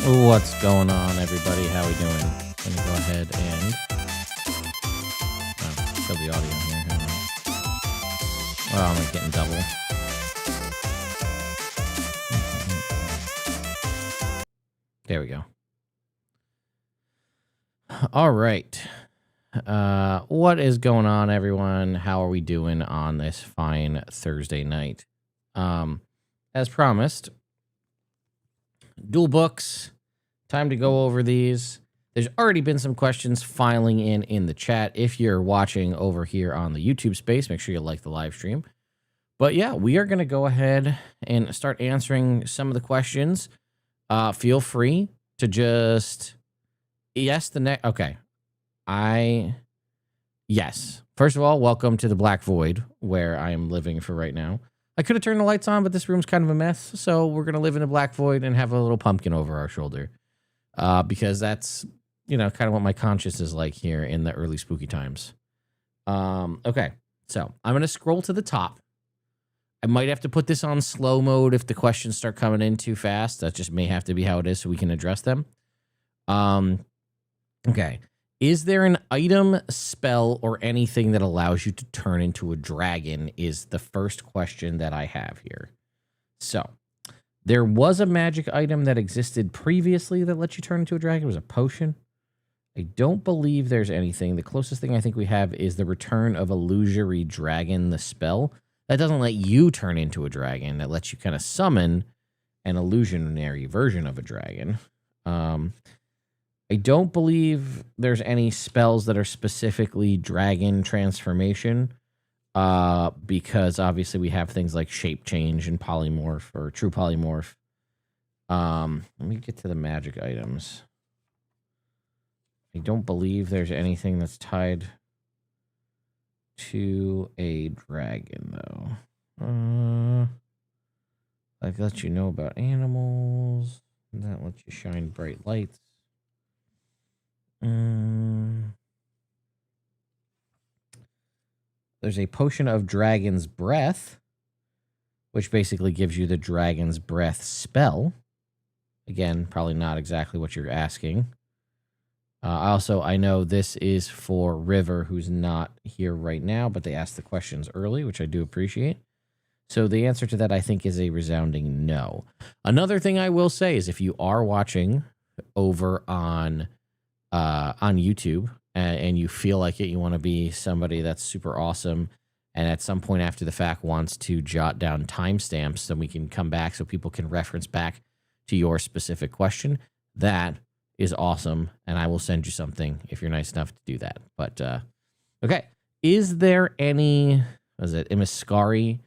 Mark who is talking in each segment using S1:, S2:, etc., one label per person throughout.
S1: What's going on, everybody? How we doing? Let me go ahead and show the audio here. Hang on. Oh, I'm getting double. There we go. All right. What is going on, everyone? How are we doing on this fine Thursday night? As promised, dual books. Time to go over these. There's already been some questions filing in the chat. If you're watching over here on the YouTube space, make sure you like the live stream. But yeah, we are going to go ahead and start answering some of the questions. Feel free to just okay. Yes. First of all, welcome to the Black Void, where I am living for right now. I could have turned the lights on, but this room's kind of a mess, so we're going to live in a Black Void and have a little pumpkin over our shoulder. Because that's, kind of what my conscience is like here in the early spooky times. Okay, so I'm going to scroll to the top. I might have to put this on slow mode if the questions start coming in too fast. That just may have to be how it is so we can address them. Okay. Is there an item, spell, or anything that allows you to turn into a dragon is the first question that I have here. So, there was a magic item that existed previously that lets you turn into a dragon. It was a potion. I don't believe there's anything. The closest thing I think we have is the Return of Illusory Dragon, the spell. That doesn't let you turn into a dragon. That lets you kind of summon an illusionary version of a dragon. I don't believe there's any spells that are specifically dragon transformation, because obviously we have things like shape change and polymorph or true polymorph. Let me get to the magic items. I don't believe there's anything that's tied to a dragon, though. Like, lets you know about animals. That lets you shine bright lights. There's a potion of dragon's breath, which basically gives you the dragon's breath spell. Again, probably not exactly what you're asking. I know this is for River, who's not here right now, but they asked the questions early, which I do appreciate. So the answer to that, I think, is a resounding no. Another thing I will say is if you are watching over on YouTube and you feel like it, you want to be somebody that's super awesome and at some point after the fact wants to jot down timestamps so we can come back so people can reference back to your specific question, that is awesome, and I will send you something if you're nice enough to do that. But okay, is there any Imascari,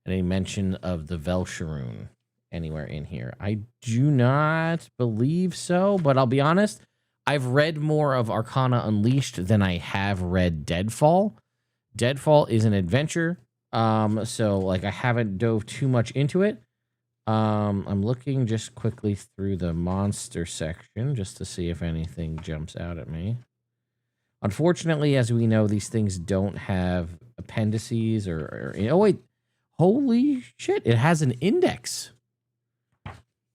S1: any mention of the Velsharoon anywhere in here? I do not believe so, but I'll be honest, I've read more of Arcana Unleashed than I have read Deadfall. Deadfall is an adventure, so like I haven't dove too much into it. I'm looking just quickly through the monster section just to see if anything jumps out at me. Unfortunately, as we know, these things don't have appendices oh wait, holy shit, it has an index.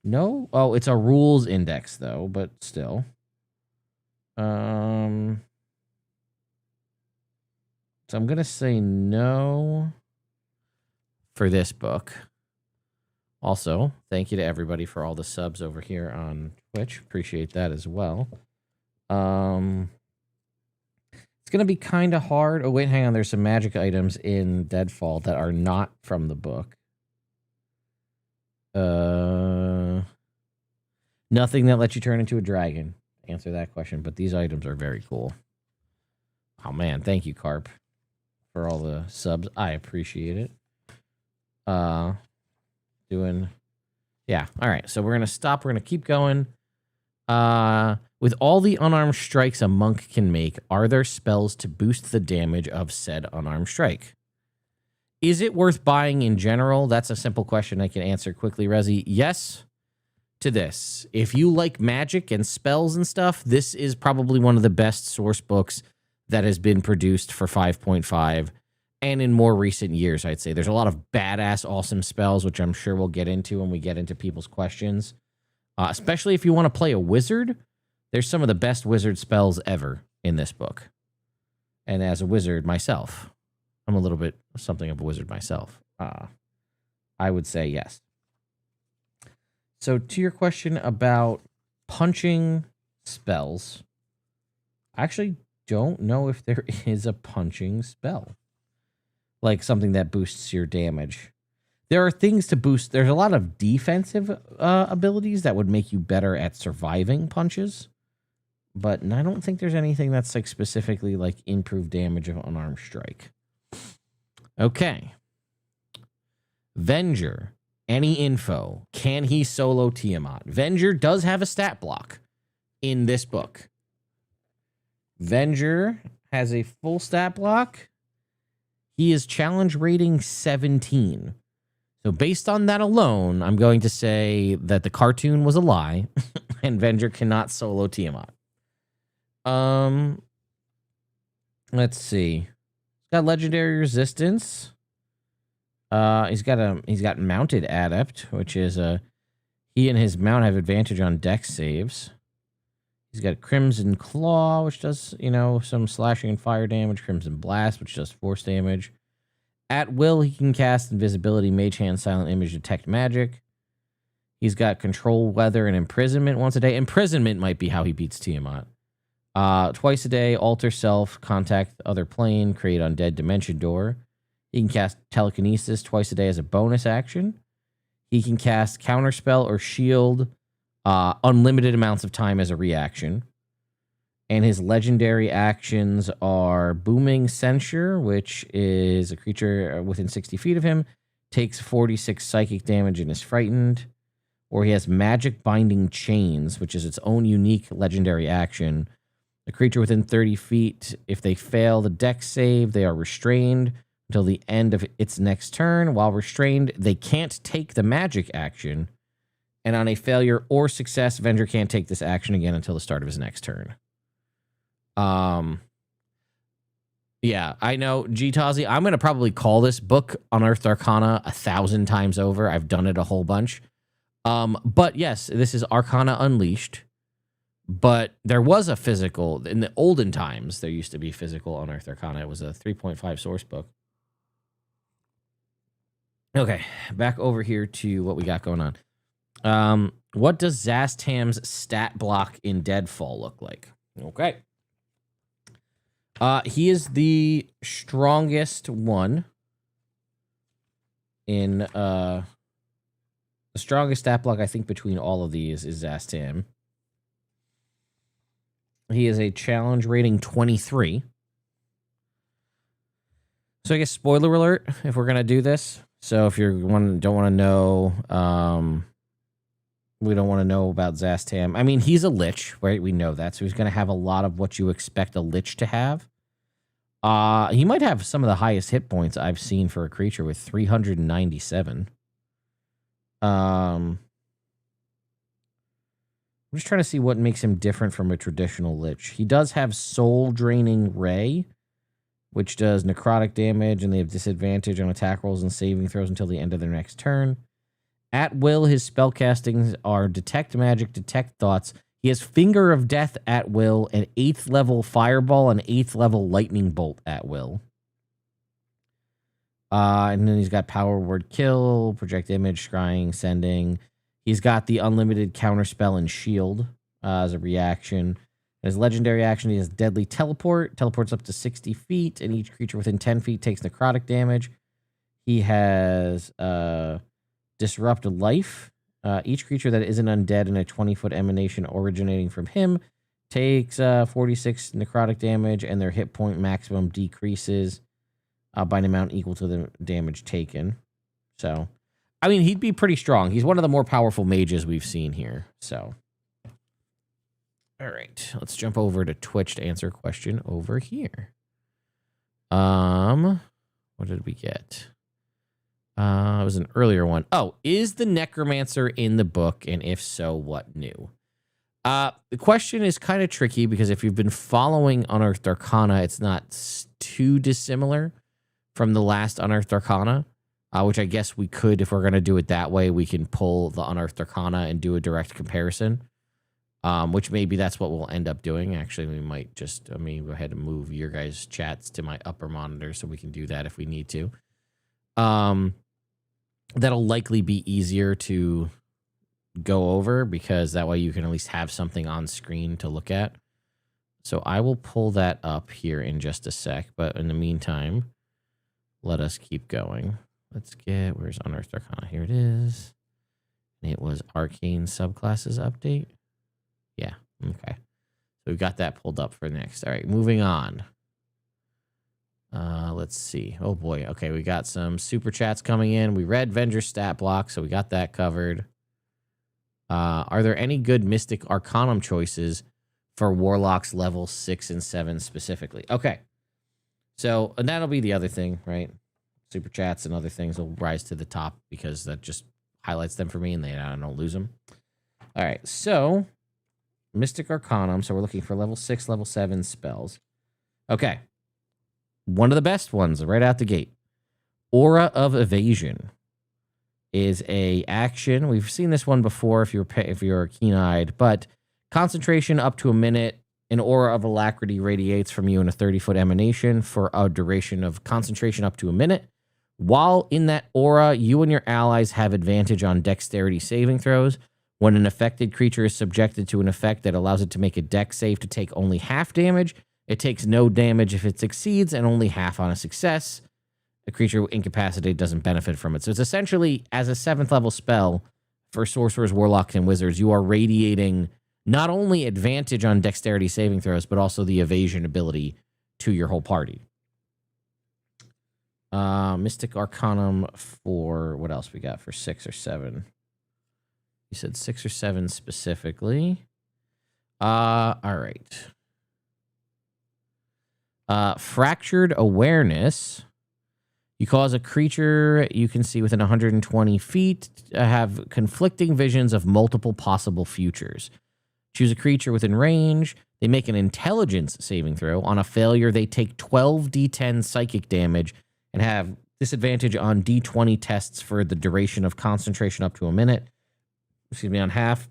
S1: No? Oh, it's a rules index though, but still. So I'm going to say no for this book. Also, thank you to everybody for all the subs over here on Twitch. Appreciate that as well. It's going to be kind of hard. Oh, wait, hang on. There's some magic items in Deadfall that are not from the book. Nothing that lets you turn into a dragon. Answer that question, but these items are very cool. Oh man, thank you, Carp, for all the subs. I appreciate it. Yeah, all right, so we're gonna stop. We're gonna keep going. With all the unarmed strikes a monk can make, are there spells to boost the damage of said unarmed strike? Is it worth buying in general? That's a simple question I can answer quickly, Rezi. Yes. To this, if you like magic and spells and stuff, this is probably one of the best source books that has been produced for 5.5 and in more recent years, I'd say. There's a lot of badass awesome spells, which I'm sure we'll get into when we get into people's questions. Especially if you want to play a wizard. There's some of the best wizard spells ever in this book. And as a wizard myself, I'm a little bit something of a wizard myself. I would say yes. So to your question about punching spells, I actually don't know if there is a punching spell. Like something that boosts your damage. There are things to boost. There's a lot of defensive abilities that would make you better at surviving punches. But I don't think there's anything that's like specifically like improved damage of unarmed strike. Okay. Venger. Any info? Can he solo Tiamat? Venger does have a stat block in this book. Venger has a full stat block. He is challenge rating 17. So based on that alone, I'm going to say that the cartoon was a lie and Venger cannot solo Tiamat. Let's see. He's got legendary resistance. He's got mounted adept, which is he and his mount have advantage on dex saves. He's got Crimson Claw, which does, some slashing and fire damage. Crimson Blast, which does force damage. At will, he can cast Invisibility, Mage Hand, Silent Image, Detect Magic. He's got Control Weather and Imprisonment once a day. Imprisonment might be how he beats Tiamat. Twice a day, Alter Self, Contact Other Plane, Create Undead Dimension Door. He can cast Telekinesis twice a day as a bonus action. He can cast Counterspell or Shield unlimited amounts of time as a reaction. And his legendary actions are Booming Censure, which is a creature within 60 feet of him, takes 46 psychic damage and is frightened. Or he has Magic Binding Chains, which is its own unique legendary action. A creature within 30 feet, if they fail the dex save, they are restrained until the end of its next turn. While restrained, they can't take the magic action. And on a failure or success, Venger can't take this action again until the start of his next turn. Yeah, I know, G-Tazi, I'm going to probably call this book Unearthed Arcana 1,000 times over. I've done it a whole bunch. But yes, this is Arcana Unleashed. But there was a physical, in the olden times, there used to be physical Unearthed Arcana. It was a 3.5 source book. Okay, back over here to what we got going on. What does Zastam's stat block in Deadfall look like? Okay. He is the strongest one in, the strongest stat block, I think, between all of these is Zastam. He is a challenge rating 23. So I guess spoiler alert if we're going to do this. So if you don't want to know, we don't want to know about Zastam. I mean, he's a lich, right? We know that. So he's going to have a lot of what you expect a lich to have. He might have some of the highest hit points I've seen for a creature with 397. I'm just trying to see what makes him different from a traditional lich. He does have Soul Draining Ray, which does necrotic damage, and they have disadvantage on attack rolls and saving throws until the end of their next turn. At will, his spellcastings are Detect Magic, Detect Thoughts. He has Finger of Death at will, an 8th level Fireball, and 8th level Lightning Bolt at will. And then he's got Power Word Kill, Project Image, Scrying, Sending. He's got the unlimited Counterspell and Shield as a reaction. His legendary action, he has Deadly Teleport. Teleports up to 60 feet, and each creature within 10 feet takes necrotic damage. He has Disrupt Life. Each creature that isn't undead in a 20-foot emanation originating from him takes 46 necrotic damage, and their hit point maximum decreases by an amount equal to the damage taken. So, I mean, he'd be pretty strong. He's one of the more powerful mages we've seen here. So, all right, let's jump over to Twitch to answer a question over here. What did we get? It was an earlier one. Oh, is the Necromancer in the book? And if so, what new? The question is kind of tricky because if you've been following Unearthed Arcana, it's not too dissimilar from the last Unearthed Arcana. which I guess we could, if we're going to do it that way, we can pull the Unearthed Arcana and do a direct comparison, which maybe that's what we'll end up doing. Actually, we might just, go ahead and move your guys' chats to my upper monitor so we can do that if we need to. That'll likely be easier to go over because that way you can at least have something on screen to look at. So I will pull that up here in just a sec, but in the meantime, let us keep going. Let's get, where's Unearthed Arcana? Here it is. And it was Arcane Subclasses Update. Yeah, okay. So we got that pulled up for next. All right, moving on. Let's see. Oh boy. Okay, we got some super chats coming in. We read Venger's stat block, so we got that covered. Are there any good Mystic Arcanum choices for Warlocks level 6 and 7 specifically? Okay. So, and that'll be the other thing, right? Super chats and other things will rise to the top because that just highlights them for me and I don't lose them. All right. So, Mystic Arcanum. So we're looking for level 6, level 7 spells. Okay. One of the best ones right out the gate. Aura of Evasion is a action. We've seen this one before if you're keen-eyed, but concentration up to a minute. An aura of alacrity radiates from you in a 30-foot emanation for a duration of concentration up to a minute. While in that aura, you and your allies have advantage on dexterity saving throws. When an affected creature is subjected to an effect that allows it to make a dex save to take only half damage, it takes no damage if it succeeds and only half on a success. The creature incapacitated doesn't benefit from it. So it's essentially, as a 7th level spell for sorcerers, warlocks, and wizards, you are radiating not only advantage on dexterity saving throws, but also the evasion ability to your whole party. Mystic Arcanum for, what else we got for 6 or 7? You said 6 or 7 specifically. All right. Fractured Awareness. You cause a creature you can see within 120 feet to have conflicting visions of multiple possible futures. Choose a creature within range. They make an intelligence saving throw. On a failure, they take 12d10 psychic damage and have disadvantage on d20 tests for the duration of concentration up to a minute. On half.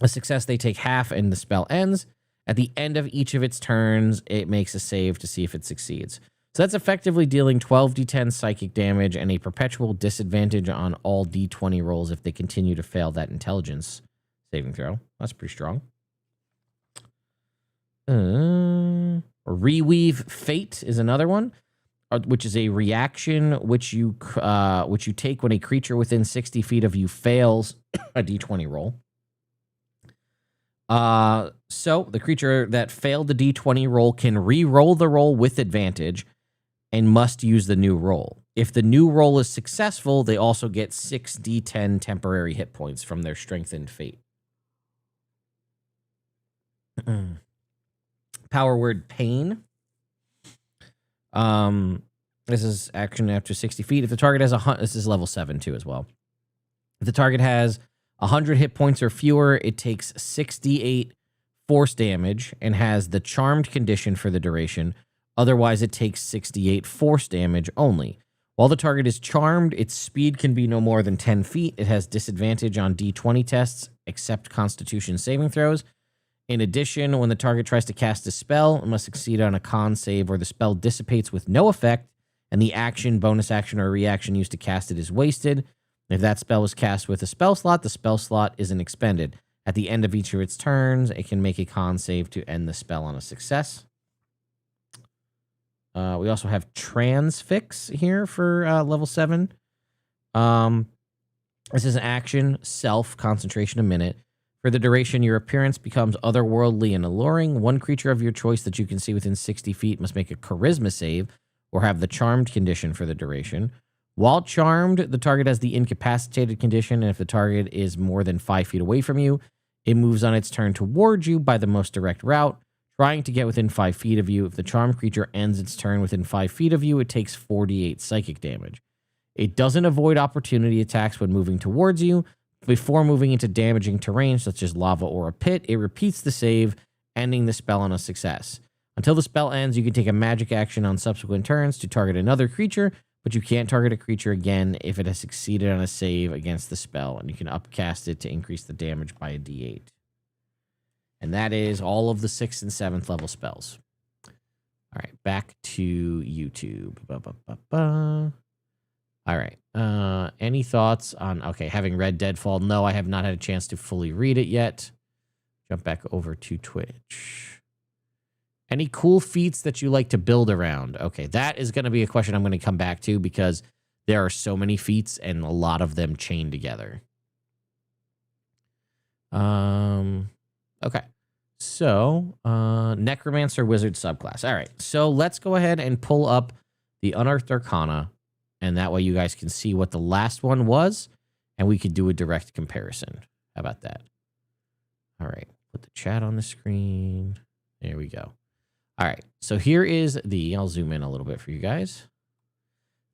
S1: A success, they take half and the spell ends. At the end of each of its turns, it makes a save to see if it succeeds. So that's effectively dealing 12d10 psychic damage and a perpetual disadvantage on all d20 rolls if they continue to fail that intelligence saving throw. That's pretty strong. Reweave Fate is another one, which is a reaction which you take when a creature within 60 feet of you fails a d20 roll. So the creature that failed the d20 roll can re-roll the roll with advantage and must use the new roll. If the new roll is successful, they also get 6d10 temporary hit points from their strengthened fate. Power word Pain. This is action after 60 feet. If the target has this is level 7 too as well. If the target has 100 hit points or fewer, it takes 68 force damage and has the charmed condition for the duration. Otherwise, it takes 68 force damage only. While the target is charmed, its speed can be no more than 10 feet. It has disadvantage on d20 tests, except Constitution saving throws. In addition, when the target tries to cast a spell, it must succeed on a con save or the spell dissipates with no effect, and the action, bonus action, or reaction used to cast it is wasted. If that spell was cast with a spell slot, the spell slot isn't expended. At the end of each of its turns, it can make a con save to end the spell on a success. We also have Transfix here for level 7. This is an action, self, concentration a minute. For the duration, your appearance becomes otherworldly and alluring. One creature of your choice that you can see within 60 feet must make a charisma save or have the charmed condition for the duration. While charmed, the target has the incapacitated condition, and if the target is more than 5 feet away from you, it moves on its turn towards you by the most direct route, trying to get within 5 feet of you. If the charmed creature ends its turn within 5 feet of you, it takes 48 psychic damage. It doesn't avoid opportunity attacks when moving towards you. Before moving into damaging terrain, such as lava or a pit, it repeats the save, ending the spell on a success. Until the spell ends, you can take a magic action on subsequent turns to target another creature, but you can't target a creature again if it has succeeded on a save against the spell, and you can upcast it to increase the damage by a d8. And that is all of the 6th and 7th level spells. All right, back to YouTube. All right. Any thoughts on, okay, having read Deadfall? No, I have not had a chance to fully read it yet. Jump back over to Twitch. Any cool feats that you like to build around? Okay, that is going to be a question I'm going to come back to because there are so many feats and a lot of them chain together. Okay. So, Necromancer Wizard subclass. All right. So let's go ahead and pull up the Unearthed Arcana, and that way you guys can see what the last one was, and we could do a direct comparison. How about that? All right. Put the chat on the screen. There we go. All right. So here is I'll zoom in a little bit for you guys.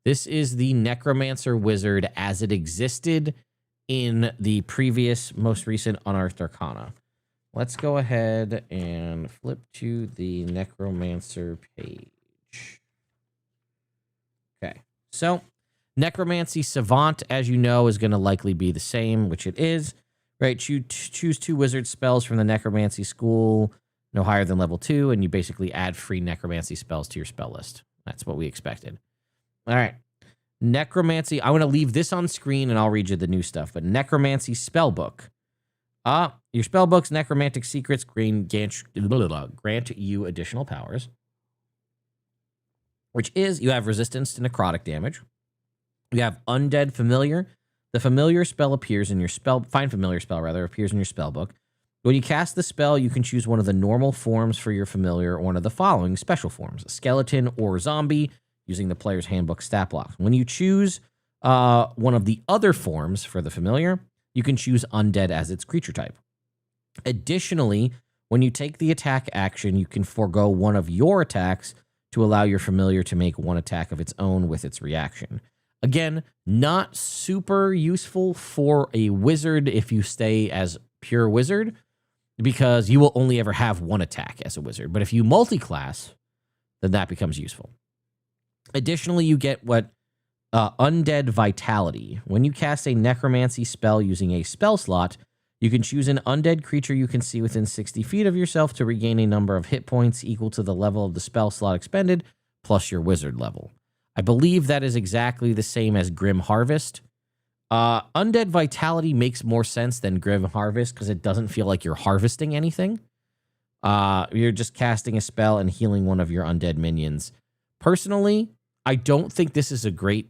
S1: This is the Necromancer Wizard as it existed in the previous, most recent Unearthed Arcana. Let's go ahead and flip to the Necromancer page. Okay, so Necromancy Savant, as you know, is going to likely be the same, which it is. Right, choose 2 wizard spells from the Necromancy school, no higher than level 2, and you basically add free Necromancy spells to your spell list. That's what we expected. All right. Necromancy, I want to leave this on screen and I'll read you the new stuff, but Necromancy Spellbook. Your spellbook's necromantic secrets grant you additional powers, which is you have resistance to necrotic damage. You have Undead Familiar. The familiar spell appears in your find familiar spell rather appears in your spellbook. When you cast the spell, you can choose one of the normal forms for your familiar or one of the following special forms: skeleton or zombie, using the player's handbook stat block. When you choose one of the other forms for the familiar, you can choose undead as its creature type. Additionally, when you take the attack action, you can forego one of your attacks to allow your familiar to make one attack of its own with its reaction. Again, not super useful for a wizard if you stay as pure wizard, because you will only ever have one attack as a wizard. But if you multi-class, then that becomes useful. Additionally, you get what Undead Vitality. When you cast a necromancy spell using a spell slot, you can choose an undead creature you can see within 60 feet of yourself to regain a number of hit points equal to the level of the spell slot expended, plus your wizard level. I believe that is exactly the same as Grim Harvest. Undead Vitality makes more sense than Grim Harvest because it doesn't feel like you're harvesting anything. You're just casting a spell and healing one of your undead minions. Personally, I don't think this is a great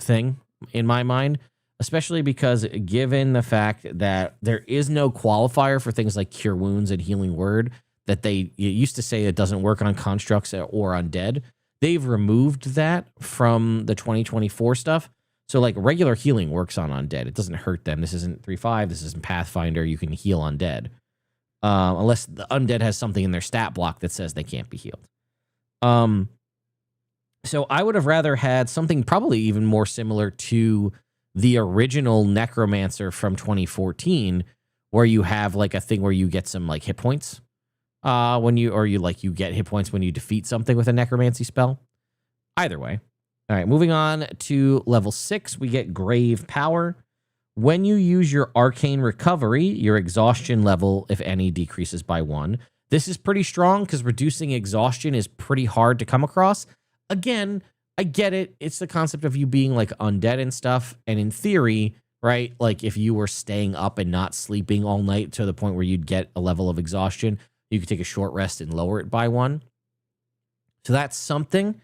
S1: thing in my mind, especially because given the fact that there is no qualifier for things like Cure Wounds and Healing Word, that they used to say it doesn't work on constructs or undead. They've removed that from the 2024 stuff. So like regular healing works on undead. It doesn't hurt them. This isn't 3.5. This isn't Pathfinder. You can heal undead. Unless the undead has something in their stat block that says they can't be healed. So I would have rather had something probably even more similar to the original Necromancer from 2014, where you have like a thing where you get some like hit points you get hit points when you defeat something with a necromancy spell. Either way. All right, moving on to level 6, we get Grave Power. When you use your Arcane Recovery, your exhaustion level, if any, decreases by 1. This is pretty strong because reducing exhaustion is pretty hard to come across. Again, I get it. It's the concept of you being like undead and stuff. And in theory, right, like if you were staying up and not sleeping all night to the point where you'd get a level of exhaustion, you could take a short rest and lower it by 1. So that's something,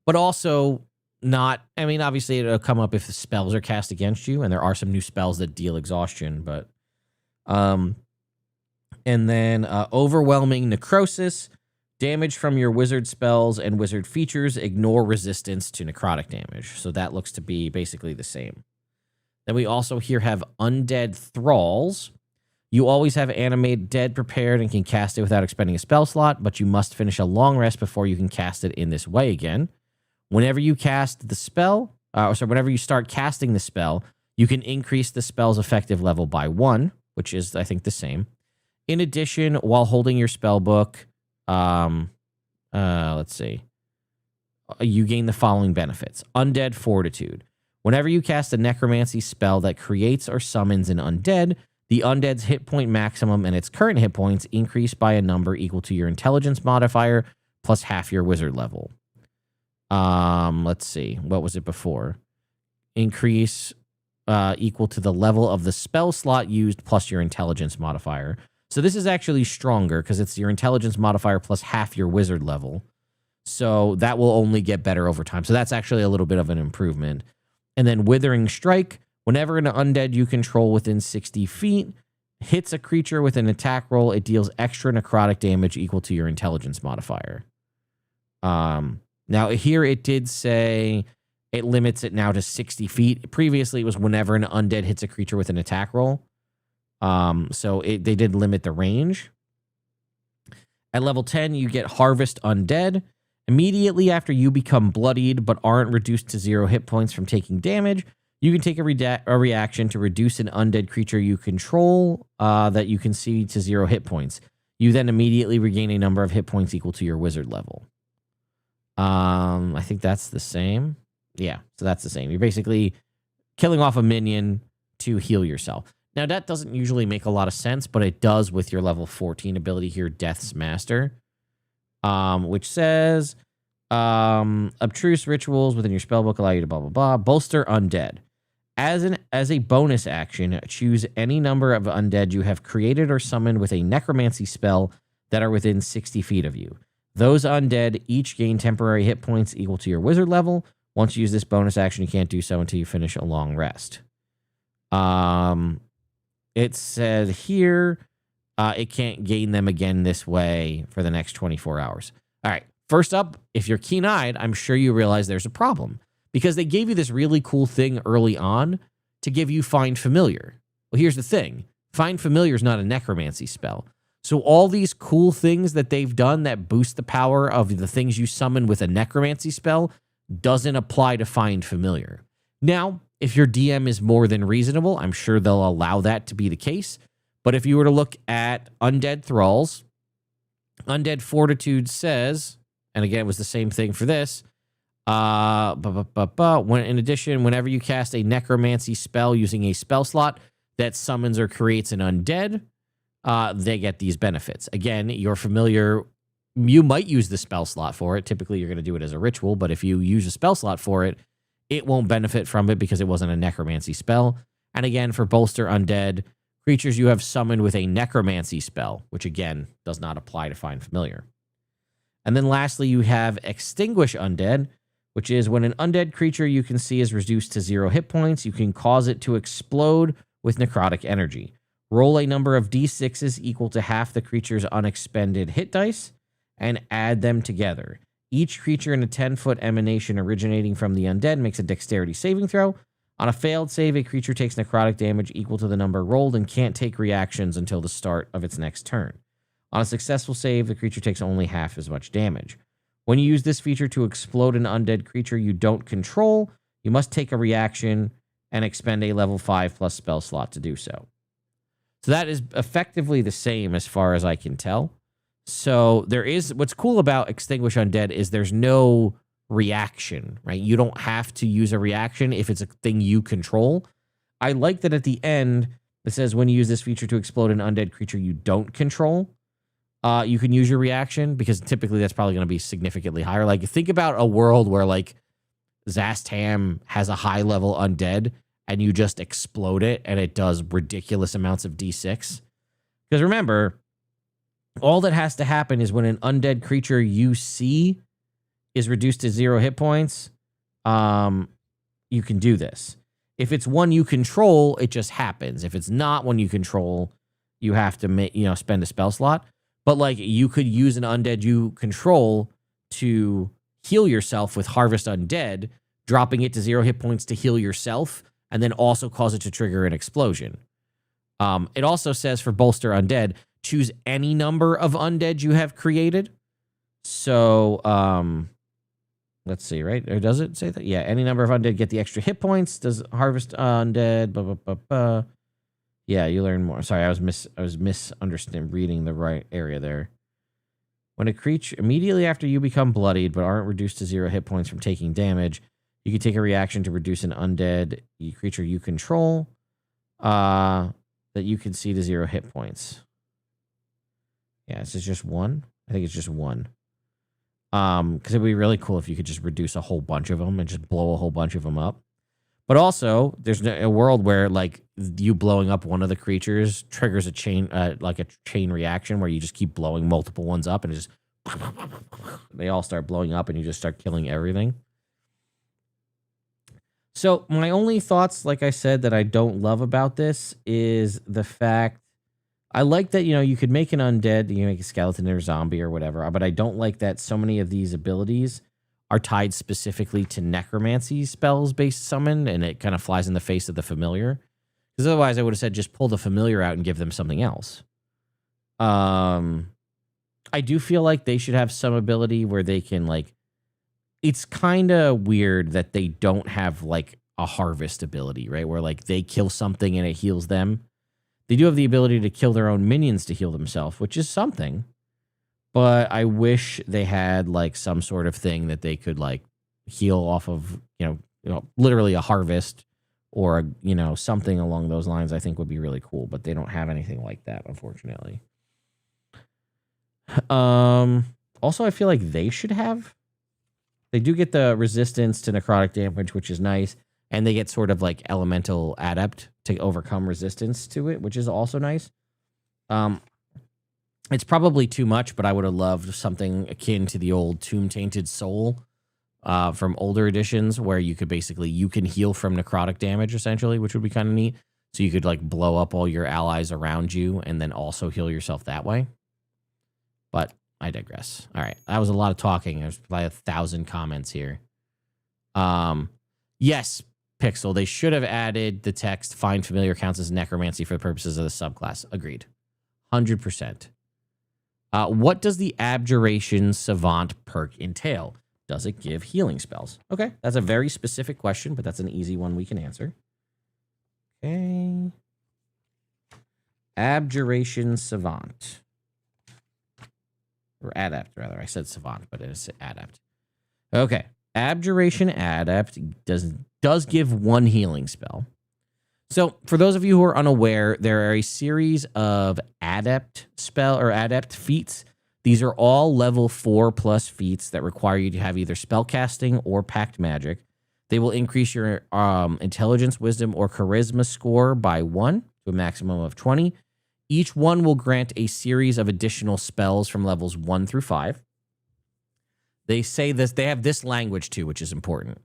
S1: but also not, I mean, obviously it'll come up if the spells are cast against you, and there are some new spells that deal exhaustion, but, and then Overwhelming Necrosis. Damage from your wizard spells and wizard features ignore resistance to necrotic damage. So that looks to be basically the same. Then we also here have Undead Thralls. You always have Animate Dead prepared and can cast it without expending a spell slot, but you must finish a long rest before you can cast it in this way again. Whenever you cast the spell, whenever you start casting the spell, you can increase the spell's effective level by 1, which is, I think, the same. In addition, while holding your spell book, let's see. you gain the following benefits. Undead Fortitude. Whenever you cast a necromancy spell that creates or summons an undead, the undead's hit point maximum and its current hit points increase by a number equal to your intelligence modifier plus half your wizard level. Let's see. What was it before? Increase equal to the level of the spell slot used plus your intelligence modifier. So this is actually stronger because it's your intelligence modifier plus half your wizard level. So that will only get better over time. So that's actually a little bit of an improvement. And then Withering Strike. Whenever an undead you control within 60 feet hits a creature with an attack roll, it deals extra necrotic damage equal to your intelligence modifier. Now, here it did say it limits it now to 60 feet. Previously, it was whenever an undead hits a creature with an attack roll. So they did limit the range. At level 10, you get Harvest Undead. Immediately after you become bloodied but aren't reduced to 0 hit points from taking damage, you can take a reaction to reduce an undead creature you control that you can see to 0 hit points. You then immediately regain a number of hit points equal to your wizard level. I think that's the same. Yeah, so that's the same. You're basically killing off a minion to heal yourself. Now, that doesn't usually make a lot of sense, but it does with your level 14 ability here, Death's Master, which says, obtruse rituals within your spellbook allow you to blah, blah, blah. Bolster Undead. As a bonus action, choose any number of undead you have created or summoned with a necromancy spell that are within 60 feet of you. Those undead each gain temporary hit points equal to your wizard level. Once you use this bonus action, you can't do so until you finish a long rest. It said here it can't gain them again this way for the next 24 hours. All right. First up, if you're keen-eyed, I'm sure you realize there's a problem, because they gave you this really cool thing early on to give you Find Familiar. Well, here's the thing. Find Familiar is not a necromancy spell. So all these cool things that they've done that boost the power of the things you summon with a necromancy spell doesn't apply to Find Familiar. Now, if your DM is more than reasonable, I'm sure they'll allow that to be the case. But if you were to look at Undead Thralls, Undead Fortitude says, and again, it was the same thing for this, in addition, whenever you cast a necromancy spell using a spell slot that summons or creates an undead, they get these benefits. Again, you're familiar, you might use the spell slot for it. Typically, you're going to do it as a ritual, but if you use a spell slot for it, it won't benefit from it because it wasn't a necromancy spell. And again, for Bolster Undead, creatures you have summoned with a necromancy spell, which again, does not apply to Find Familiar. And then lastly, you have Extinguish Undead, which is when an undead creature you can see is reduced to 0 hit points, you can cause it to explode with necrotic energy. Roll a number of d6s equal to half the creature's unexpended hit dice and add them together. Each creature in a 10-foot emanation originating from the undead makes a dexterity saving throw. On a failed save, a creature takes necrotic damage equal to the number rolled and can't take reactions until the start of its next turn. On a successful save, the creature takes only half as much damage. When you use this feature to explode an undead creature you don't control, you must take a reaction and expend a level 5 plus spell slot to do so. So that is effectively the same as far as I can tell. So there is, what's cool about Extinguish Undead is there's no reaction, right? You don't have to use a reaction if it's a thing you control. I like that at the end, it says when you use this feature to explode an undead creature you don't control, you can use your reaction, because typically that's probably going to be significantly higher. Like, think about a world where, like, Zastam has a high-level undead, and you just explode it, and it does ridiculous amounts of d6. Because remember, all that has to happen is when an undead creature you see is reduced to 0 hit points, you can do this. If it's one you control, it just happens. If it's not one you control, you have to spend a spell slot. But like, you could use an undead you control to heal yourself with Harvest Undead, dropping it to 0 hit points to heal yourself, and then also cause it to trigger an explosion. It also says for Bolster Undead, choose any number of undead you have created. So, let's see, right? Or does it say that? Yeah, any number of undead get the extra hit points. Does Harvest Undead, blah, blah, blah, blah. Yeah, you learn more. Sorry, I was misunderstanding, reading the right area there. When a creature immediately after you become bloodied but aren't reduced to 0 hit points from taking damage, you can take a reaction to reduce an undead creature you control that you can see to 0 hit points. Yeah, is it just one? I think it's just one. Because it'd be really cool if you could just reduce a whole bunch of them and just blow a whole bunch of them up. But also, there's a world where like you blowing up one of the creatures triggers a chain, like a chain reaction where you just keep blowing multiple ones up and it just they all start blowing up and you just start killing everything. So my only thoughts, like I said, that I don't love about this is the fact I like that, you could make an undead, you make a skeleton or a zombie or whatever, but I don't like that so many of these abilities are tied specifically to necromancy spells based summon, and it kind of flies in the face of the familiar. Because otherwise I would have said just pull the familiar out and give them something else. I do feel like they should have some ability where they can like, it's kind of weird that they don't have like a harvest ability, right? Where like they kill something and it heals them. They do have the ability to kill their own minions to heal themselves, which is something. But I wish they had like some sort of thing that they could like heal off of, literally a harvest or, something along those lines. I think would be really cool, but they don't have anything like that, unfortunately. Also, I feel like they do get the resistance to necrotic damage, which is nice. And they get sort of like elemental adept to overcome resistance to it, which is also nice. It's probably too much, but I would have loved something akin to the old Tomb Tainted Soul from older editions where you can heal from necrotic damage, essentially, which would be kind of neat. So you could like blow up all your allies around you and then also heal yourself that way. But I digress. All right. That was a lot of talking. There's probably 1,000 comments here. Yes, Pixel, they should have added the text, find familiar counts as necromancy for the purposes of the subclass. Agreed. 100%. What does the Abjuration Savant perk entail? Does it give healing spells? Okay, that's a very specific question, but that's an easy one we can answer. Okay. Abjuration Savant. Or Adept, rather. I said Savant, but it is Adept. Okay. Abjuration Adept does give one healing spell. So, for those of you who are unaware, there are a series of adept feats. These are all level 4+ feats that require you to have either spellcasting or pact magic. They will increase your intelligence, wisdom, or charisma score by 1 to a maximum of 20. Each one will grant a series of additional spells from levels 1 through 5. They say this, they have this language too, which is important.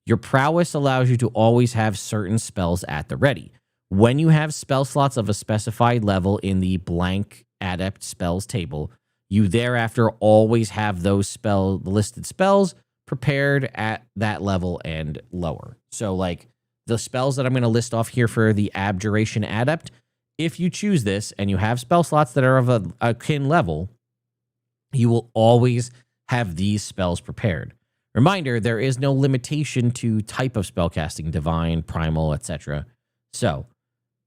S1: Your prowess allows you to always have certain spells at the ready. When you have spell slots of a specified level in the blank adept spells table, you thereafter always have those listed spells prepared at that level and lower. So like the spells that I'm going to list off here for the Abjuration Adept, if you choose this and you have spell slots that are of a kin level, you will always have these spells prepared. Reminder, there is no limitation to type of spellcasting, divine, primal, etc. So,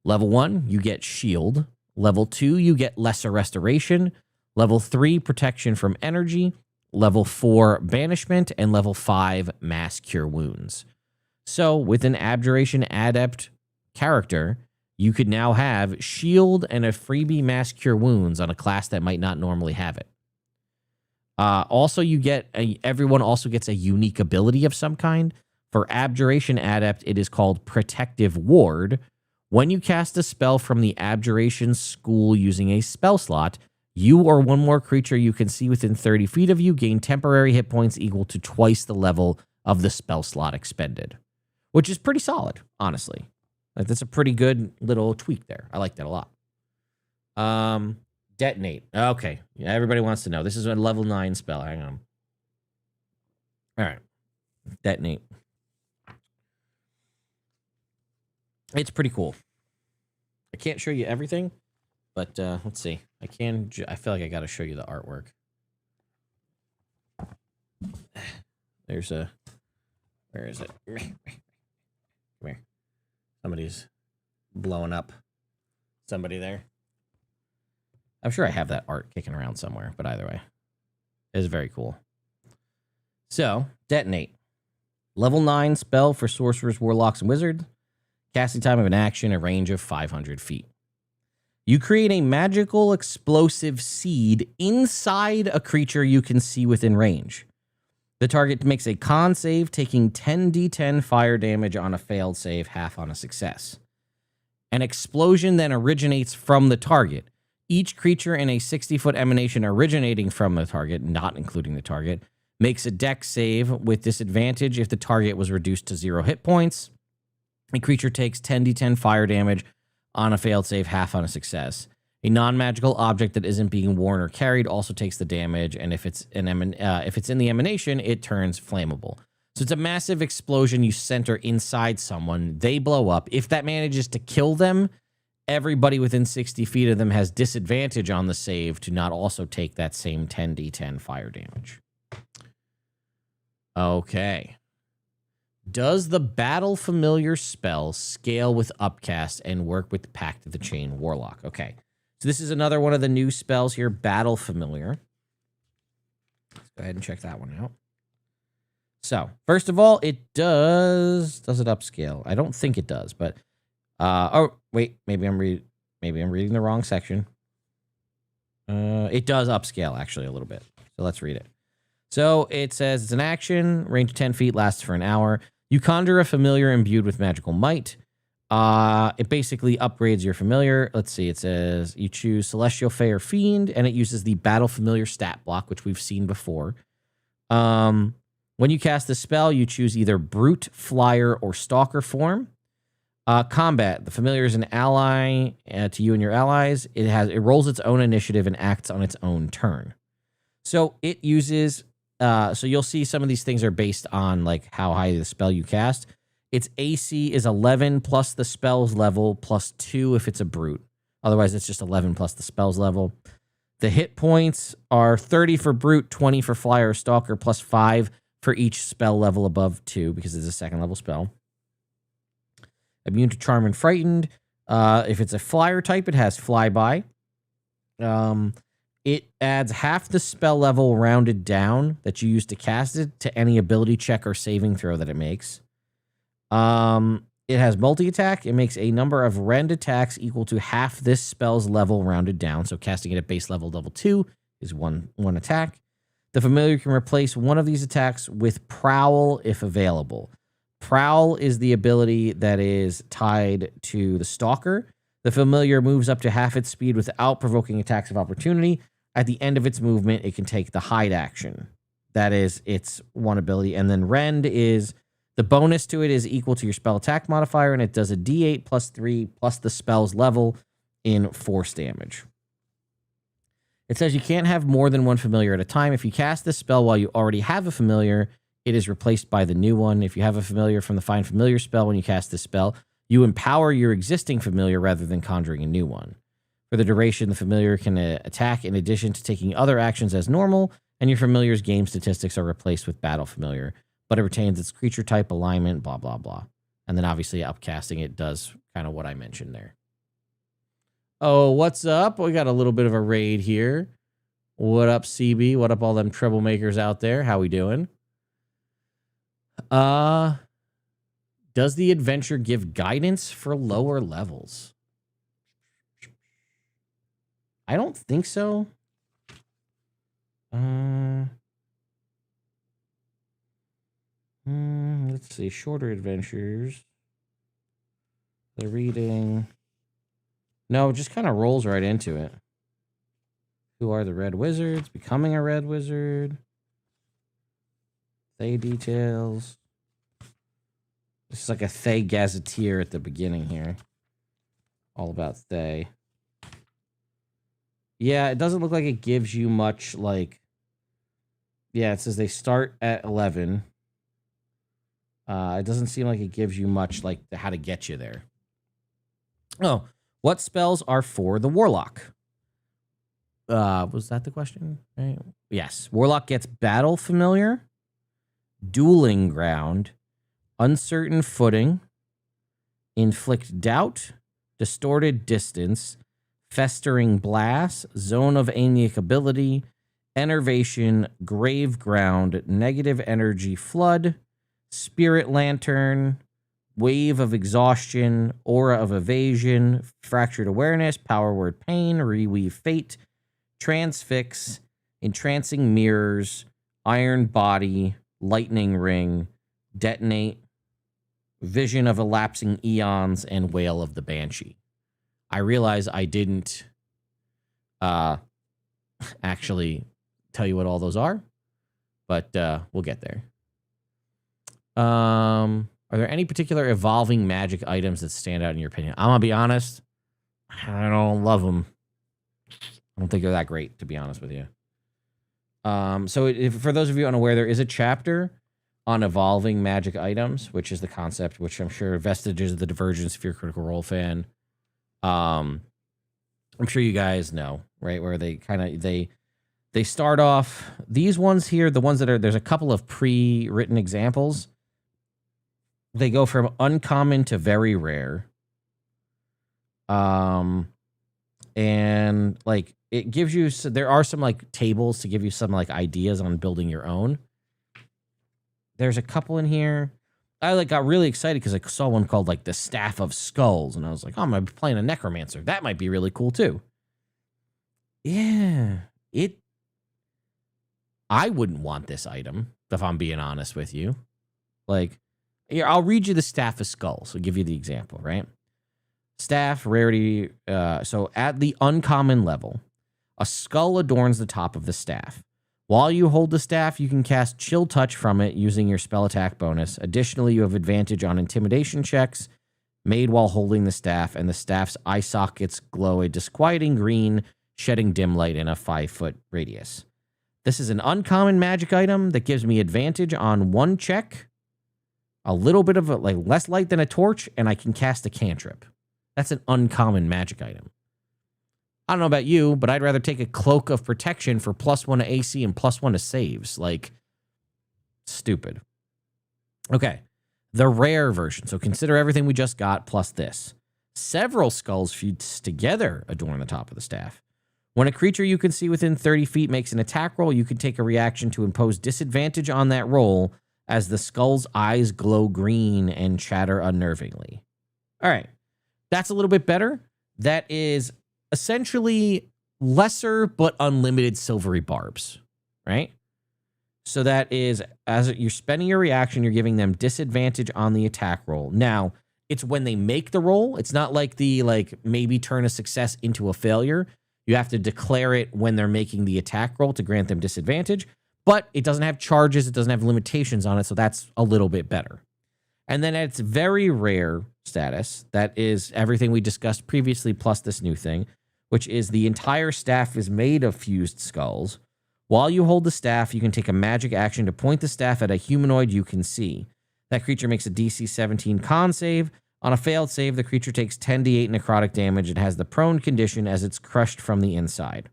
S1: level 1, you get shield. Level 2, you get lesser restoration. Level 3, protection from energy. Level 4, banishment. And level 5, mass cure wounds. So, with an Abjuration Adept character, you could now have shield and a freebie mass cure wounds on a class that might not normally have it. Also, everyone also gets a unique ability of some kind. For Abjuration Adept, it is called Protective Ward. When you cast a spell from the Abjuration School using a spell slot, you or one more creature you can see within 30 feet of you gain temporary hit points equal to twice the level of the spell slot expended, which is pretty solid, honestly. Like, that's a pretty good little tweak there. I like that a lot. Detonate. Okay. Yeah, everybody wants to know. This is a level 9 spell. Hang on. All right. Detonate. It's pretty cool. I can't show you everything, but let's see. I feel like I got to show you the artwork. Where is it? Come here. Somebody's blowing up somebody there. I'm sure I have that art kicking around somewhere, but either way. It's very cool. So, Detonate. Level 9 spell for sorcerers, warlocks, and wizards. Casting time of an action, a range of 500 feet. You create a magical explosive seed inside a creature you can see within range. The target makes a con save, taking 10d10 fire damage on a failed save, half on a success. An explosion then originates from the target. Each creature in a 60-foot emanation originating from the target, not including the target, makes a dex save with disadvantage if the target was reduced to 0 hit points. A creature takes 10d10 fire damage on a failed save, half on a success. A non-magical object that isn't being worn or carried also takes the damage, and if it's in the emanation, it turns flammable. So it's a massive explosion you center inside someone. They blow up. If that manages to kill them, everybody within 60 feet of them has disadvantage on the save to not also take that same 10d10 fire damage. Okay. Does the Battle Familiar spell scale with Upcast and work with the Pact of the Chain Warlock? Okay. So this is another one of the new spells here, Battle Familiar. Let's go ahead and check that one out. So, first of all, it does it upscale? I don't think it does, but oh, wait, maybe I'm reading the wrong section. It does upscale actually a little bit. So let's read it. So it says it's an action, range of 10 feet, lasts for an hour. You conjure a familiar imbued with magical might. It basically upgrades your familiar. Let's see. It says you choose Celestial, Fey, or Fiend, and it uses the Battle Familiar stat block, which we've seen before. When you cast the spell, you choose either Brute, Flyer, or Stalker form. Combat. The familiar is an ally to you and your allies. It rolls its own initiative and acts on its own turn. So it uses... so you'll see some of these things are based on like how high the spell you cast. Its AC is 11 plus the spell's level plus 2 if it's a brute. Otherwise, it's just 11 plus the spell's level. The hit points are 30 for brute, 20 for flyer or stalker, plus 5 for each spell level above 2 because it's a second level spell. Immune to charm and frightened. If it's a flyer type, it has flyby. It adds half the spell level rounded down that you use to cast it to any ability check or saving throw that it makes. It has multi-attack. It makes a number of rend attacks equal to half this spell's level rounded down. So casting it at base level 2 is one attack. The familiar can replace one of these attacks with Prowl if available. Prowl is the ability that is tied to the Stalker. The familiar moves up to half its speed without provoking attacks of opportunity. At the end of its movement, it can take the hide action. That is its one ability. And then Rend is... the bonus to it is equal to your spell attack modifier, and it does a d8 plus 3 plus the spell's level in force damage. It says you can't have more than one familiar at a time. If you cast this spell while you already have a familiar, it is replaced by the new one. If you have a familiar from the Find Familiar spell when you cast this spell, you empower your existing familiar rather than conjuring a new one. For the duration, the familiar can attack in addition to taking other actions as normal, and your familiar's game statistics are replaced with Battle Familiar. But it retains its creature type, alignment, blah, blah, blah. And then obviously upcasting it does kind of what I mentioned there. Oh, what's up? We got a little bit of a raid here. What up, CB? What up, all them troublemakers out there? How we doing? Does the adventure give guidance for lower levels? I don't think so. Let's see. Shorter adventures. The reading. No, it just kind of rolls right into it. Who are the Red Wizards? Becoming a Red Wizard. Thay details. This is like a Thay Gazetteer at the beginning here. All about Thay. Yeah, it doesn't look like it gives you much, like... yeah, it says they start at 11. It doesn't seem like it gives you much, like, how to get you there. Oh, what spells are for the Warlock? Was that the question? Right. Yes. Warlock gets Battle Familiar, Dueling Ground, Uncertain Footing, Inflict Doubt, Distorted Distance, Festering Blast, Zone of Amiability, Enervation, Grave Ground, Negative Energy Flood, Spirit Lantern, Wave of Exhaustion, Aura of Evasion, Fractured Awareness, Power Word Pain, Reweave Fate, Transfix, Entrancing Mirrors, Iron Body, Lightning Ring, Detonate, Vision of Elapsing Eons, and Wail of the Banshee. I realize I didn't actually tell you what all those are, but we'll get there. Are there any particular evolving magic items that stand out in your opinion? I'm going to be honest. I don't love them. I don't think they're that great, to be honest with you. So for those of you unaware, there is a chapter on evolving magic items, which is the concept, which I'm sure Vestiges of the Divergence, if you're a Critical Role fan, I'm sure you guys know, right? Where they kind of, they start off, these ones here, the ones that are, there's a couple of pre-written examples. They go from uncommon to very rare. And like, it gives you, so there are some like tables to give you some like ideas on building your own. There's a couple in here. I like got really excited because I saw one called like the Staff of Skulls, and I was like, oh, I'm gonna be playing a necromancer. That might be really cool too. Yeah, I wouldn't want this item if I'm being honest with you. Like, here, I'll read you the Staff of Skulls. I'll give you the example, right? Staff rarity. So at the uncommon level, a skull adorns the top of the staff. While you hold the staff, you can cast Chill Touch from it using your spell attack bonus. Additionally, you have advantage on intimidation checks made while holding the staff, and the staff's eye sockets glow a disquieting green, shedding dim light in a 5-foot radius. This is an uncommon magic item that gives me advantage on one check, a little bit of like less light than a torch, and I can cast a cantrip. That's an uncommon magic item. I don't know about you, but I'd rather take a Cloak of Protection for +1 to AC and +1 to saves. Like, stupid. Okay, the rare version. So consider everything we just got plus this. Several skulls fused together adorn the top of the staff. When a creature you can see within 30 feet makes an attack roll, you can take a reaction to impose disadvantage on that roll as the skull's eyes glow green and chatter unnervingly. All right, that's a little bit better. That is essentially lesser but unlimited silvery barbs, right? So that is, as you're spending your reaction, you're giving them disadvantage on the attack roll. Now, it's when they make the roll. It's not like the maybe turn a success into a failure. You have to declare it when they're making the attack roll to grant them disadvantage, but it doesn't have charges. It doesn't have limitations on it, so that's a little bit better. And then at its very rare status, that is everything we discussed previously plus this new thing, which is the entire staff is made of fused skulls. While you hold the staff, you can take a magic action to point the staff at a humanoid you can see. That creature makes a DC 17 con save. On a failed save, the creature takes 10d8 necrotic damage and has the prone condition as it's crushed from the inside.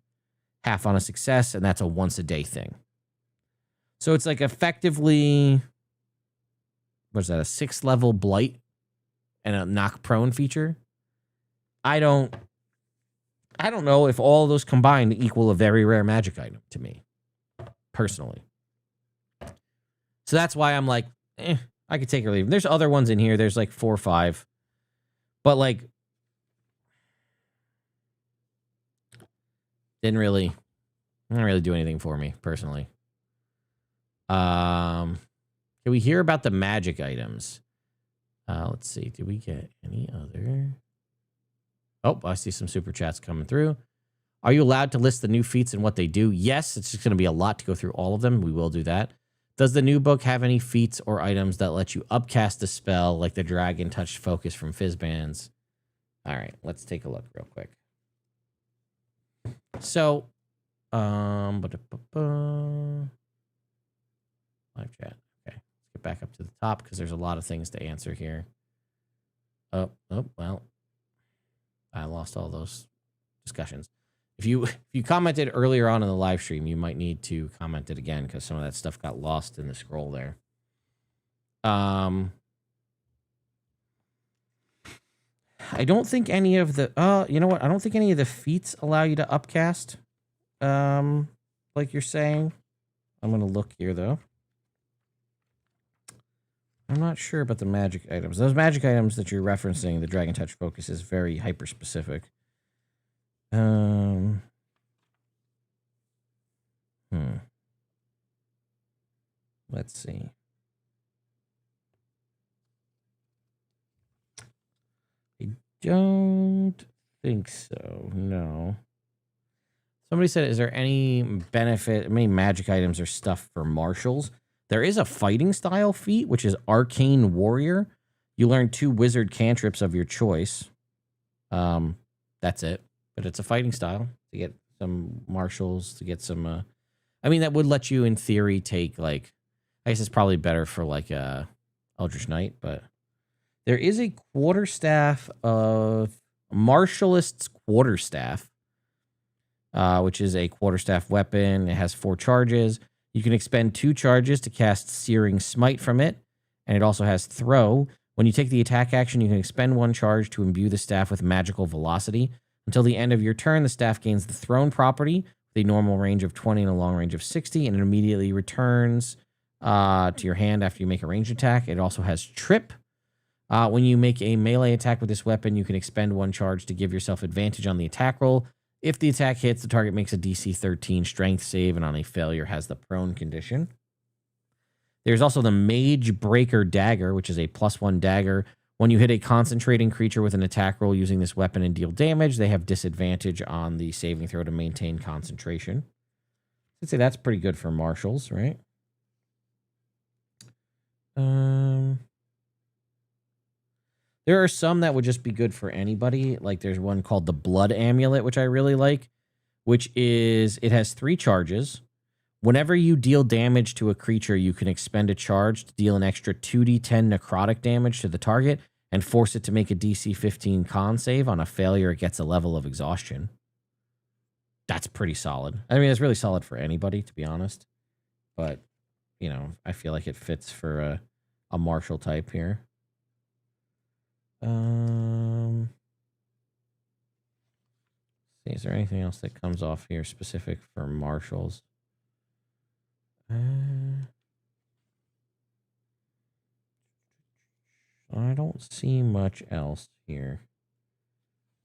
S1: Half on a success, and that's a once-a-day thing. So it's like effectively, what is that, a 6th level blight and a knock prone feature? I don't know if all of those combined equal a very rare magic item to me, personally. So that's why I'm like, I could take or leave. There's other ones in here. There's like 4 or 5. But like, didn't really do anything for me, personally. Can we hear about the magic items? Let's see. Did we get any other? Oh, I see some super chats coming through. Are you allowed to list the new feats and what they do? Yes, it's just going to be a lot to go through all of them. We will do that. Does the new book have any feats or items that let you upcast a spell like the Dragon Touch Focus from Fizzbands? All right, let's take a look real quick. So, live chat. Okay, let's get back up to the top because there's a lot of things to answer here. Oh, well. I lost all those discussions. If you commented earlier on in the live stream, you might need to comment it again because some of that stuff got lost in the scroll there. I don't think any of the you know what? I don't think any of the feats allow you to upcast like you're saying. I'm going to look here, though. I'm not sure about the magic items. Those magic items that you're referencing, the Dragon Touch Focus, is very hyper-specific. Let's see. I don't think so, no. Somebody said, is there any benefit, any magic items or stuff for martials? There is a fighting style feat, which is Arcane Warrior. You learn 2 wizard cantrips of your choice. That's it. But it's a fighting style to get some martials, to get some... I mean, that would let you, in theory, take, like... I guess it's probably better for, like, Eldritch Knight, but... There is a quarterstaff of... Martialist's Quarterstaff, which is a quarterstaff weapon. It has 4 charges. You can expend 2 charges to cast Searing Smite from it, and it also has Throw. When you take the attack action, you can expend 1 charge to imbue the staff with magical velocity. Until the end of your turn, the staff gains the Thrown property, with a normal range of 20 and a long range of 60, and it immediately returns to your hand after you make a ranged attack. It also has Trip. When you make a melee attack with this weapon, you can expend 1 charge to give yourself advantage on the attack roll. If the attack hits, the target makes a DC 13 strength save, and on a failure has the prone condition. There's also the Mage Breaker Dagger, which is a +1 dagger. When you hit a concentrating creature with an attack roll using this weapon and deal damage, they have disadvantage on the saving throw to maintain concentration. I'd say that's pretty good for martials, right? There are some that would just be good for anybody. Like there's one called the Blood Amulet, which I really like, which is, it has 3 charges. Whenever you deal damage to a creature, you can expend a charge to deal an extra 2d10 necrotic damage to the target and force it to make a DC 15 con save. On a failure, it gets a level of exhaustion. That's pretty solid. I mean, it's really solid for anybody, to be honest. But, you know, I feel like it fits for a martial type here. See, is there anything else that comes off here specific for martials? I don't see much else here.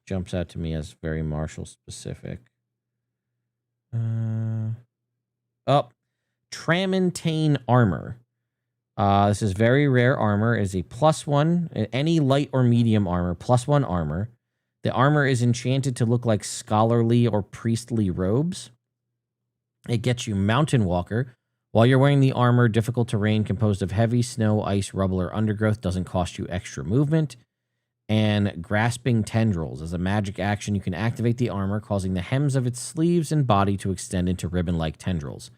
S1: Jumps out to me as very martial specific. Tramontane Armor. This is very rare armor. It is a +1, any light or medium armor, +1 armor. The armor is enchanted to look like scholarly or priestly robes. It gets you Mountain Walker. While you're wearing the armor, difficult terrain composed of heavy snow, ice, rubble, or undergrowth doesn't cost you extra movement. And Grasping Tendrils. As a magic action, you can activate the armor, causing the hems of its sleeves and body to extend into ribbon-like tendrils.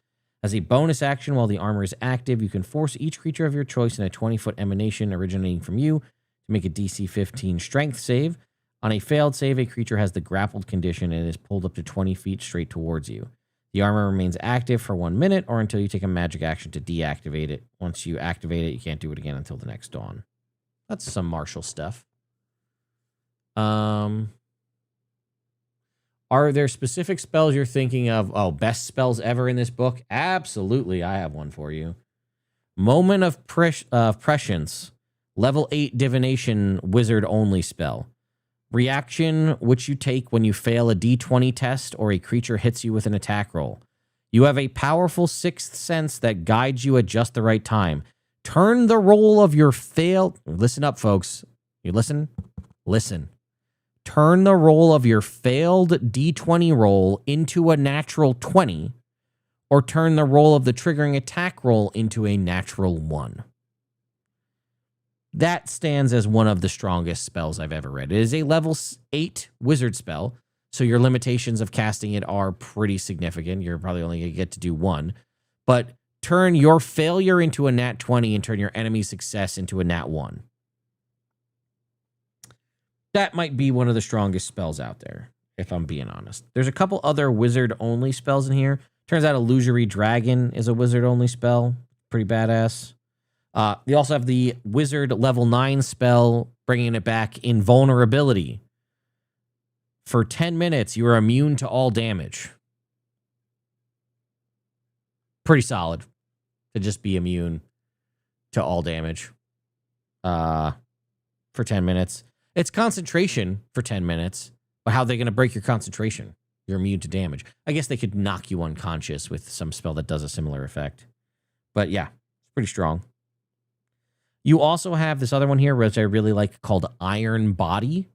S1: As a bonus action, while the armor is active, you can force each creature of your choice in a 20-foot emanation originating from you to make a DC 15 strength save. On a failed save, a creature has the grappled condition and is pulled up to 20 feet straight towards you. The armor remains active for 1 minute or until you take a magic action to deactivate it. Once you activate it, you can't do it again until the next dawn. That's some martial stuff. Are there specific spells you're thinking of? Oh, best spells ever in this book? Absolutely, I have one for you. Moment of Prescience. Level 8 Divination Wizard only spell. Reaction, which you take when you fail a d20 test or a creature hits you with an attack roll. You have a powerful 6th sense that guides you at just the right time. Turn the roll of your failed... Listen up, folks. You listen? Listen. Turn the roll of your failed d20 roll into a natural 20, or turn the roll of the triggering attack roll into a natural 1. That stands as one of the strongest spells I've ever read. It is a level 8 wizard spell, so your limitations of casting it are pretty significant. You're probably only going to get to do 1. But turn your failure into a nat 20 and turn your enemy's success into a nat 1. That might be one of the strongest spells out there, if I'm being honest. There's a couple other wizard-only spells in here. Turns out Illusory Dragon is a wizard-only spell. Pretty badass. You also have the Wizard level 9 spell, bringing it back, Invulnerability. For 10 minutes, you are immune to all damage. pretty solid to just be immune to all damage for 10 minutes. It's concentration for 10 minutes, but how are they going to break your concentration? You're immune to damage. I guess they could knock you unconscious with some spell that does a similar effect. But yeah, it's pretty strong. You also have this other one here, which I really like, called Iron Body,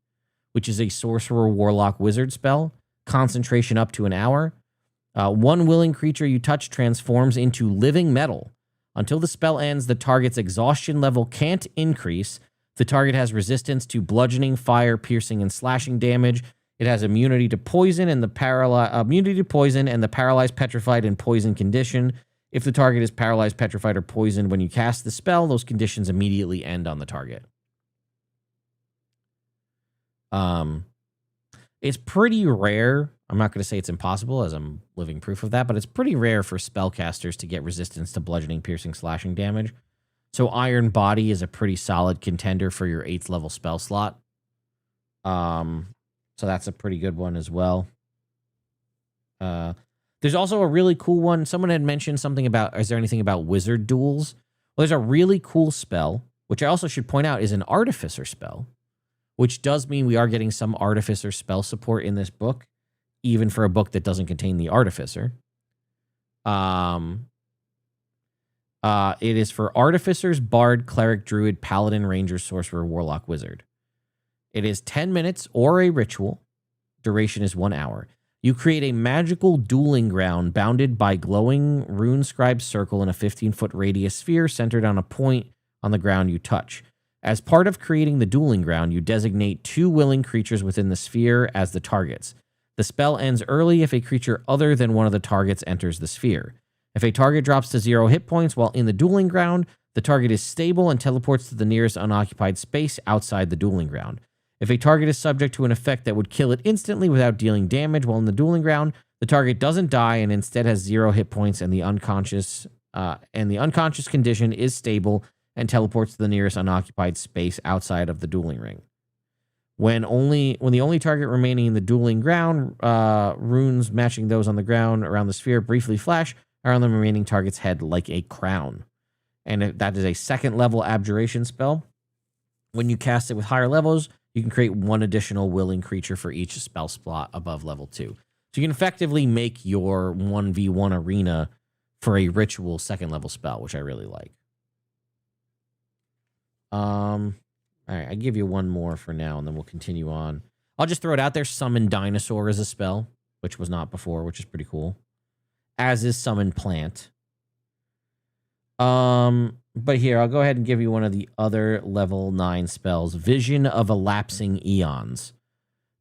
S1: which is a sorcerer, warlock, wizard spell. Concentration up to an hour. One willing creature you touch transforms into living metal. Until the spell ends, the target's exhaustion level can't increase. The target has resistance to bludgeoning, fire, piercing, and slashing damage. It has immunity to poison and the paralyzed, petrified, and poisoned condition. If the target is paralyzed, petrified, or poisoned when you cast the spell, those conditions immediately end on the target. It's pretty rare. I'm not going to say it's impossible, as I'm living proof of that, but it's pretty rare for spellcasters to get resistance to bludgeoning, piercing, slashing damage. So Iron Body is a pretty solid contender for your 8th level spell slot. So that's a pretty good one as well. There's also a really cool one. Someone had mentioned something about, is there anything about wizard duels? Well, there's a really cool spell, which I also should point out is an artificer spell, which does mean we are getting some artificer spell support in this book, even for a book that doesn't contain the artificer. It is for artificers, bard, cleric, druid, paladin, ranger, sorcerer, warlock, wizard. It is 10 minutes or a ritual. Duration is 1 hour. You create a magical dueling ground bounded by glowing rune-scribed circle in a 15-foot radius sphere centered on a point on the ground you touch. As part of creating the dueling ground, you designate 2 willing creatures within the sphere as the targets. The spell ends early if a creature other than one of the targets enters the sphere. If a target drops to 0 hit points while in the dueling ground, the target is stable and teleports to the nearest unoccupied space outside the dueling ground. If a target is subject to an effect that would kill it instantly without dealing damage while in the dueling ground, the target doesn't die and instead has 0 hit points, and the unconscious condition is stable and teleports to the nearest unoccupied space outside of the dueling ring. When the only target remaining in the dueling ground, runes matching those on the ground around the sphere briefly flash around the remaining target's head like a crown. And that is a 2nd level abjuration spell. When you cast it with higher levels, you can create 1 additional willing creature for each spell slot above level 2. So you can effectively make your 1v1 arena for a ritual 2nd level spell, which I really like. All right, I give you one more for now, and then we'll continue on. I'll just throw it out there. Summon Dinosaur as a spell, which was not before, which is pretty cool. As is Summon Plant. But here, I'll go ahead and give you one of the other level 9 spells. Vision of Elapsing Eons.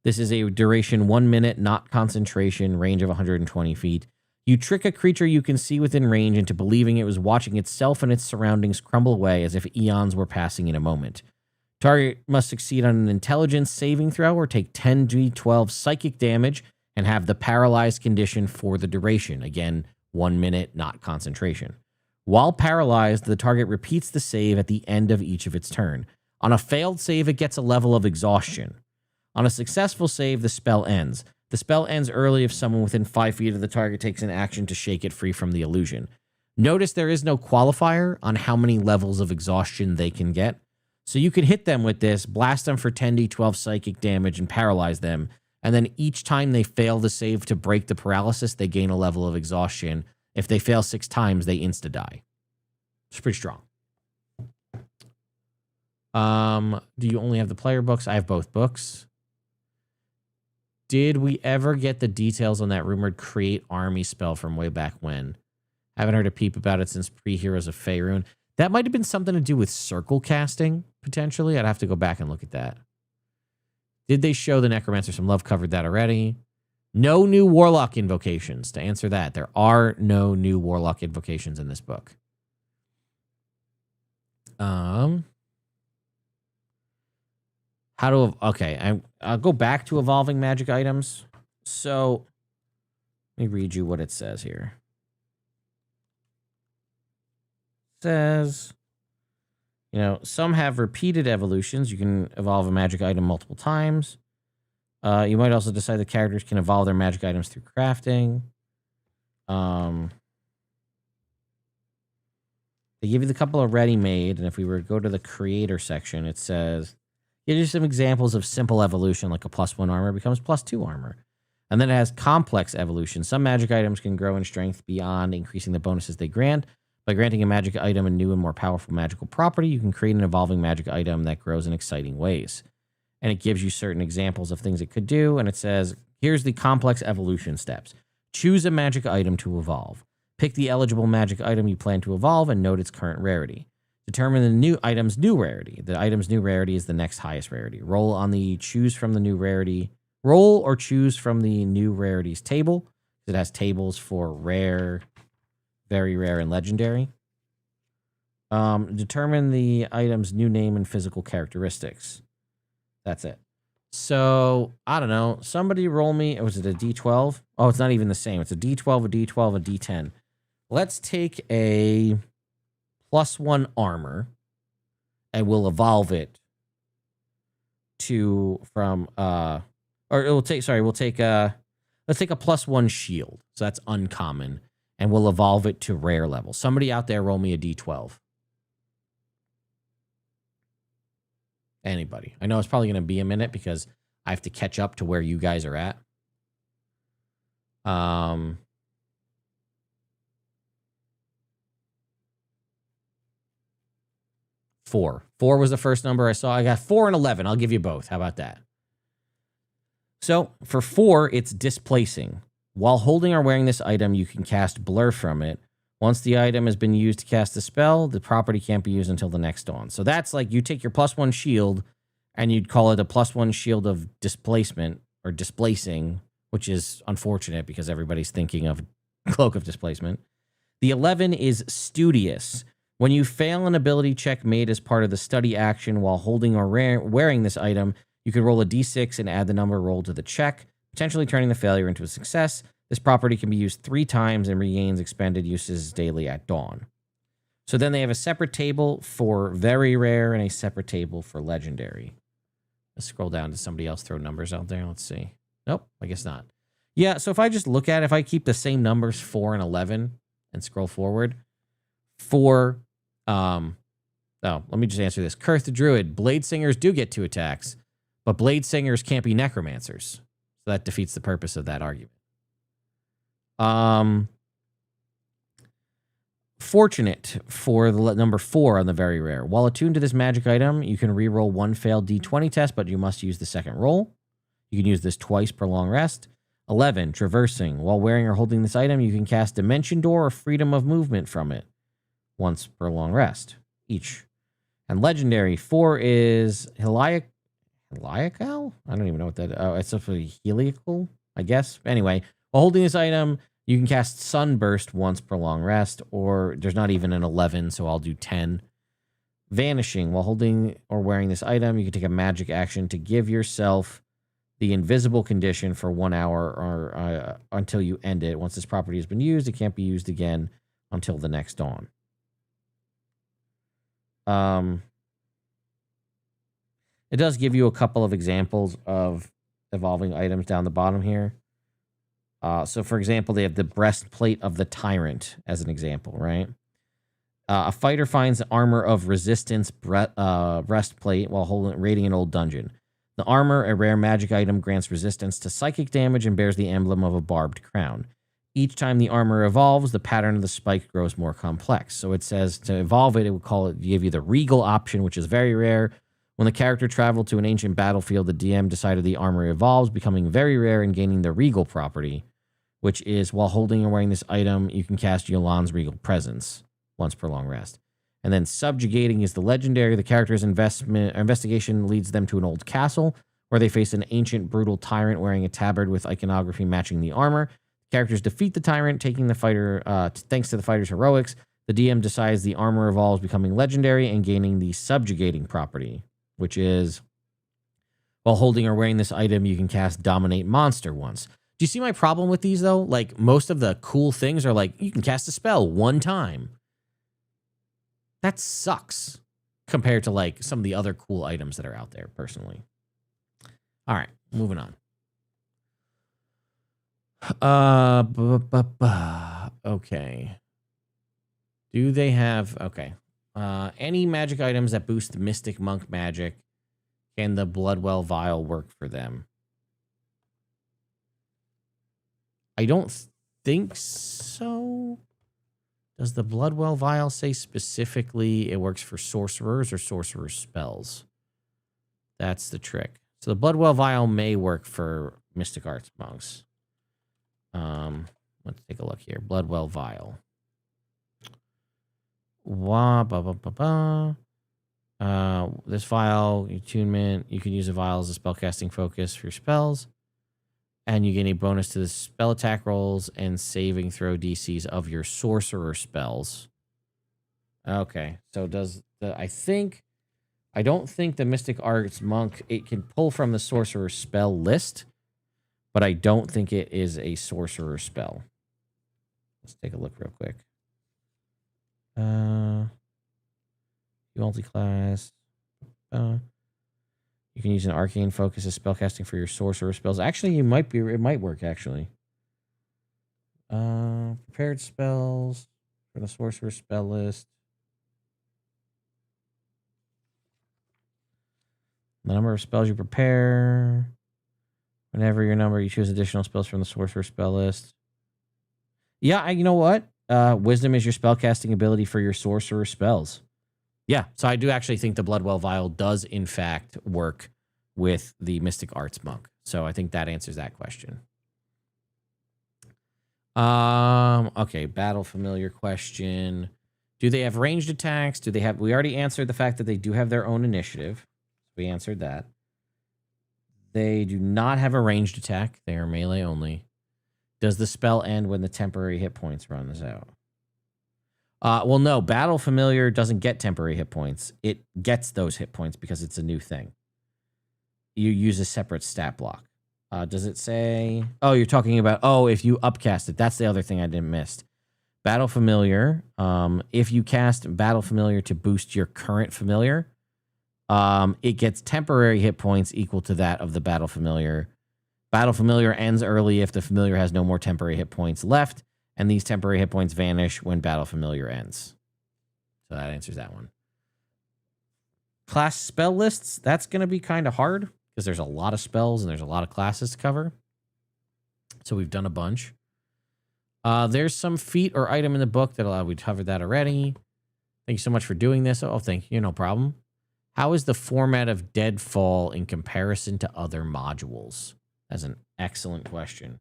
S1: This is a duration 1 minute, not concentration, range of 120 feet. You trick a creature you can see within range into believing it was watching itself and its surroundings crumble away as if eons were passing in a moment. Target must succeed on an intelligence saving throw or take 10d12 psychic damage and have the paralyzed condition for the duration. Again, 1 minute, not concentration. While paralyzed, the target repeats the save at the end of each of its turn. On a failed save, it gets a level of exhaustion. On a successful save, the spell ends. The spell ends early if someone within 5 feet of the target takes an action to shake it free from the illusion. Notice there is no qualifier on how many levels of exhaustion they can get. So you can hit them with this, blast them for 10d12 psychic damage, and paralyze them. And then each time they fail the save to break the paralysis, they gain a level of exhaustion. If they fail 6 times, they insta-die. It's pretty strong. Do you only have the player books? I have both books. Did we ever get the details on that rumored create army spell from way back when? Haven't heard a peep about it since pre-Heroes of Faerun. That might have been something to do with circle casting, potentially. I'd have to go back and look at that. Did they show the Necromancer some love? Covered that already. No new Warlock invocations. To answer that, there are no new Warlock invocations in this book. I'll go back to evolving magic items. So let me read you what it says here. It says, some have repeated evolutions. You can evolve a magic item multiple times. You might also decide the characters can evolve their magic items through crafting. They give you the couple of ready-made, and if we were to go to the creator section, it says, gives you some examples of simple evolution, like a +1 armor becomes +2 armor. And then it has complex evolution. Some magic items can grow in strength beyond increasing the bonuses they grant. By granting a magic item a new and more powerful magical property, you can create an evolving magic item that grows in exciting ways. And it gives you certain examples of things it could do. And it says, here's the complex evolution steps. Choose a magic item to evolve. Pick the eligible magic item you plan to evolve and note its current rarity. Determine the new item's new rarity. The item's new rarity is the next highest rarity. Roll on the choose from the new rarity. Roll or choose from the new rarities table. It has tables for rare, very rare, and legendary. Determine the item's new name and physical characteristics. That's it. So, I don't know. Somebody roll me. Was it a D12? Oh, it's not even the same. It's a D12, a D12, a D10. Let's take a +1 armor and we'll evolve it to from let's take a +1 shield. So that's uncommon. And we'll evolve it to rare level. Somebody out there roll me a D12. Anybody. I know it's probably going to be a minute because I have to catch up to where you guys are at. 4. 4 was the first number I saw. I got 4 and 11. I'll give you both. How about that? So for 4, it's displacing. While holding or wearing this item, you can cast blur from it. Once the item has been used to cast a spell, the property can't be used until the next dawn. So that's like you take your +1 shield and you'd call it a +1 shield of displacement or displacing, which is unfortunate because everybody's thinking of Cloak of Displacement. The 11 is studious. When you fail an ability check made as part of the study action while holding or wearing this item, you can roll a d6 and add the number rolled to the check, potentially turning the failure into a success. This property can be used 3 times and regains expended uses daily at dawn. So then they have a separate table for very rare and a separate table for legendary. Let's scroll down to somebody else throw numbers out there. Let's see. Nope, I guess not. Yeah, so if I just look at it, if I keep the same numbers, 4 and 11, and scroll forward, let me just answer this. Kurth the Druid, Blade Singers do get 2 attacks, but Blade Singers can't be Necromancers. So that defeats the purpose of that argument. Fortunate for the number 4 on the very rare. While attuned to this magic item, you can reroll 1 failed D20 test, but you must use the second roll. You can use this twice per long rest. 11, traversing. While wearing or holding this item, you can cast Dimension Door or Freedom of Movement from it once per long rest each. And legendary 4 is Heliacal? I don't even know what that is. Oh, it's a heliacal, I guess. Anyway, while holding this item, you can cast Sunburst once per long rest, or there's not even an 11, so I'll do 10. Vanishing. While holding or wearing this item, you can take a magic action to give yourself the invisible condition for 1 hour or until you end it. Once this property has been used, it can't be used again until the next dawn. It does give you a couple of examples of evolving items down the bottom here. So, for example, they have the breastplate of the tyrant as an example, right? A fighter finds armor of resistance breastplate while raiding an old dungeon. The armor, a rare magic item, grants resistance to psychic damage and bears the emblem of a barbed crown. Each time the armor evolves, the pattern of the spike grows more complex. So it says to evolve it, it would give you the regal option, which is very rare. When the character traveled to an ancient battlefield, the DM decided the armor evolves, becoming very rare and gaining the regal property, which is while holding or wearing this item, you can cast Yolan's Regal Presence once per long rest. And then subjugating is the legendary. The character's investigation leads them to an old castle where they face an ancient, brutal tyrant wearing a tabard with iconography matching the armor. Characters defeat the tyrant, taking the fighter. Thanks to the fighter's heroics, the DM decides the armor evolves, becoming legendary and gaining the subjugating property, which is while holding or wearing this item, you can cast Dominate Monster once. Do you see my problem with these, though? Like, most of the cool things are like, you can cast a spell 1 time. That sucks compared to, like, some of the other cool items that are out there, personally. All right, moving on. Okay. Do they have... Okay. Any magic items that boost Mystic Monk magic, can the Bloodwell Vial work for them? I don't think so. Does the Bloodwell Vial say specifically it works for sorcerers or sorcerer's spells? That's the trick. So the Bloodwell Vial may work for Mystic Arts monks. Let's take a look here. Bloodwell Vial. This vial, attunement, you can use a vial as a spellcasting focus for your spells. And you get a bonus to the spell attack rolls and saving throw DCs of your sorcerer spells. Okay, so I don't think the Mystic Arts Monk, it can pull from the sorcerer spell list, but I don't think it is a sorcerer spell. Let's take a look real quick. Multi-class. You can use an arcane focus as spellcasting for your sorcerer spells. Actually, it might work, actually. Prepared spells for the sorcerer spell list. The number of spells you prepare. Whenever your number, you choose additional spells from the sorcerer spell list. Yeah, you know what? Wisdom is your spellcasting ability for your sorcerer spells. Yeah, so I do actually think the Bloodwell Vial does, in fact, work with the Mystic Arts Monk. So I think that answers that question. Okay, Battle Familiar question. Do they have ranged attacks? Do they have... We already answered the fact that they do have their own initiative. We answered that. They do not have a ranged attack. They are melee only. Does the spell end when the temporary hit points runs out? Well, no. Battle Familiar doesn't get temporary hit points. It gets those hit points because it's a new thing. You use a separate stat block. Does it say... Oh, you're talking about... Oh, if you upcast it. That's the other thing I didn't miss. Battle Familiar. If you cast Battle Familiar to boost your current familiar, it gets temporary hit points equal to that of the Battle Familiar. Battle Familiar ends early if the familiar has no more temporary hit points left, and these temporary hit points vanish when Battle Familiar ends. So that answers that one. Class spell lists, that's going to be kind of hard because there's a lot of spells and there's a lot of classes to cover. So we've done a bunch. There's some feat or item in the book that we covered that already. Thank you so much for doing this. Oh, thank you. No problem. How is the format of Deadfall in comparison to other modules? That's an excellent question.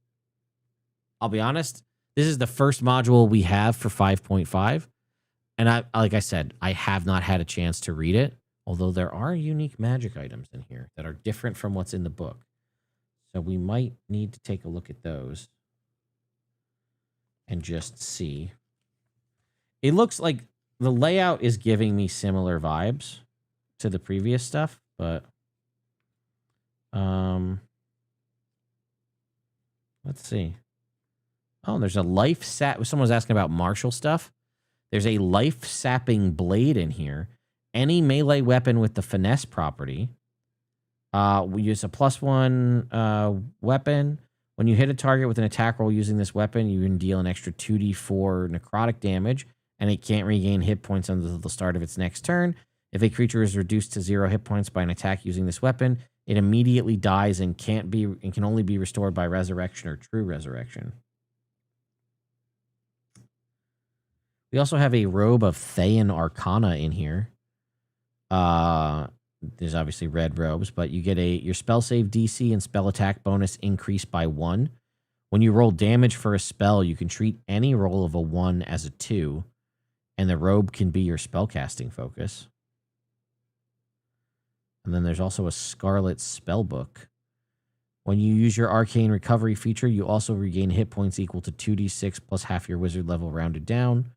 S1: I'll be honest, this is the first module we have for 5.5. And like I said, I have not had a chance to read it, although there are unique magic items in here that are different from what's in the book. So we might need to take a look at those and just see. It looks like the layout is giving me similar vibes to the previous stuff, but let's see. Oh, there's a life sap. Someone was asking about martial stuff. There's a life sapping blade in here. Any melee weapon with the finesse property. We use a +1 weapon. When you hit a target with an attack roll using this weapon, you can deal an extra 2d4 necrotic damage, and it can't regain hit points until the start of its next turn. If a creature is reduced to 0 hit points by an attack using this weapon, it immediately dies and can only be restored by resurrection or true resurrection. We also have a robe of Thayan Arcana in here. There's obviously red robes, but you get your spell save DC and spell attack bonus increased by 1. When you roll damage for a spell, you can treat any roll of a 1 as a 2, and the robe can be your spellcasting focus. And then there's also a Scarlet Spellbook. When you use your Arcane Recovery feature, you also regain hit points equal to 2d6 plus half your wizard level rounded down.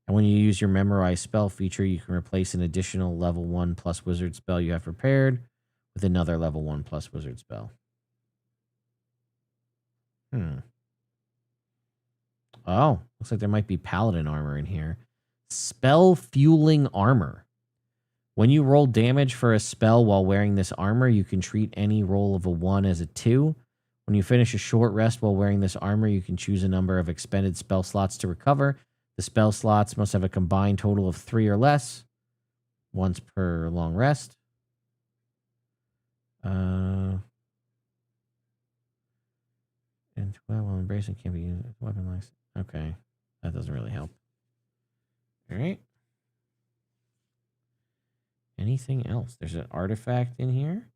S1: And when you use your Memorize Spell feature, you can replace an additional level 1 plus wizard spell you have prepared with another level 1 plus wizard spell. Oh, looks like there might be Paladin armor in here. Spell Fueling Armor. When you roll damage for a spell while wearing this armor, you can treat any roll of a 1 as a 2. When you finish a short rest while wearing this armor, you can choose a number of expended spell slots to recover. The spell slots must have a combined total of 3 or less, once per long rest. And 12 while embracing can be used as weapon like. Okay, that doesn't really help. All right. Anything else? There's an artifact in here.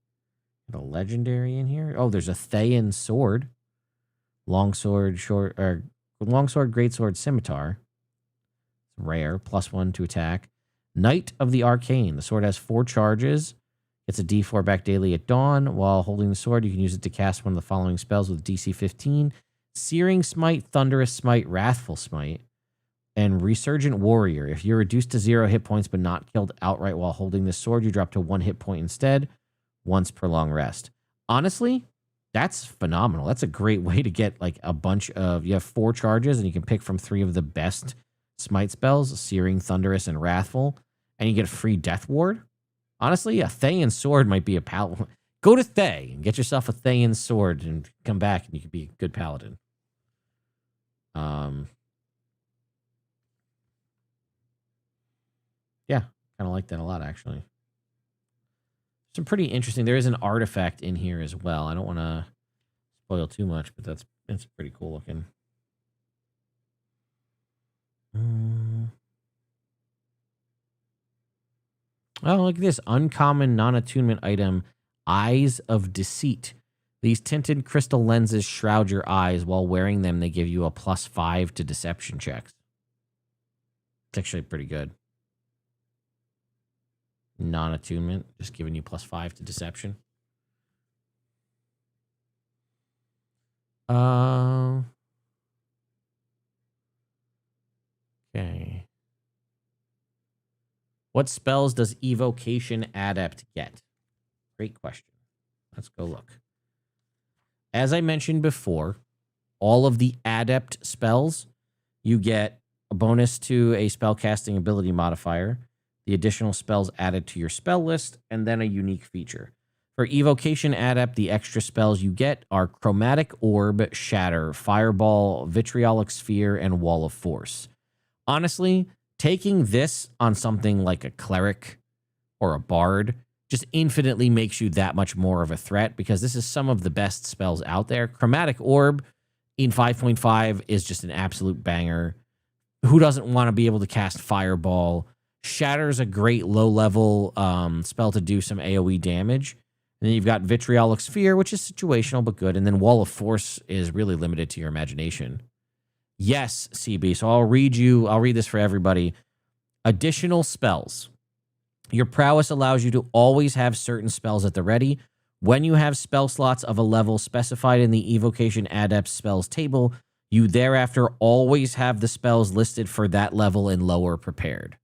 S1: A legendary in here. Oh, there's a Thayan sword. Longsword, longsword, greatsword, scimitar. Rare, +1 to attack. Knight of the Arcane. The sword has 4 charges. It's a D4 back daily at dawn. While holding the sword, you can use it to cast one of the following spells with DC 15. Searing Smite, Thunderous Smite, Wrathful Smite, and Resurgent Warrior. If you're reduced to 0 hit points but not killed outright while holding this sword, you drop to 1 hit point instead, once per long rest. Honestly, that's phenomenal. That's a great way to get like a bunch of... You have 4 charges, and you can pick from 3 of the best smite spells, Searing, Thunderous, and Wrathful, and you get a free Death Ward. Honestly, a Thayan sword might be a paladin. Go to Thay and get yourself a Thayan sword and come back, and you can be a good paladin. Yeah, kind of like that a lot, actually. Some pretty interesting. There is an artifact in here as well. I don't want to spoil too much, but it's pretty cool looking. Oh, look at this. Uncommon non-attunement item, Eyes of Deceit. These tinted crystal lenses shroud your eyes. While wearing them, they give you a +5 to deception checks. It's actually pretty good. Non-attunement, just giving you +5 to deception. Okay. What spells does Evocation Adept get? Great question. Let's go look. As I mentioned before, all of the Adept spells, you get a bonus to a spellcasting ability modifier, the additional spells added to your spell list, and then a unique feature. For Evocation Adept, the extra spells you get are Chromatic Orb, Shatter, Fireball, Vitriolic Sphere, and Wall of Force. Honestly, taking this on something like a Cleric or a Bard just infinitely makes you that much more of a threat, because this is some of the best spells out there. Chromatic Orb in 5.5 is just an absolute banger. Who doesn't want to be able to cast Fireball? Shatter's a great low-level spell to do some AoE damage. And then you've got Vitriolic Sphere, which is situational but good. And then Wall of Force is really limited to your imagination. Yes, CB. So I'll read this for everybody. Additional spells. Your prowess allows you to always have certain spells at the ready. When you have spell slots of a level specified in the Evocation Adept spells table, you thereafter always have the spells listed for that level and lower prepared.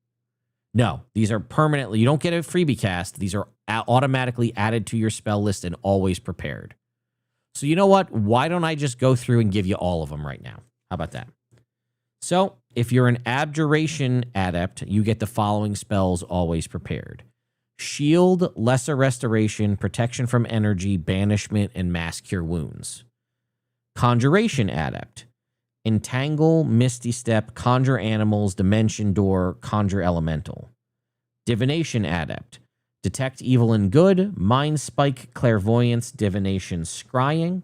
S1: No, these are permanently. You don't get a freebie cast. These are automatically added to your spell list and always prepared. So you know what? Why don't I just go through and give you all of them right now? How about that? So if you're an Abjuration Adept, you get the following spells always prepared: Shield, Lesser Restoration, Protection from Energy, Banishment, and Mass Cure Wounds. Conjuration Adept: Entangle, Misty Step, Conjure Animals, Dimension Door, Conjure Elemental. Divination Adept: Detect Evil and Good, Mind Spike, Clairvoyance, Divination, Scrying.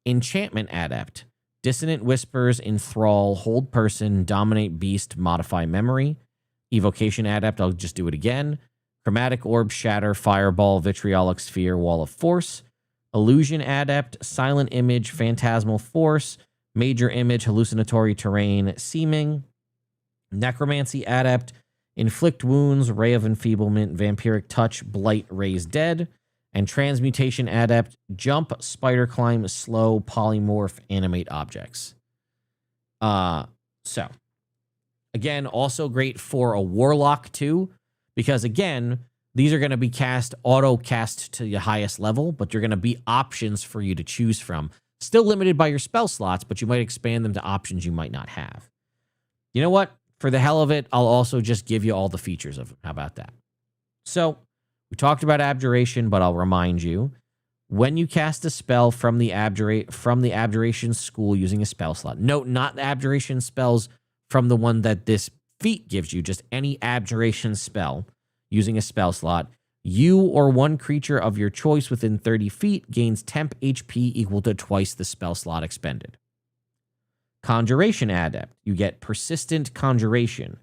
S1: Enchantment Adept: Dissonant Whispers, Enthrall, Hold Person, Dominate Beast, Modify Memory. Evocation Adept, I'll just do it again: Chromatic Orb, Shatter, Fireball, Vitriolic Sphere, Wall of Force. Illusion Adept: Silent Image, Phantasmal Force, Major Image, Hallucinatory Terrain, Seeming. Necromancy Adept: Inflict Wounds, Ray of Enfeeblement, Vampiric Touch, Blight, Raise Dead. And Transmutation Adept: Jump, Spider Climb, Slow, Polymorph, Animate Objects. So, again, also great for a Warlock too, because again, these are going to be auto-cast to the highest level, but you're going to be options for you to choose from. Still limited by your spell slots, but you might expand them to options you might not have. You know what? For the hell of it, I'll also just give you all the features of it. How about that? So, we talked about Abjuration, but I'll remind you, when you cast a spell from the Abjuration school using a spell slot, note not the Abjuration spells from the one that this feat gives you, just any abjuration spell using a spell slot, you or one creature of your choice within 30 feet gains temp HP equal to twice the spell slot expended. Conjuration Adept. You get Persistent Conjuration.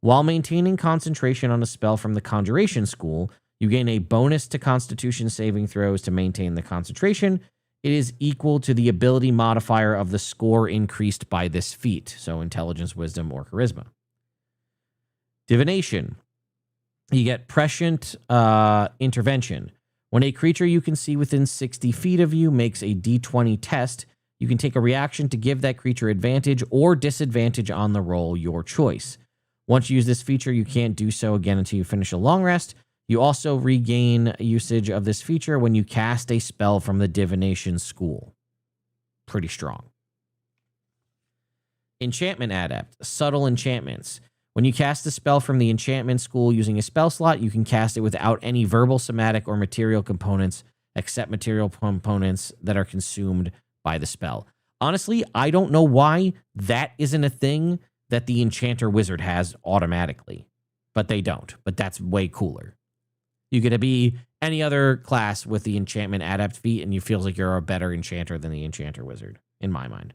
S1: While maintaining concentration on a spell from the Conjuration School, you gain a bonus to Constitution saving throws to maintain the concentration. It is equal to the ability modifier of the score increased by this feat, so Intelligence, Wisdom, or Charisma. Divination. You get Prescient Intervention. When a creature you can see within 60 feet of you makes a d20 test, you can take a reaction to give that creature advantage or disadvantage on the roll, your choice. Once you use this feature, you can't do so again until you finish a long rest. You also regain usage of this feature when you cast a spell from the Divination School. Pretty strong. Enchantment Adept. Subtle Enchantments. When you cast a spell from the Enchantment School using a spell slot, you can cast it without any verbal, somatic, or material components, except material components that are consumed by the spell. Honestly, I don't know why that isn't a thing that the Enchanter Wizard has automatically, but they don't. But that's way cooler. You get to be any other class with the Enchantment Adept feat, and you feel like you're a better Enchanter than the Enchanter Wizard, in my mind.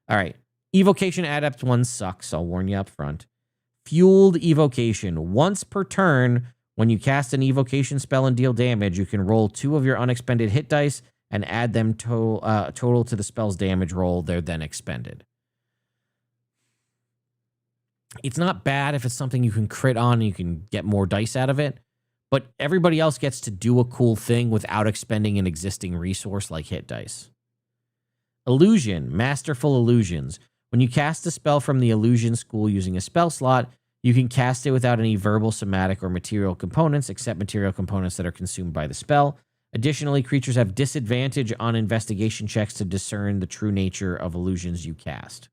S1: All right. Evocation Adept one sucks. I'll warn you up front. Fueled Evocation. Once per turn, when you cast an evocation spell and deal damage, you can roll 2 of your unexpended hit dice and add them total to the spell's damage roll. They're then expended. It's not bad if it's something you can crit on and you can get more dice out of it, but everybody else gets to do a cool thing without expending an existing resource like hit dice. Illusion. Masterful Illusions. When you cast a spell from the Illusion School using a spell slot, you can cast it without any verbal, somatic, or material components, except material components that are consumed by the spell. Additionally, creatures have disadvantage on investigation checks to discern the true nature of illusions you cast.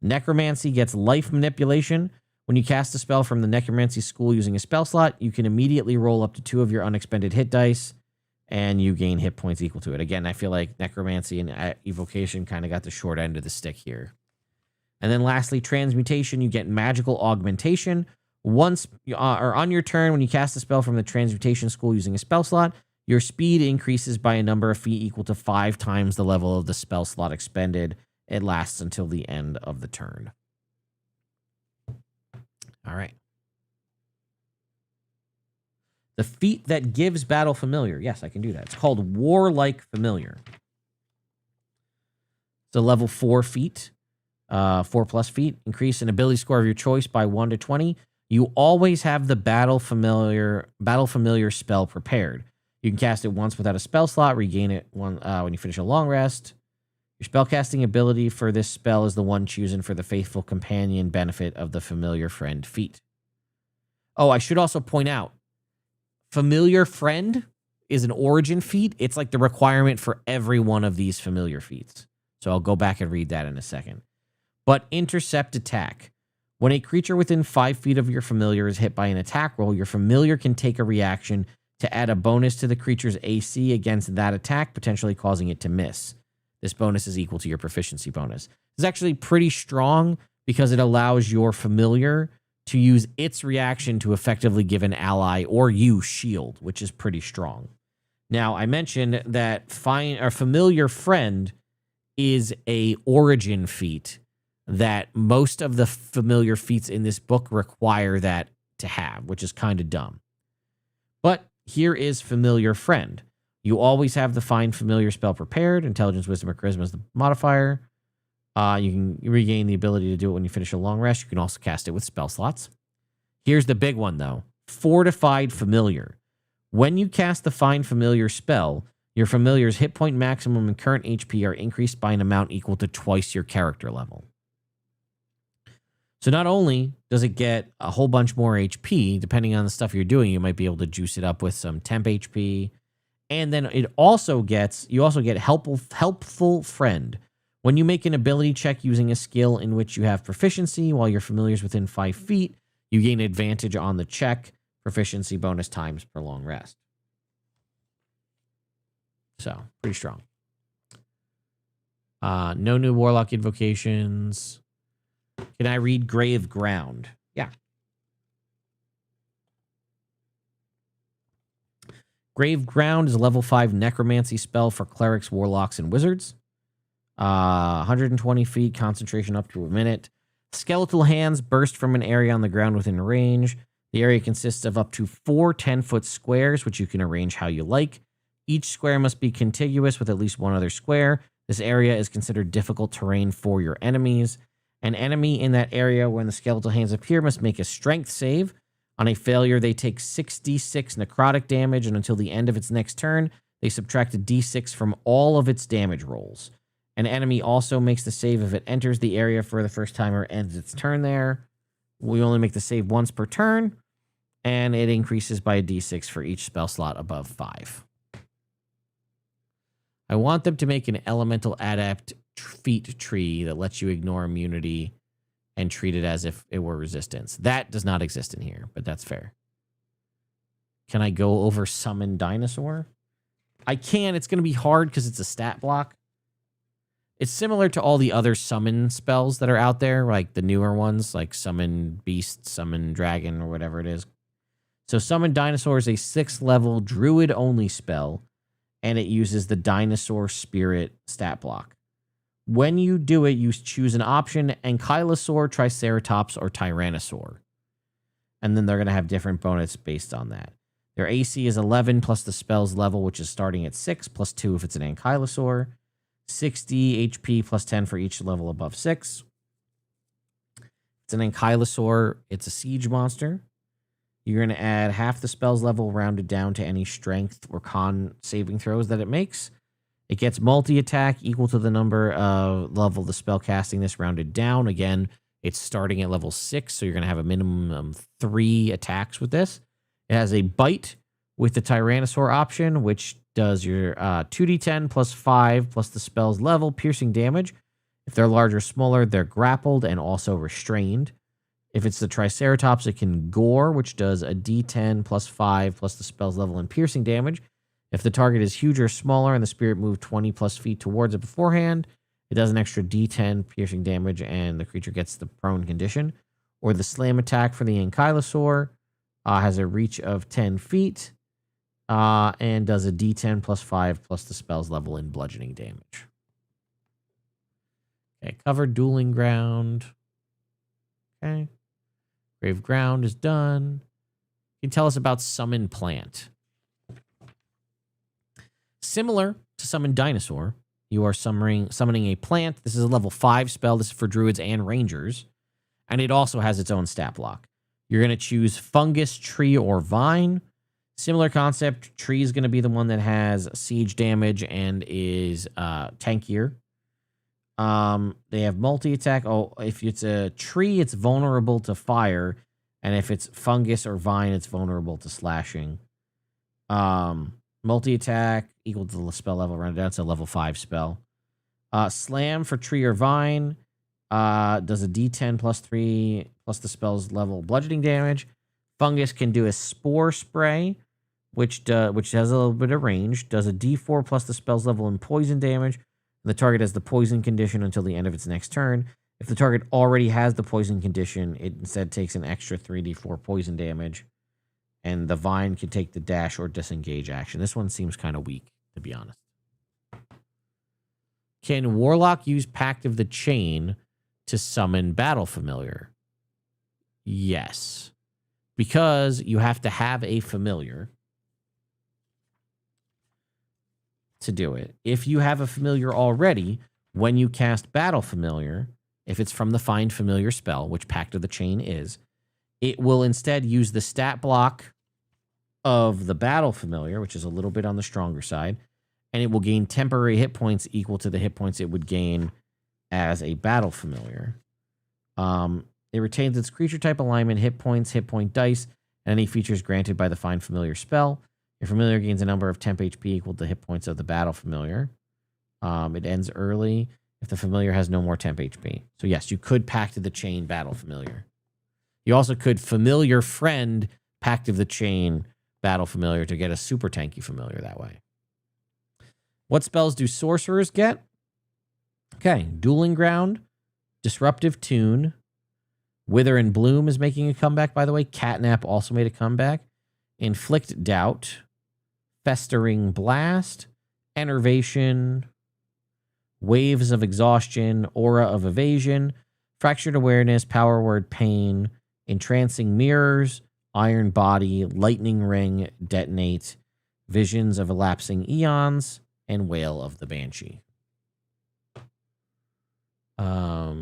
S1: Necromancy gets Life Manipulation. When you cast a spell from the Necromancy School using a spell slot, you can immediately roll up to 2 of your unexpended hit dice, and you gain hit points equal to it. Again, I feel like Necromancy and Evocation kind of got the short end of the stick here. And then lastly, Transmutation, you get Magical Augmentation. Once or on your turn, when you cast a spell from the Transmutation School using a spell slot, your speed increases by a number of feet equal to 5 times the level of the spell slot expended. It lasts until the end of the turn. All right. The feat that gives Battle Familiar. Yes, I can do that. It's called Warlike Familiar. It's a level 4 feat. 4+ feat. Increase an ability score of your choice by 1 to 20. You always have the Battle Familiar spell prepared. You can cast it once without a spell slot. Regain it when you finish a long rest. Your spellcasting ability for this spell is the one chosen for the Faithful Companion benefit of the Familiar Friend feat. Oh, I should also point out, Familiar Friend is an origin feat. It's like the requirement for every one of these familiar feats. So I'll go back and read that in a second. But Intercept Attack. When a creature within 5 feet of your familiar is hit by an attack roll, your familiar can take a reaction to add a bonus to the creature's AC against that attack, potentially causing it to miss. This bonus is equal to your proficiency bonus. It's actually pretty strong because it allows your familiar to use its reaction to effectively give an ally or you shield, which is pretty strong. Now, I mentioned that Familiar Friend is a origin feat that most of the familiar feats in this book require that to have, which is kind of dumb. But here is Familiar Friend. You always have the Find Familiar spell prepared. Intelligence, Wisdom, or Charisma is the modifier. You can regain the ability to do it when you finish a long rest. You can also cast it with spell slots. Here's the big one, though. Fortified Familiar. When you cast the Find Familiar spell, your familiar's hit point maximum and current HP are increased by an amount equal to twice your character level. So not only does it get a whole bunch more HP, depending on the stuff you're doing, you might be able to juice it up with some temp HP. And then you also get Helpful Friend. When you make an ability check using a skill in which you have proficiency while your familiar is within 5 feet, you gain advantage on the check, proficiency bonus times per long rest. So, pretty strong. No new Warlock invocations. Can I read Grave Ground? Yeah. Grave Ground is a level 5 necromancy spell for clerics, warlocks, and wizards. 120 feet, concentration up to a minute. Skeletal hands burst from an area on the ground within range. The area consists of up to 4 10-foot squares, which you can arrange how you like. Each square must be contiguous with at least one other square. This area is considered difficult terrain for your enemies. An enemy in that area when the skeletal hands appear must make a strength save. On a failure, they take 6d6 necrotic damage, and until the end of its next turn, they subtract a d6 from all of its damage rolls. An enemy also makes the save if it enters the area for the first time or ends its turn there. We only make the save once per turn, and it increases by a d6 for each spell slot above 5. I want them to make an elemental adept feat tree that lets you ignore immunity and treat it as if it were resistance. That does not exist in here, but that's fair. Can I go over Summon Dinosaur? I can. It's going to be hard because it's a stat block. It's similar to all the other summon spells that are out there, like the newer ones, like Summon Beast, Summon Dragon, or whatever it is. So Summon Dinosaur is a 6th level druid-only spell, and it uses the Dinosaur Spirit stat block. When you do it, you choose an option, Ankylosaur, Triceratops, or Tyrannosaur. And then they're going to have different bonus based on that. Their AC is 11 plus the spell's level, which is starting at 6, plus 2 if it's an Ankylosaur. 60 HP plus 10 for each level above 6. It's an Ankylosaur. It's a siege monster. You're going to add half the spell's level rounded down to any strength or con saving throws that it makes. It gets multi-attack equal to the number of level the spell casting this rounded down. Again, it's starting at level 6, so you're going to have a minimum of 3 attacks with this. It has a bite with the Tyrannosaur option, which does your 2d10 plus 5 plus the spell's level piercing damage. If they're large or smaller, they're grappled and also restrained. If it's the Triceratops, it can gore, which does a d10 plus 5 plus the spell's level and piercing damage. If the target is huge or smaller and the spirit moved 20 plus feet towards it beforehand, it does an extra d10 piercing damage and the creature gets the prone condition. Or the slam attack for the Ankylosaur has a reach of 10 feet and does a d10 plus 5 plus the spell's level in bludgeoning damage. Okay, covered dueling ground. Okay. Grave ground is done. You can tell us about summon plant. Similar to Summon Dinosaur, you are summoning a plant. This is a level 5 spell. This is for druids and rangers. And it also has its own stat block. You're going to choose fungus, tree, or vine. Similar concept. Tree is going to be the one that has siege damage and is tankier. They have multi-attack. Oh, if it's a tree, it's vulnerable to fire. And if it's fungus or vine, it's vulnerable to slashing. Multi-attack equal to the spell level rounded down. It's a level 5 spell. Slam for tree or vine does a d10 plus 3 plus the spell's level bludgeoning damage. Fungus can do a spore spray, which has a little bit of range. Does a d4 plus the spell's level and poison damage. The target has the poison condition until the end of its next turn. If the target already has the poison condition, it instead takes an extra 3d4 poison damage. And the vine can take the dash or disengage action. This one seems kind of weak, to be honest. Can Warlock use Pact of the Chain to summon Battle Familiar? Yes. Because you have to have a familiar to do it. If you have a familiar already, when you cast Battle Familiar, if it's from the Find Familiar spell, which Pact of the Chain is, it will instead use the stat block of the Battle Familiar, which is a little bit on the stronger side, and it will gain temporary hit points equal to the hit points it would gain as a Battle Familiar. It retains its creature type alignment, hit points, hit point dice, and any features granted by the Find Familiar spell. Your familiar gains a number of temp HP equal to hit points of the Battle Familiar. It ends early if the familiar has no more temp HP. So yes, you could Pact of the Chain Battle Familiar. You also could Familiar Friend Pact of the Chain Battle Familiar to get a super tanky familiar that way. What spells do sorcerers get? Okay, Dueling Ground, Disruptive Tune, Wither and Bloom is making a comeback, by the way. Catnap also made a comeback. Inflict Doubt. Festering Blast. Enervation. Waves of Exhaustion. Aura of Evasion. Fractured Awareness. Power Word Pain. Entrancing Mirrors. Iron Body. Lightning Ring. Detonate. Visions of Elapsing Eons. And Wail of the Banshee. How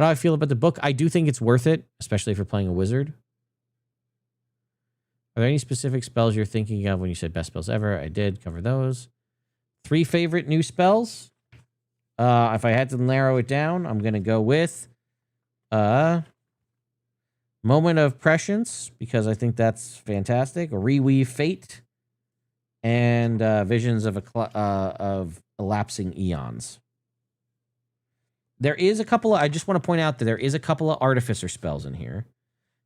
S1: do I feel about the book? I do think it's worth it, especially if you're playing a wizard. Are there any specific spells you're thinking of when you said best spells ever? I did cover those. 3 favorite new spells. If I had to narrow it down, I'm going to go with Moment of Prescience, because I think that's fantastic. Reweave Fate. And Visions of Elapsing Eons. There is a couple of, I just want to point out that there is a couple of Artificer spells in here.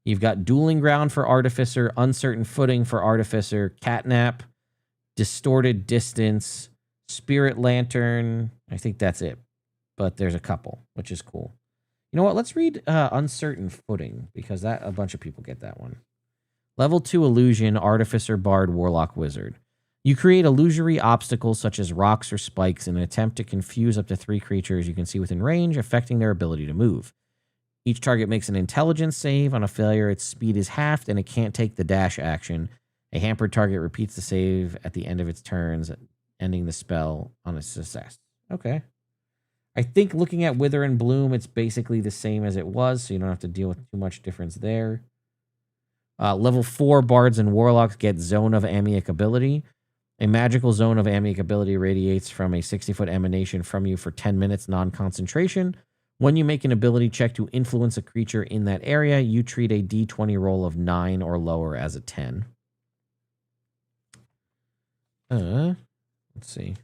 S1: You've got Dueling Ground for Artificer, Uncertain Footing for Artificer, Catnap, Distorted Distance, Spirit Lantern. I think that's it. But there's a couple, which is cool. You know what? Let's read Uncertain Footing, because a bunch of people get that one. Level 2 Illusion, Artificer, Bard, Warlock, Wizard. You create illusory obstacles such as rocks or spikes in an attempt to confuse up to 3 creatures you can see within range, affecting their ability to move. Each target makes an intelligence save. On a failure, its speed is halved, and it can't take the dash action. A hampered target repeats the save at the end of its turns, ending the spell on a success. Okay. I think looking at Wither and Bloom, it's basically the same as it was, so you don't have to deal with too much difference there. Level 4 Bards and Warlocks get Zone of Amiability. A magical zone of amiability radiates from a 60-foot emanation from you for 10 minutes non-concentration. When you make an ability check to influence a creature in that area, you treat a d20 roll of 9 or lower as a 10. Let's see.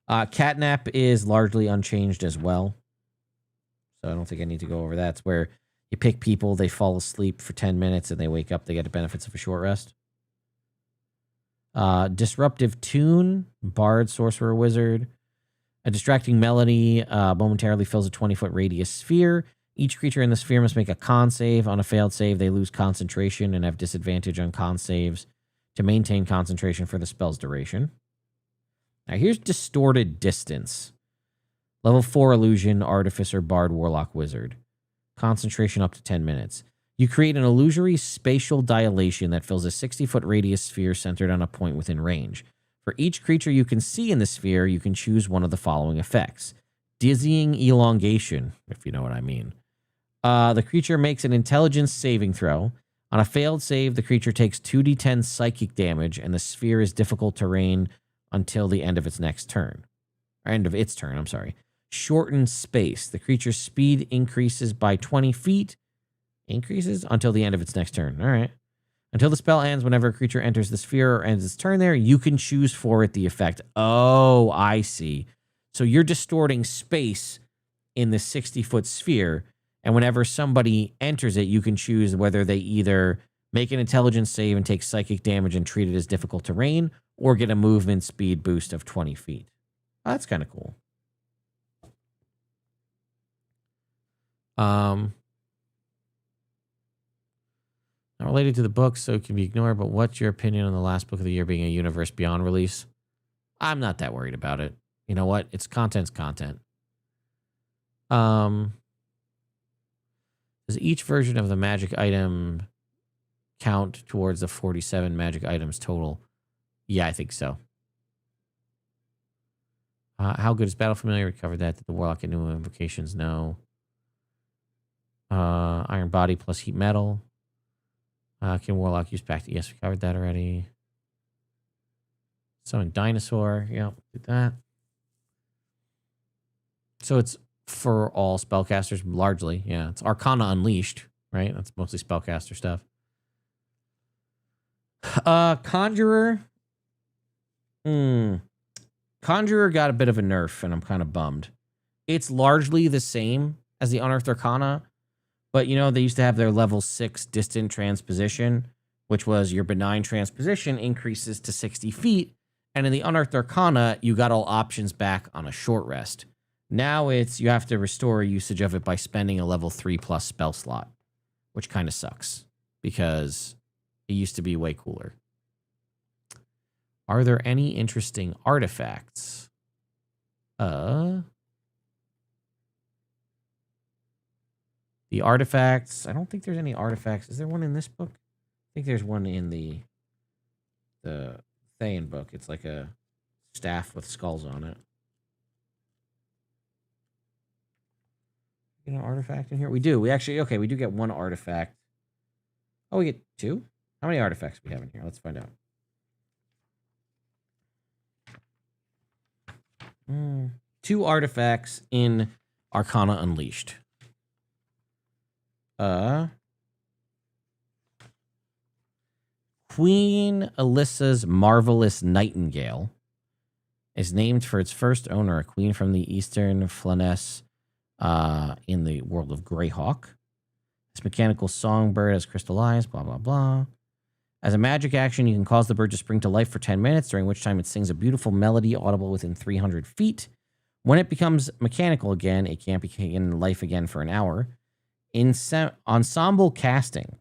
S1: Catnap is largely unchanged as well. So I don't think I need to go over that. It's where you pick people, they fall asleep for 10 minutes, and they wake up, they get the benefits of a short rest. Disruptive Tune, Bard, Sorcerer, Wizard. A distracting melody momentarily fills a 20-foot radius sphere. Each creature in the sphere must make a con save. On a failed save, they lose concentration and have disadvantage on con saves to maintain concentration for the spell's duration. Now here's Distorted Distance. Level 4 Illusion, Artificer, Bard, Warlock, Wizard. Concentration up to 10 minutes. You create an illusory spatial dilation that fills a 60-foot radius sphere centered on a point within range. For each creature you can see in the sphere, you can choose one of the following effects. Dizzying Elongation, if you know what I mean. The creature makes an intelligence saving throw. On a failed save, the creature takes 2d10 psychic damage, and the sphere is difficult terrain until the end of its next turn. Or end of its turn, I'm sorry. Shortened Space. The creature's speed increases by 20 feet. Increases until the end of its next turn. All right. Until the spell ends, whenever a creature enters the sphere or ends its turn there, you can choose for it the effect. Oh, I see. So you're distorting space in the 60-foot sphere, and whenever somebody enters it, you can choose whether they either make an intelligence save and take psychic damage and treat it as difficult terrain, or get a movement speed boost of 20 feet. Oh, that's kind of cool. Not related to the book, so it can be ignored, but what's your opinion on the last book of the year being a Universe Beyond release? I'm not that worried about it. You know what? It's content's content. Does each version of the magic item count towards the 47 magic items total? Yeah, I think so. How good is Battle Familiar? We covered that. Did the Warlock get new invocations? No. Iron Body plus Heat Metal. Can Warlock use back to... Yes, we covered that already. Summon Dinosaur. Yeah, did that. So it's for all spellcasters, largely. Yeah, it's Arcana Unleashed, right? That's mostly spellcaster stuff. Conjurer. Conjurer got a bit of a nerf, and I'm kind of bummed. It's largely the same as the Unearthed Arcana, but, you know, they used to have their level 6 distant transposition, which was your benign transposition increases to 60 feet, And in the Unearthed Arcana, you got all options back on a short rest. Now it's you have to restore usage of it by spending a level 3+ spell slot, which kind of sucks because it used to be way cooler. Are there any interesting artifacts? The artifacts, I don't think there's any artifacts. Is there one in this book? I think there's one in the Thayan book. It's like a staff with skulls on it. Get an artifact in here? We do. We do get one artifact. Oh, we get 2? How many artifacts do we have in here? Let's find out. 2 artifacts in Arcana Unleashed. Queen Alyssa's Marvelous Nightingale is named for its first owner, a queen from the Eastern Flaness in the world of Greyhawk. This mechanical songbird has crystal eyes, blah, blah, blah. As a magic action, you can cause the bird to spring to life for 10 minutes, during which time it sings a beautiful melody audible within 300 feet. When it becomes mechanical again, it can't be in life again for an hour. In ensemble casting,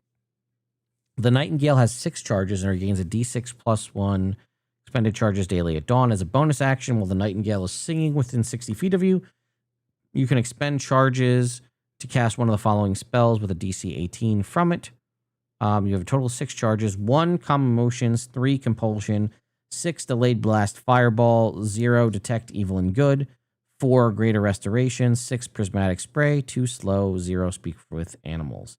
S1: the Nightingale has 6 charges and regains a d6 plus 1 expended charges daily at dawn. As a bonus action, while the Nightingale is singing within 60 feet of you, you can expend charges to cast one of the following spells with a DC 18 from it. You have a total of 6 charges: 1 Common Motions, 3 Compulsion, 6 Delayed Blast Fireball, 0 Detect Evil and Good, 4 Greater Restoration, 6 Prismatic Spray, 2 Slow, 0 Speak with Animals.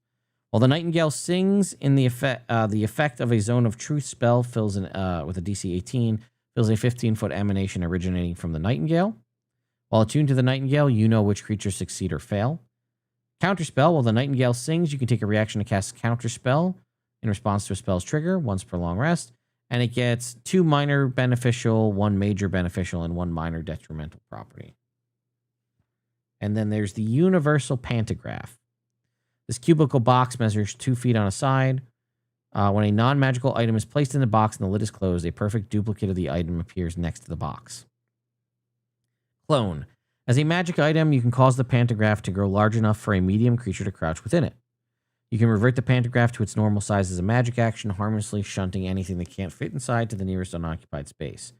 S1: While the Nightingale sings, in the effect of a Zone of Truth spell fills with a DC 18, fills a 15-foot emanation originating from the Nightingale. While attuned to the Nightingale, you know which creatures succeed or fail. Counterspell: while the Nightingale sings, you can take a reaction to cast a counterspell in response to a spell's trigger once per long rest, and it gets 2 minor beneficial, 1 major beneficial, and 1 minor detrimental property. And then there's the Universal Pantograph. This cubical box measures 2 feet on a side. When a non-magical item is placed in the box and the lid is closed, a perfect duplicate of the item appears next to the box. Clone: as a magic item, you can cause the pantograph to grow large enough for a medium creature to crouch within it. You can revert the pantograph to its normal size as a magic action, harmlessly shunting anything that can't fit inside to the nearest unoccupied space.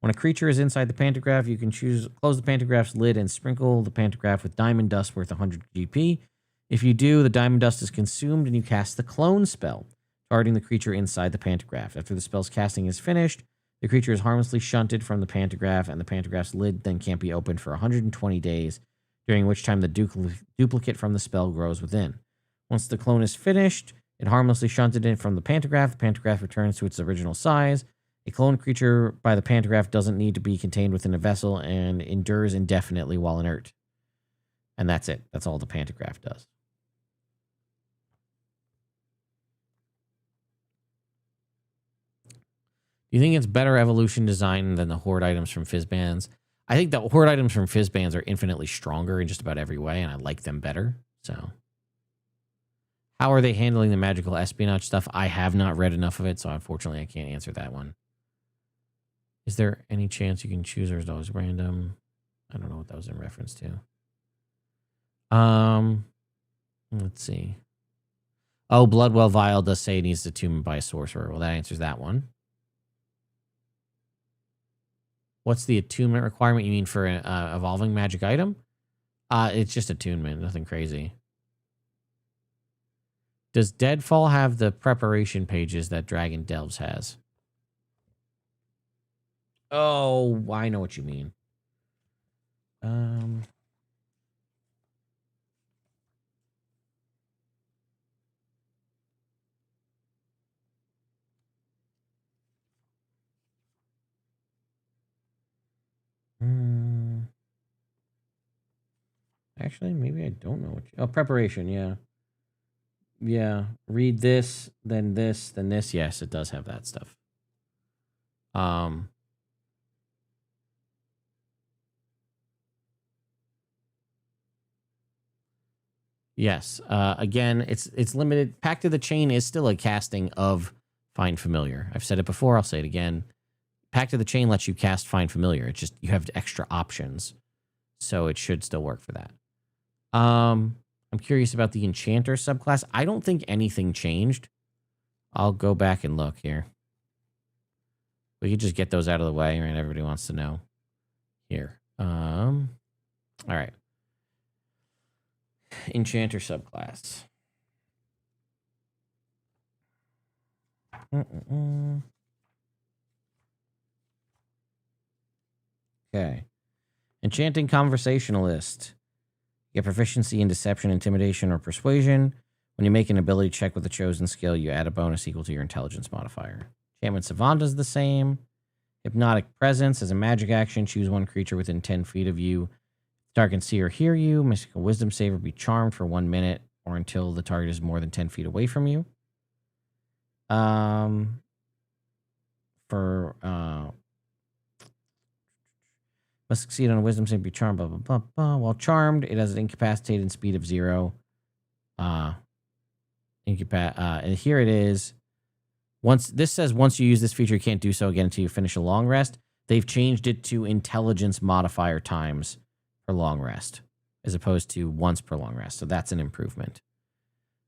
S1: When a creature is inside the pantograph, you can close the pantograph's lid and sprinkle the pantograph with diamond dust worth 100 GP. If you do, the diamond dust is consumed and you cast the clone spell, targeting the creature inside the pantograph. After the spell's casting is finished, the creature is harmlessly shunted from the pantograph, and the pantograph's lid then can't be opened for 120 days, during which time the duplicate from the spell grows within. Once the clone is finished, it harmlessly shunted it from the pantograph returns to its original size. A cloned creature by the pantograph doesn't need to be contained within a vessel and endures indefinitely while inert. And that's it. That's all the pantograph does. Do you think it's better evolution design than the horde items from Fizzbands? I think the horde items from Fizzbands are infinitely stronger in just about every way, and I like them better. So, how are they handling the magical espionage stuff? I have not read enough of it, so unfortunately I can't answer that one. Is there any chance you can choose, or is it always random? I don't know what that was in reference to. Let's see. Oh, Bloodwell Vial does say it needs attunement by a sorcerer. Well, that answers that one. What's the attunement requirement you mean for an evolving magic item? It's just attunement, nothing crazy. Does Deadfall have the preparation pages that Dragon Delves has? Oh, I know what you mean. Actually, maybe I don't know what you... Oh, preparation, yeah. Yeah, read this, then this, then this. Yes, it does have that stuff. Yes. Again, it's limited. Pact of the Chain is still a casting of Find Familiar. I've said it before. I'll say it again. Pact of the Chain lets you cast Find Familiar. It's just you have extra options. So it should still work for that. I'm curious about the Enchanter subclass. I don't think anything changed. I'll go back and look here. We could just get those out of the way, right? Everybody wants to know. Here. All right. Enchanter subclass. Okay. Enchanting Conversationalist. You get proficiency in Deception, Intimidation, or Persuasion. When you make an ability check with the chosen skill, you add a bonus equal to your intelligence modifier. Enchantment Savant is the same. Hypnotic Presence. As a magic action, choose one creature within 10 feet of you. Target can see or hear you. Mystical Wisdom save or be charmed for 1 minute or until the target is more than 10 feet away from you. Must succeed on a Wisdom save, be charmed, blah, blah, blah, blah. While charmed, it has an incapacitated speed of 0. And here it is. This says once you use this feature, you can't do so again until you finish a long rest. They've changed it to intelligence modifier times per long rest, as opposed to once per long rest. So that's an improvement.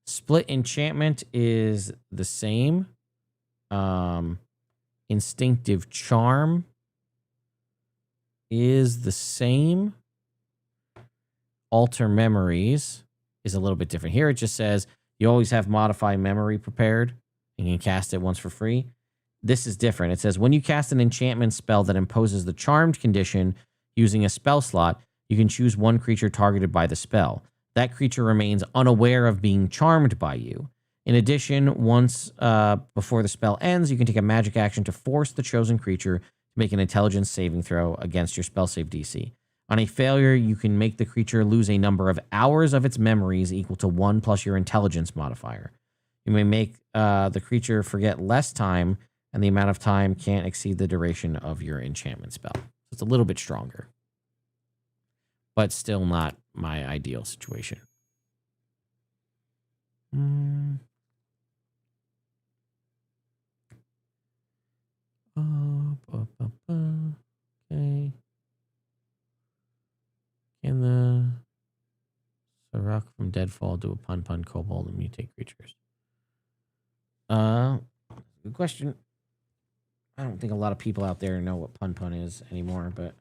S1: Split enchantment is the same. Instinctive charm is the same. Alter memories is a little bit different. Here it just says you always have modify memory prepared and you can cast it once for free. This is different. It says when you cast an enchantment spell that imposes the charmed condition using a spell slot, you can choose one creature targeted by the spell. That creature remains unaware of being charmed by you. In addition, once before the spell ends, you can take a magic action to force the chosen creature to make an intelligence saving throw against your spell save DC. On a failure, you can make the creature lose a number of hours of its memories equal to 1 plus your intelligence modifier. You may make the creature forget less time, and the amount of time can't exceed the duration of your enchantment spell. So it's a little bit stronger, but still not my ideal situation. Okay. Can the Sirach from Deadfall do a pun kobold and mutate creatures? Good question. I don't think a lot of people out there know what pun is anymore, but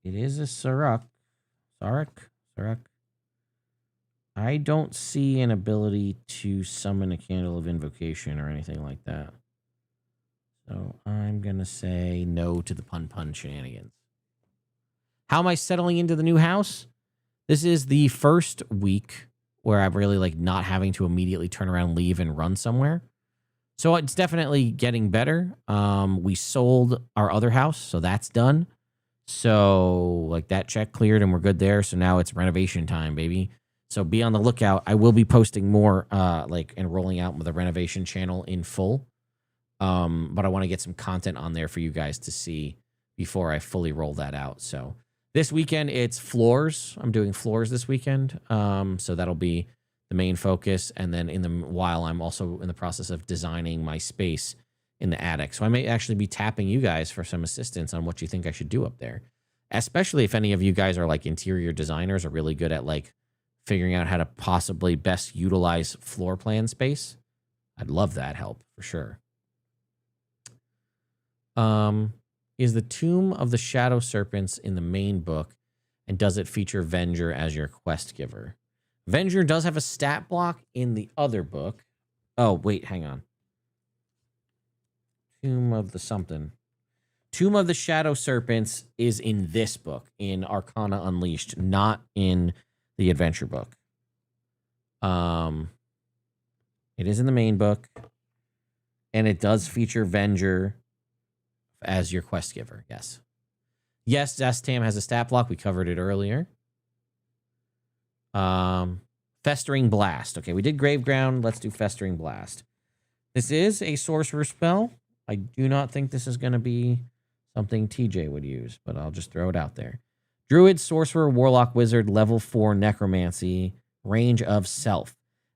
S1: it is a Sirach. Sirach. I don't see an ability to summon a Candle of Invocation or anything like that. So I'm going to say no to the pun shenanigans. How am I settling into the new house? This is the first week where I'm really like not having to immediately turn around, leave, and run somewhere. So it's definitely getting better. We sold our other house, so that's done. So like that check cleared and we're good there. So now it's renovation time, baby. So be on the lookout. I will be posting more and rolling out the renovation channel in full. But I want to get some content on there for you guys to see before I fully roll that out. So this weekend it's floors. I'm doing floors this weekend. So that'll be the main focus. And then while I'm also in the process of designing my space in the attic. So I may actually be tapping you guys for some assistance on what you think I should do up there. Especially if any of you guys are like interior designers, are really good at like figuring out how to possibly best utilize floor plan space. I'd love that help for sure. Is the Tomb of the Shadow Serpents in the main book, and does it feature Venger as your quest giver? Venger does have a stat block in the other book. Oh, wait, hang on. Tomb of the something. Tomb of the Shadow Serpents is in this book, in Arcana Unleashed, not in the adventure book. It is in the main book, and it does feature Venger as your quest giver. Yes. Yes, Zastam has a stat block. We covered it earlier. Festering Blast. Okay, we did Graveground. Let's do Festering Blast. This is a sorcerer spell. I do not think this is going to be something TJ would use, but I'll just throw it out there. Druid, Sorcerer, Warlock, Wizard, level 4 Necromancy, range of self.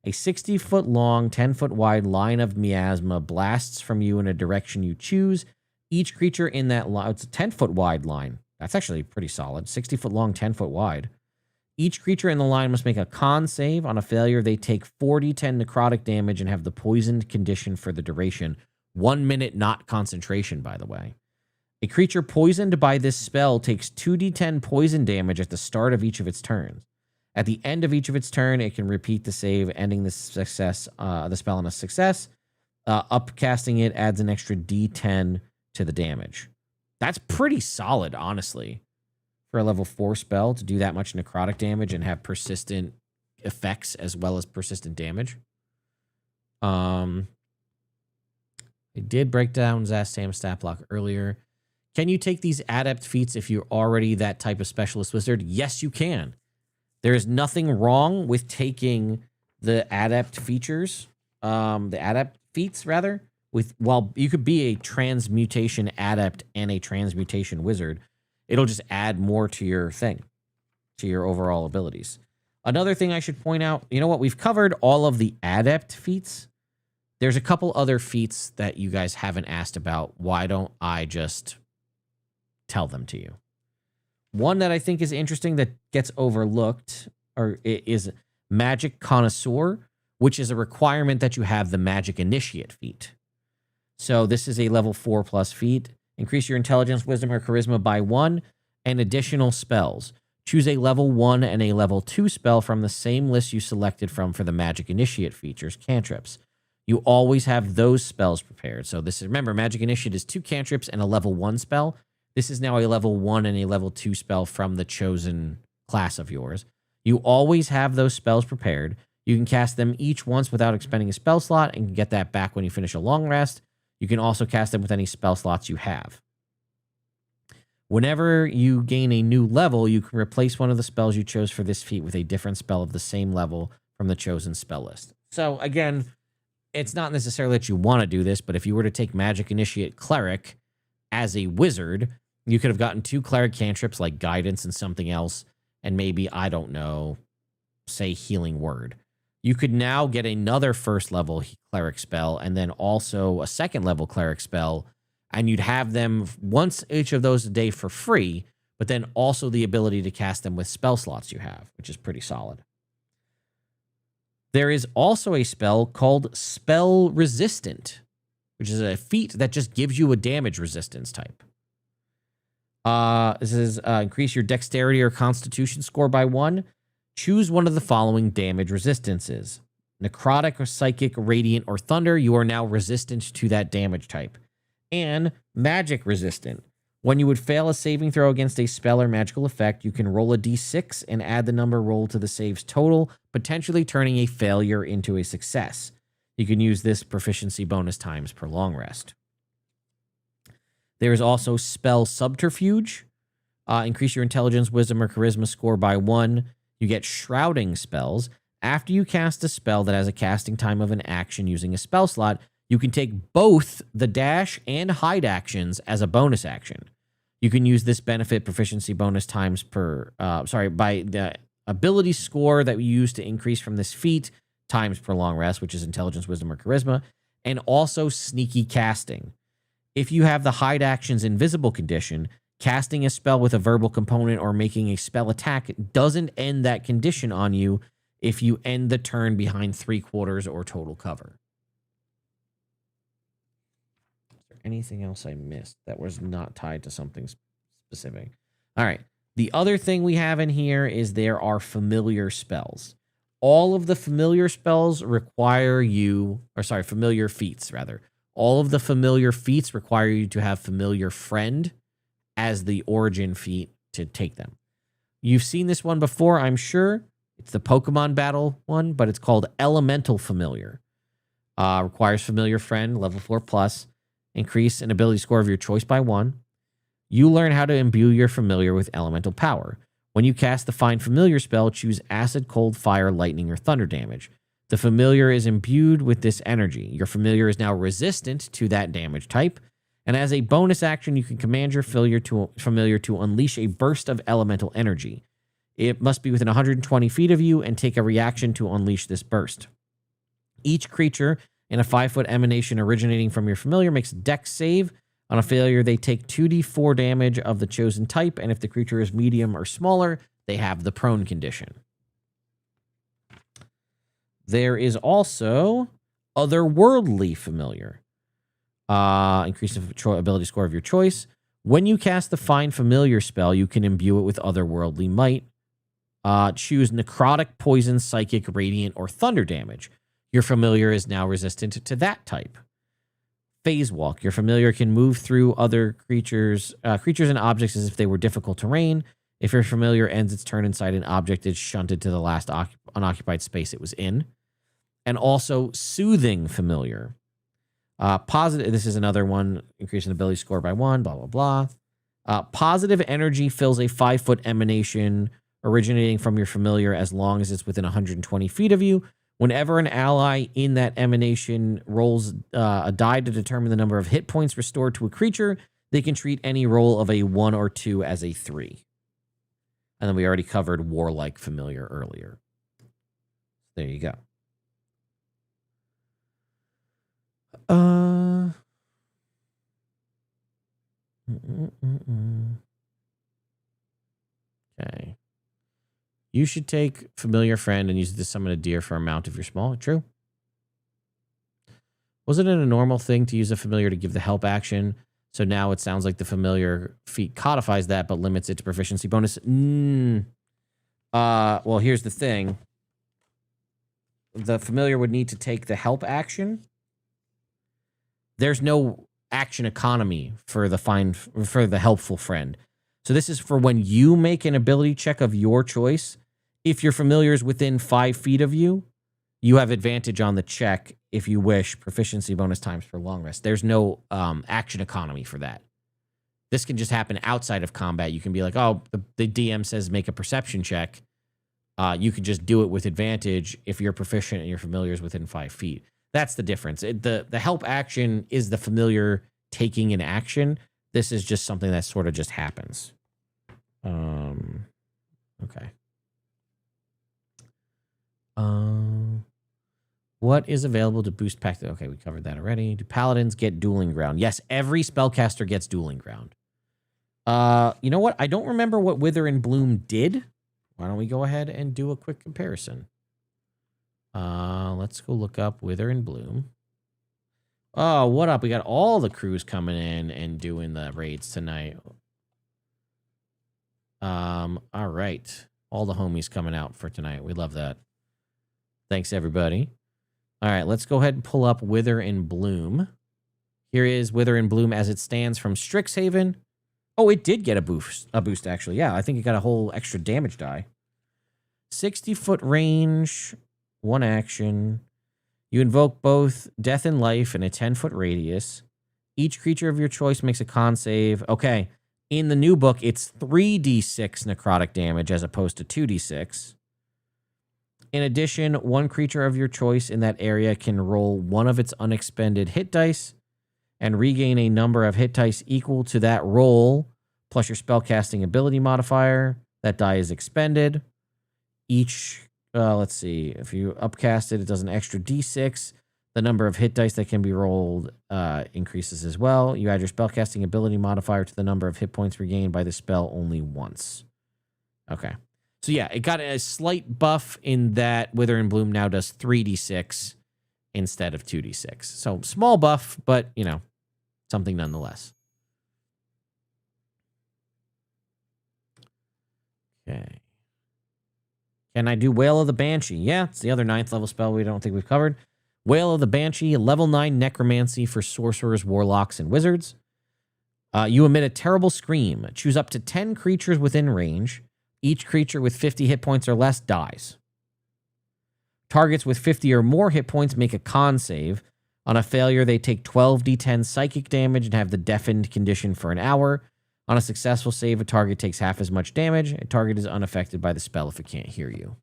S1: A 60-foot long, 10-foot wide line of miasma blasts from you in a direction you choose. Each creature in that line, it's a 10-foot wide line. That's actually pretty solid. 60-foot long, 10-foot wide. Each creature in the line must make a con save. On a failure, they take 4d10 necrotic damage and have the poisoned condition for the duration. 1 minute, not concentration, by the way. A creature poisoned by this spell takes 2d10 poison damage at the start of each of its turns. At the end of each of its turn, it can repeat the save, ending the spell on a success. Upcasting it adds an extra d10 to the damage. That's pretty solid, honestly, for a level 4 spell to do that much necrotic damage and have persistent effects as well as persistent damage. They did break down Zastam's stat block earlier. Can you take these adept feats if you're already that type of specialist wizard? Yes, you can. There is nothing wrong with taking the adept features, the adept feats rather. While you could be a transmutation adept and a transmutation wizard, it'll just add more to your thing, to your overall abilities. Another thing I should point out, you know what? We've covered all of the adept feats. There's a couple other feats that you guys haven't asked about. Why don't I just tell them to you? One that I think is interesting that gets overlooked is Magic Connoisseur, which is a requirement that you have the Magic Initiate feat. So this is a level 4+ feat. Increase your intelligence, wisdom, or charisma by 1, and additional spells. Choose a level 1 and a level 2 spell from the same list you selected from for the Magic Initiate features, cantrips. You always have those spells prepared. So this is, remember, Magic Initiate is 2 cantrips and a level 1 spell. This is now a level 1 and a level 2 spell from the chosen class of yours. You always have those spells prepared. You can cast them each once without expending a spell slot and get that back when you finish a long rest. You can also cast them with any spell slots you have. Whenever you gain a new level, you can replace one of the spells you chose for this feat with a different spell of the same level from the chosen spell list. So again, it's not necessarily that you want to do this, but if you were to take Magic Initiate Cleric as a wizard, you could have gotten 2 cleric cantrips like Guidance and something else, and maybe, I don't know, say Healing Word. You could now get another first level cleric spell and then also a second level cleric spell, and you'd have them once each of those a day for free, but then also the ability to cast them with spell slots you have, which is pretty solid. There is also a spell called Spell Resistant, which is a feat that just gives you a damage resistance type. This is increase your dexterity or constitution score by 1. Choose one of the following damage resistances. Necrotic or psychic, radiant, or thunder. You are now resistant to that damage type. And magic resistant. When you would fail a saving throw against a spell or magical effect, you can roll a d6 and add the number rolled to the save's total, potentially turning a failure into a success. You can use this proficiency bonus times per long rest. There is also Spell Subterfuge. Increase your intelligence, wisdom, or charisma score by 1. You get shrouding spells. After you cast a spell that has a casting time of an action using a spell slot, you can take both the dash and hide actions as a bonus action. You can use this benefit proficiency bonus times by the ability score that we use to increase from this feat times per long rest, which is intelligence, wisdom, or charisma, and also sneaky casting. If you have the hide actions invisible condition, casting a spell with a verbal component or making a spell attack doesn't end that condition on you if you end the turn behind 3/4 or total cover. Is there anything else I missed that was not tied to something specific? All right. The other thing we have in here is there are familiar spells. All of the familiar spells require you, familiar feats, rather. All of the familiar feats require you to have Familiar Friend as the origin feat to take them. You've seen this one before, I'm sure. It's the Pokemon Battle one, but it's called Elemental Familiar. Requires Familiar Friend, level 4+. Increase an ability score of your choice by 1. You learn how to imbue your familiar with elemental power. When you cast the Find Familiar spell, choose Acid, Cold, Fire, Lightning, or Thunder damage. The familiar is imbued with this energy. Your familiar is now resistant to that damage type. And as a bonus action, you can command your familiar to unleash a burst of elemental energy. It must be within 120 feet of you and take a reaction to unleash this burst. Each creature in a 5-foot emanation originating from your familiar makes a dex save. On a failure, they take 2d4 damage of the chosen type, and if the creature is medium or smaller, they have the prone condition. There is also Otherworldly Familiar. Increase the ability score of your choice. When you cast the Find Familiar spell, you can imbue it with otherworldly might. Choose necrotic, poison, psychic, radiant, or thunder damage. Your familiar is now resistant to that type. Phase Walk. Your familiar can move through other creatures and objects as if they were difficult terrain. If your familiar ends its turn inside an object, it's shunted to the last unoccupied space it was in. And also Soothing Familiar. Positive. This is another one, increasing ability score by 1, blah, blah, blah. Positive energy fills a 5-foot emanation originating from your familiar as long as it's within 120 feet of you. Whenever an ally in that emanation rolls a die to determine the number of hit points restored to a creature, they can treat any roll of a 1 or 2 as a 3. And then we already covered Warlike Familiar earlier. There you go. Okay. You should take Familiar Friend and use it to summon a deer for a mount if you're small. True. Wasn't it a normal thing to use a familiar to give the help action? So now it sounds like the familiar feat codifies that, but limits it to proficiency bonus. Well, here's the thing. The familiar would need to take the help action. There's no action economy for the helpful friend. So this is for when you make an ability check of your choice. If your familiar is within 5 feet of you, you have advantage on the check if you wish, proficiency bonus times for long rest. There's no action economy for that. This can just happen outside of combat. You can be like, oh, the DM says make a perception check. You can just do it with advantage if you're proficient and your familiar is within 5 feet. That's the difference. The help action is the familiar taking an action. This is just something that sort of just happens. Okay. What is available to boost pack? Okay, we covered that already. Do paladins get dueling ground? Yes, every spellcaster gets dueling ground. You know what? I don't remember what Wither and Bloom did. Why don't we go ahead and do a quick comparison? Let's go look up Wither and Bloom. Oh, what up? We got all the crews coming in and doing the raids tonight. All right. All the homies coming out for tonight. We love that. Thanks, everybody. All right, let's go ahead and pull up Wither and Bloom. Here is Wither and Bloom as it stands from Strixhaven. Oh, it did get a boost, actually. Yeah, I think it got a whole extra damage die. 60-foot range, 1 action. You invoke both Death and Life in a 10-foot radius. Each creature of your choice makes a con save. Okay, in the new book, it's 3d6 necrotic damage as opposed to 2d6. In addition, 1 creature of your choice in that area can roll 1 of its unexpended hit dice and regain a number of hit dice equal to that roll, plus your spellcasting ability modifier. That die is expended. Each, let's see, if you upcast it, it does an extra d6. The number of hit dice that can be rolled increases as well. You add your spellcasting ability modifier to the number of hit points regained by the spell only once. Okay. So yeah, it got a slight buff in that Wither and Bloom now does 3d6 instead of 2d6. So small buff, but, you know, something nonetheless. Okay. Can I do Wail of the Banshee? Yeah, it's the other 9th level spell we don't think we've covered. Wail of the Banshee, level 9 necromancy for sorcerers, warlocks, and wizards. You emit a terrible scream. Choose up to 10 creatures within range. Each creature with 50 hit points or less dies. Targets with 50 or more hit points make a con save. On a failure, they take 12d10 psychic damage and have the deafened condition for an hour. On a successful save, a target takes half as much damage. A target is unaffected by the spell if it can't hear you.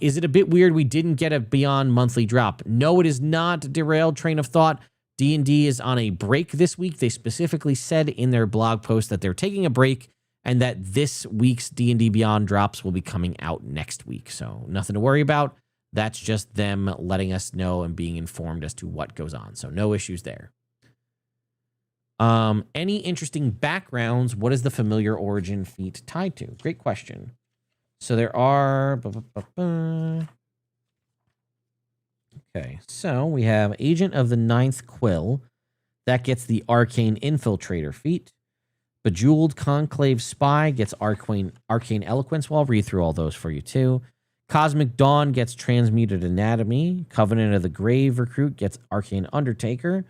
S1: Is it a bit weird we didn't get a Beyond monthly drop? No, it is not. Derailed train of thought. D&D is on a break this week. They specifically said in their blog post that they're taking a break and that this week's D&D Beyond drops will be coming out next week. So nothing to worry about. That's just them letting us know and being informed as to what goes on. So no issues there. Any interesting backgrounds? What is the familiar origin feat tied to? Great question. So there are... Okay, so we have Agent of the Ninth Quill. That gets the Arcane Infiltrator feat. Bejeweled Conclave Spy gets Arcane Eloquence. Well, I'll read through all those for you, too. Cosmic Dawn gets Transmuted Anatomy. Covenant of the Grave Recruit gets Arcane Undertaker.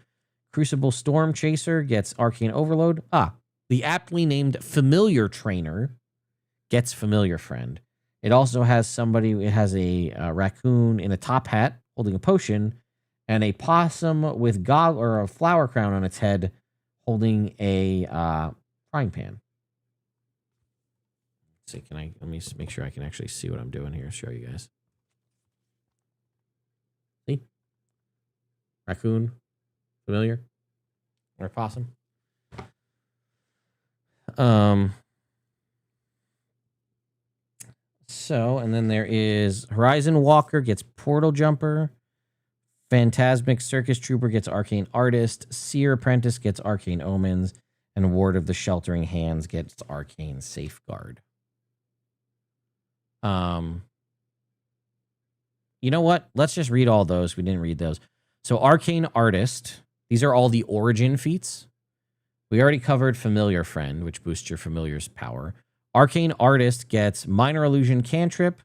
S1: Crucible Storm Chaser gets Arcane Overload. The aptly named Familiar Trainer gets Familiar Friend. It also has somebody, it has a raccoon in a top hat holding a potion, and a possum with or a flower crown on its head holding a frying pan. Let's see, let me make sure I can actually see what I'm doing here. Show you guys. See? Raccoon. Familiar? Or possum? So, and then there is Horizon Walker gets Portal Jumper. Phantasmic Circus Trooper gets Arcane Artist. Seer Apprentice gets Arcane Omens. And Ward of the Sheltering Hands gets Arcane Safeguard. You know what? Let's just read all those. We didn't read those. So Arcane Artist. These are all the origin feats. We already covered Familiar Friend, which boosts your Familiar's power. Arcane Artist gets Minor Illusion Cantrip.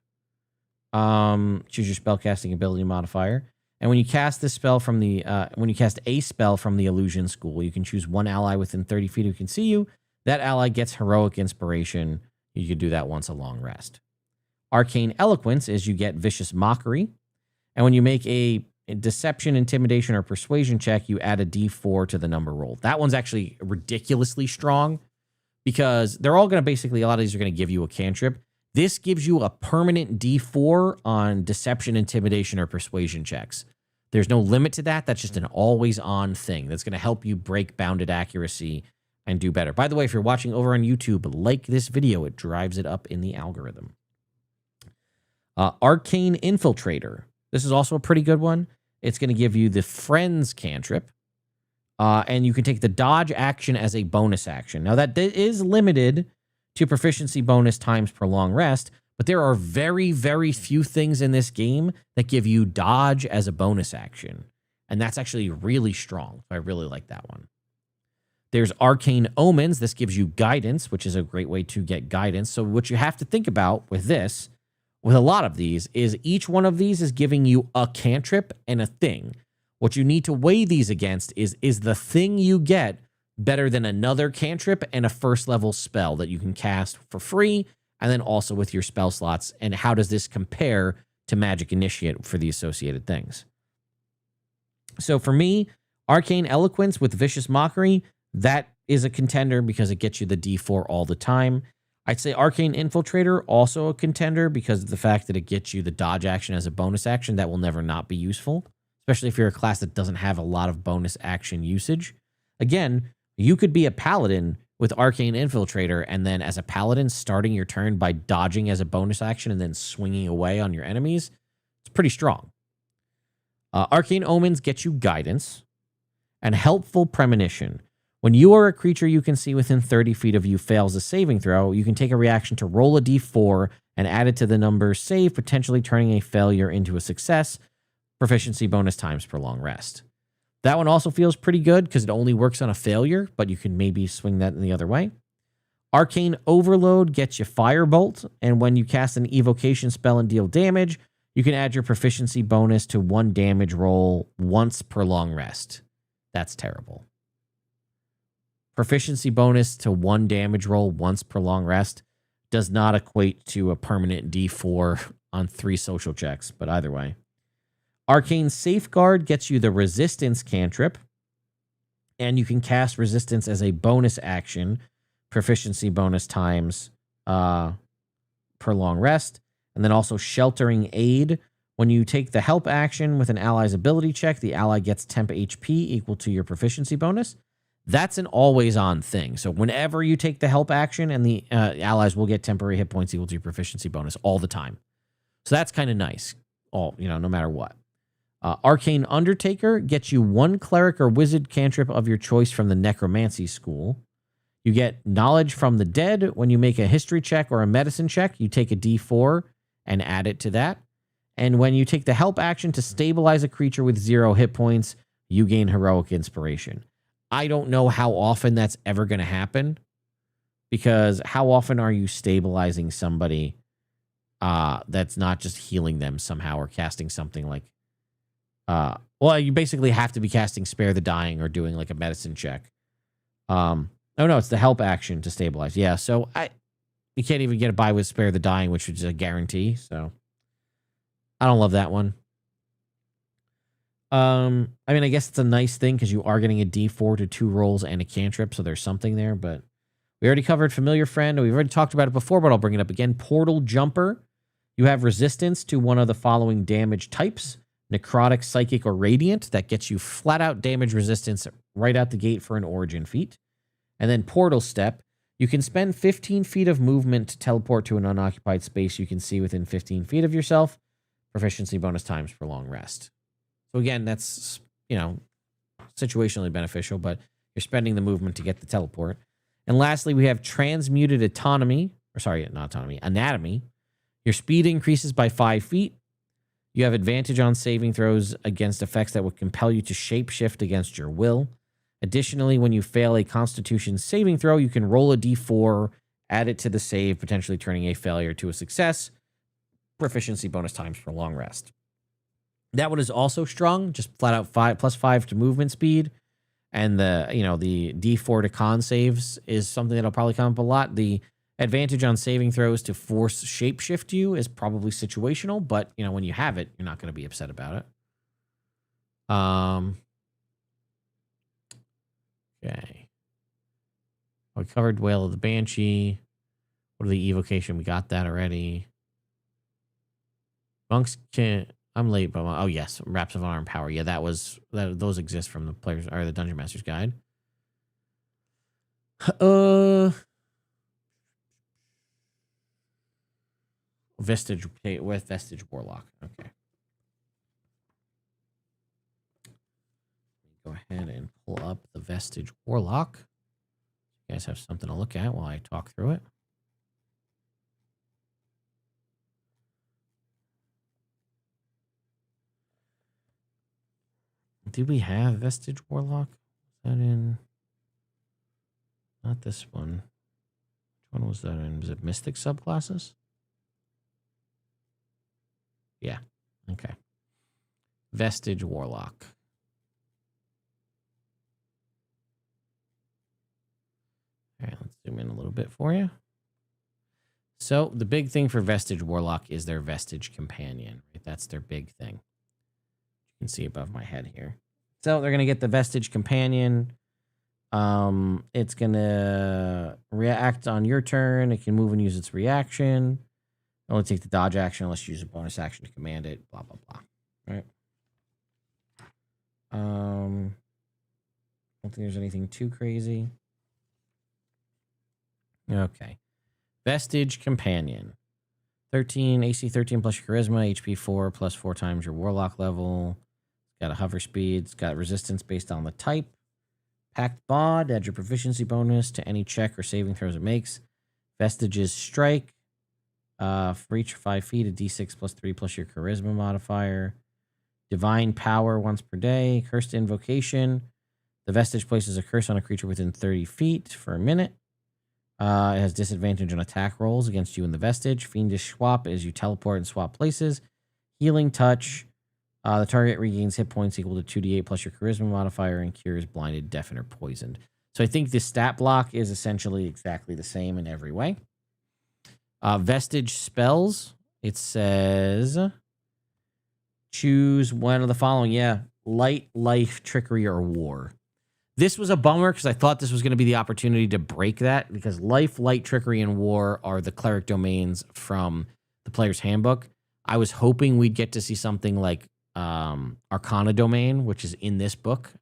S1: Choose your spellcasting ability modifier. And when you cast this spell from the when you cast a spell from the Illusion School, you can choose one ally within 30 feet who can see you. That ally gets Heroic Inspiration. You could do that once a long rest. Arcane Eloquence is you get Vicious Mockery. And when you make a Deception, Intimidation, or Persuasion check, you add a D4 to the number rolled. That one's actually ridiculously strong because they're all going to basically, a lot of these are going to give you a cantrip. This gives you a permanent D4 on Deception, Intimidation, or Persuasion checks. There's no limit to that. That's just an always-on thing that's going to help you break bounded accuracy and do better. By the way, if you're watching over on YouTube, like this video. It drives it up in the algorithm. Arcane Infiltrator. This is also a pretty good one. It's going to give you the Friends cantrip. And you can take the dodge action as a bonus action. Now, that is limited to proficiency bonus times per long rest, but there are very, very few things in this game that give you dodge as a bonus action. And that's actually really strong. I really like that one. There's Arcane Omens. This gives you guidance, which is a great way to get guidance. So what you have to think about with this, with a lot of these, is each one of these is giving you a cantrip and a thing. What you need to weigh these against is the thing you get better than another cantrip and a first level spell that you can cast for free, and then also with your spell slots, and how does this compare to Magic Initiate for the associated things. So for me, Arcane Eloquence with Vicious Mockery, that is a contender because it gets you the D4 all the time. I'd say Arcane Infiltrator, also a contender because of the fact that it gets you the dodge action as a bonus action. That will never not be useful, especially if you're a class that doesn't have a lot of bonus action usage. Again, you could be a paladin with Arcane Infiltrator, and then as a paladin, starting your turn by dodging as a bonus action and then swinging away on your enemies. It's pretty strong. Arcane Omens get you guidance and Helpful Premonition. When you or a creature you can see within 30 feet of you fails a saving throw, you can take a reaction to roll a d4 and add it to the number save, potentially turning a failure into a success. Proficiency bonus times per long rest. That one also feels pretty good because it only works on a failure, but you can maybe swing that in the other way. Arcane Overload gets you Firebolt, and when you cast an evocation spell and deal damage, you can add your proficiency bonus to 1 damage roll once per long rest. That's terrible. Proficiency bonus to 1 damage roll once per long rest does not equate to a permanent D4 on 3 social checks, but either way. Arcane Safeguard gets you the Resistance cantrip, and you can cast Resistance as a bonus action, proficiency bonus times per long rest, and then also Sheltering Aid. When you take the help action with an ally's ability check, the ally gets temp HP equal to your proficiency bonus. That's an always-on thing. So whenever you take the help action, and the allies will get temporary hit points equal to your proficiency bonus all the time. So that's kind of nice, no matter what. Arcane Undertaker gets you 1 cleric or wizard cantrip of your choice from the necromancy school. You get knowledge from the dead. When you make a history check or a medicine check, you take a d4 and add it to that. And when you take the help action to stabilize a creature with 0 hit points, you gain heroic inspiration. I don't know how often that's ever going to happen, because how often are you stabilizing somebody that's not just healing them somehow or casting something like, you basically have to be casting Spare the Dying or doing like a medicine check. No, it's the help action to stabilize. Yeah, so you can't even get a buy with Spare the Dying, which is a guarantee. So I don't love that one. I guess it's a nice thing because you are getting a D4 to 2 rolls and a cantrip, so there's something there. But we already covered Familiar Friend. We've already talked about it before, but I'll bring it up again. Portal Jumper. You have resistance to one of the following damage types: necrotic, psychic, or radiant. That gets you flat out damage resistance right out the gate for an origin feat. And then Portal Step. You can spend 15 feet of movement to teleport to an unoccupied space you can see within 15 feet of yourself. Proficiency bonus times for long rest. So again, that's, situationally beneficial, but you're spending the movement to get the teleport. And lastly, we have Transmuted Anatomy. Your speed increases by 5 feet. You have advantage on saving throws against effects that would compel you to shapeshift against your will. Additionally, when you fail a Constitution saving throw, you can roll a d4, add it to the save, potentially turning a failure to a success. Proficiency bonus times for long rest. That one is also strong, just flat out +5 to movement speed. And the D4 to con saves is something that'll probably come up a lot. The advantage on saving throws to force shapeshift you is probably situational, but when you have it, you're not going to be upset about it. Okay. We covered Wail of the Banshee. What are the evocation? We got that already. Monks can. I'm late, but yes, Wraps of Honor and Power. Yeah, those exist from the players or the Dungeon Master's Guide. Vestige Warlock. Okay. Go ahead and pull up the Vestige Warlock. You guys have something to look at while I talk through it. Did we have Vestige Warlock? Was that in? Not this one. Which one was that in? Was it Mystic subclasses? Yeah. Okay. Vestige Warlock. All right, let's zoom in a little bit for you. So the big thing for Vestige Warlock is their Vestige Companion. Right? That's their big thing. You can see above my head here. So they're going to get the Vestige Companion. It's going to react on your turn. It can move and use its reaction. Only take the dodge action unless you use a bonus action to command it. Blah, blah, blah. Right. I don't think there's anything too crazy. Okay. Vestige Companion. 13, AC 13 plus your charisma, HP 4 plus 4 times your warlock level. Got a hover speed. It's got resistance based on the type. Pact Bond. Add your proficiency bonus to any check or saving throws it makes. Vestige's Strike. For each 5 feet, a d6 plus 3 plus your charisma modifier. Divine Power once per day. Cursed Invocation. The Vestige places a curse on a creature within 30 feet for a minute. It has disadvantage on attack rolls against you and the Vestige. Fiendish Swap is you teleport and swap places. Healing Touch. The target regains hit points equal to 2d8 plus your charisma modifier and cures blinded, deafened, or poisoned. So I think the stat block is essentially exactly the same in every way. Vestige Spells. It says choose one of the following. Yeah. Light, Life, Trickery, or War. This was a bummer because I thought this was going to be the opportunity to break that, because Life, Light, Trickery, and War are the cleric domains from the Player's Handbook. I was hoping we'd get to see something like Arcana Domain, which is in this book,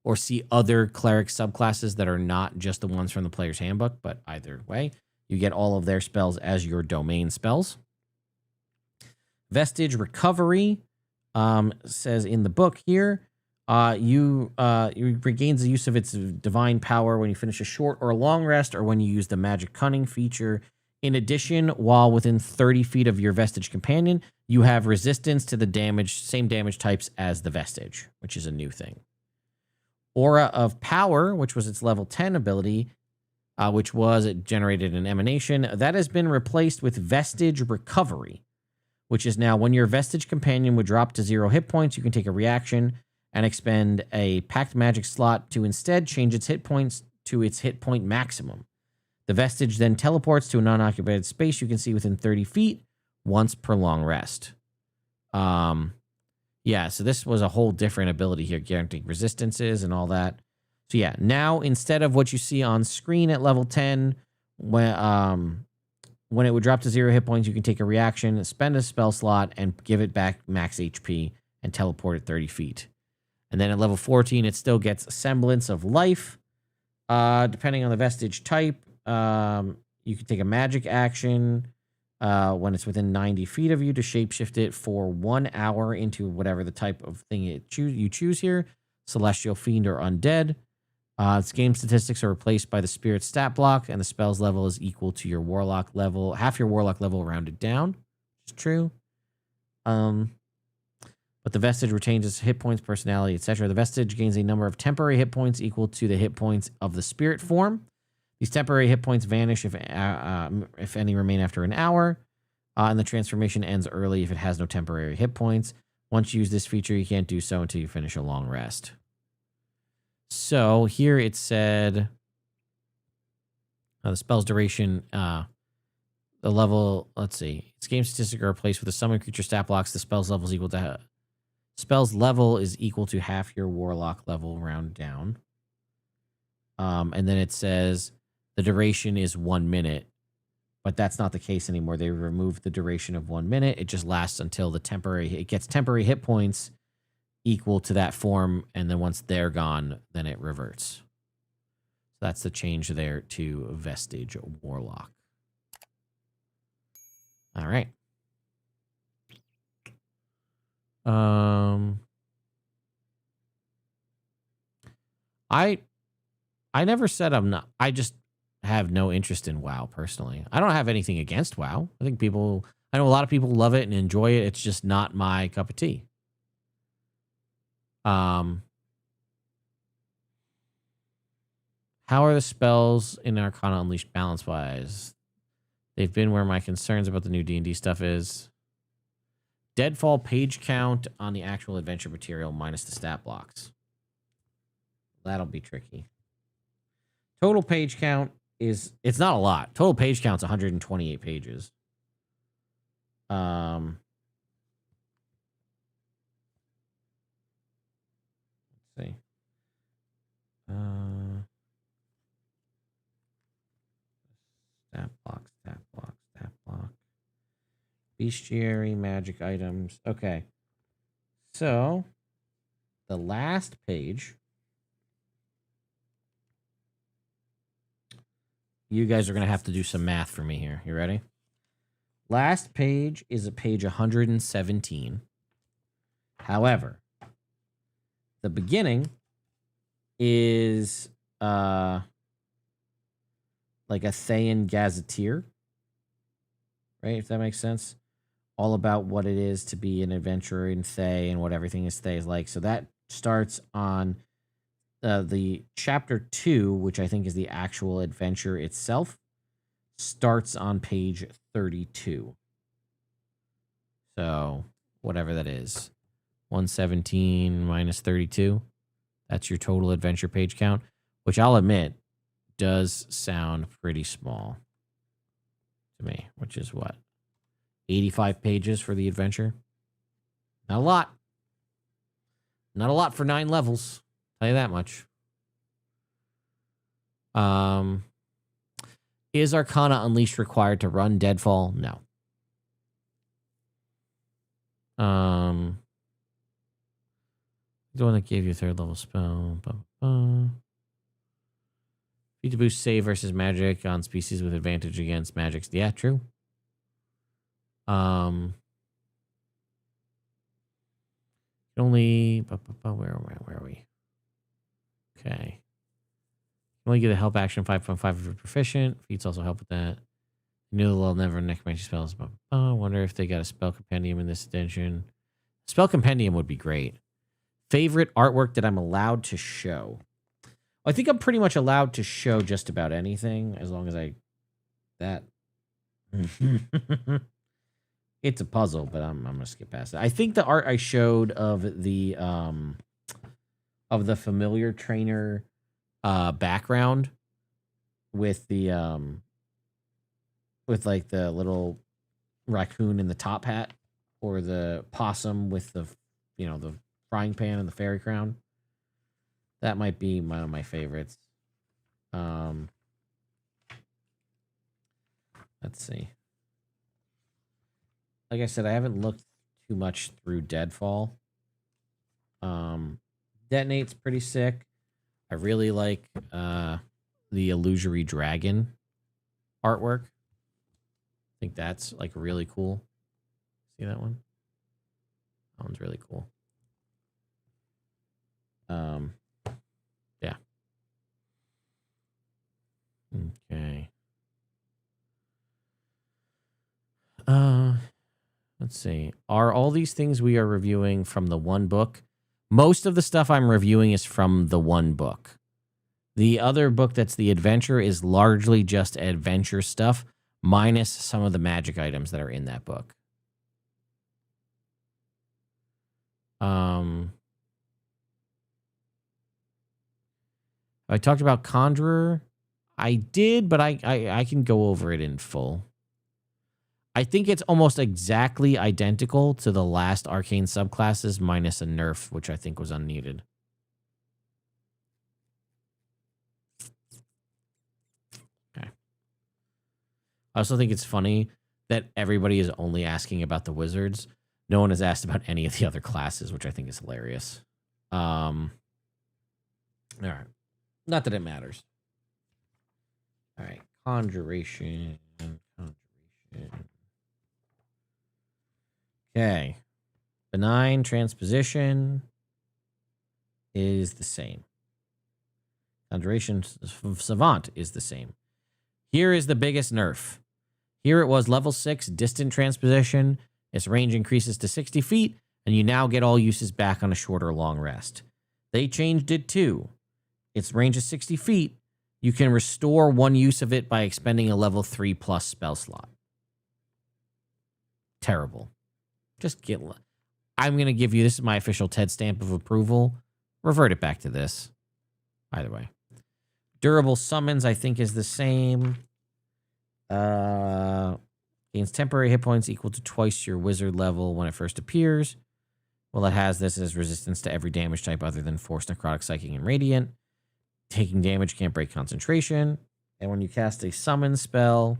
S1: or see other cleric subclasses that are not just the ones from the player's handbook, but either way, you get all of their spells as your domain spells. Vestige Recovery says in the book here, you regains the use of its divine power when you finish a short or long rest, or when you use the Magic Cunning feature. In addition, while within 30 feet of your Vestige companion, you have resistance to the same damage types as the Vestige, which is a new thing. Aura of Power, which was its level 10 ability, it generated an emanation, that has been replaced with Vestige Recovery, which is now when your Vestige companion would drop to 0 hit points, you can take a reaction and expend a Pact Magic slot to instead change its hit points to its hit point maximum. The Vestige then teleports to a non-occupied space you can see within 30 feet once per long rest. Yeah, so this was a whole different ability here, guaranteeing resistances and all that. So yeah, now instead of what you see on screen at level 10, when it would drop to 0 hit points, you can take a reaction, spend a spell slot, and give it back max HP and teleport at 30 feet. And then at level 14, it still gets a semblance of life. Depending on the Vestige type, you can take a magic action when it's within 90 feet of you to shapeshift it for 1 hour into whatever the type of thing you choose here, Celestial, Fiend, or Undead. Its game statistics are replaced by the Spirit stat block, and the spell's level is equal to your Warlock level, half your Warlock level rounded down, which is true. But the Vestige retains its hit points, personality, etc. The Vestige gains a number of temporary hit points equal to the hit points of the Spirit form. These temporary hit points vanish if any remain after an hour, and the transformation ends early if it has no temporary hit points. Once you use this feature, you can't do so until you finish a long rest. So here it said the spell's duration, the level, let's see, its game statistic are replaced with a summon creature stat blocks. The spell's level is equal to half your Warlock level round down. And then it says the duration is 1 minute, but that's not the case anymore. They removed the duration of 1 minute. It just lasts until it gets temporary hit points equal to that form, and then once they're gone, then it reverts. So that's the change there to Vestige Warlock. All right. I never said I'm not. I just have no interest in WoW personally. I don't have anything against WoW. I know a lot of people love it and enjoy it. It's just not my cup of tea. How are the spells in Arcana Unleashed balance-wise? They've been where my concerns about the new D&D stuff is. Deadfall page count on the actual adventure material minus the stat blocks. That'll be tricky. Total page count it's not a lot. Total page count's 128 pages. Let's see. Stat block. Bestiary, magic items. Okay. So, the last page. You guys are going to have to do some math for me here. You ready? Last page is a page 117. However, the beginning is like a Thayan Gazetteer. Right? If that makes sense. All about what it is to be an adventurer in Thay and what everything is Thay is like. So that starts on the chapter 2, which I think is the actual adventure itself, starts on page 32. So whatever that is, 117 minus 32. That's your total adventure page count, which I'll admit does sound pretty small to me, which is what? 85 pages for the adventure? Not a lot. Not a lot for 9 levels. Tell you that much. Is Arcana Unleashed required to run Deadfall? No. The one that gave you a 3rd level spell. Need to boost save versus magic on species with advantage against magics. Yeah, true. Only where are we? Okay. Only get a help action 5.5 if you're proficient. Feats also help with that. New level never necromancy spells. I wonder if they got a spell compendium in this edition. Spell compendium would be great. Favorite artwork that I'm allowed to show. I think I'm pretty much allowed to show just about anything as long as that. It's a puzzle, but I'm gonna skip past it. I think the art I showed of the familiar trainer background with the with like the little raccoon in the top hat, or the possum with the the frying pan and the fairy crown. That might be one of my favorites. Let's see. Like I said, I haven't looked too much through Deadfall. Detonate's pretty sick. I really like the illusory dragon artwork. I think that's like really cool. See that one? That one's really cool. Yeah. Okay. Let's see. Are all these things we are reviewing from the one book? Most of the stuff I'm reviewing is from the one book. The other book that's the adventure is largely just adventure stuff, minus some of the magic items that are in that book. I talked about Conjurer. I did, but I can go over it in full. I think it's almost exactly identical to the last arcane subclasses, minus a nerf, which I think was unneeded. Okay. I also think it's funny that everybody is only asking about the wizards. No one has asked about any of the other classes, which I think is hilarious. All right. Not that it matters. All right. Conjuration. Okay. Benign transposition is the same. Conjuration Savant is the same. Here is the biggest nerf. Here it was level 6, distant transposition. Its range increases to 60 feet, and you now get all uses back on a short or long rest. They changed it too. Its range is 60 feet. You can restore one use of it by expending a level 3 plus spell slot. Terrible. Just get... I'm going to give you... This is my official TED stamp of approval. Revert it back to this. Either way. Durable summons, I think, is the same. Gains temporary hit points equal to twice your wizard level when it first appears. Well, it has this as resistance to every damage type other than Force, Necrotic, Psychic, and Radiant. Taking damage can't break concentration. And when you cast a summon spell...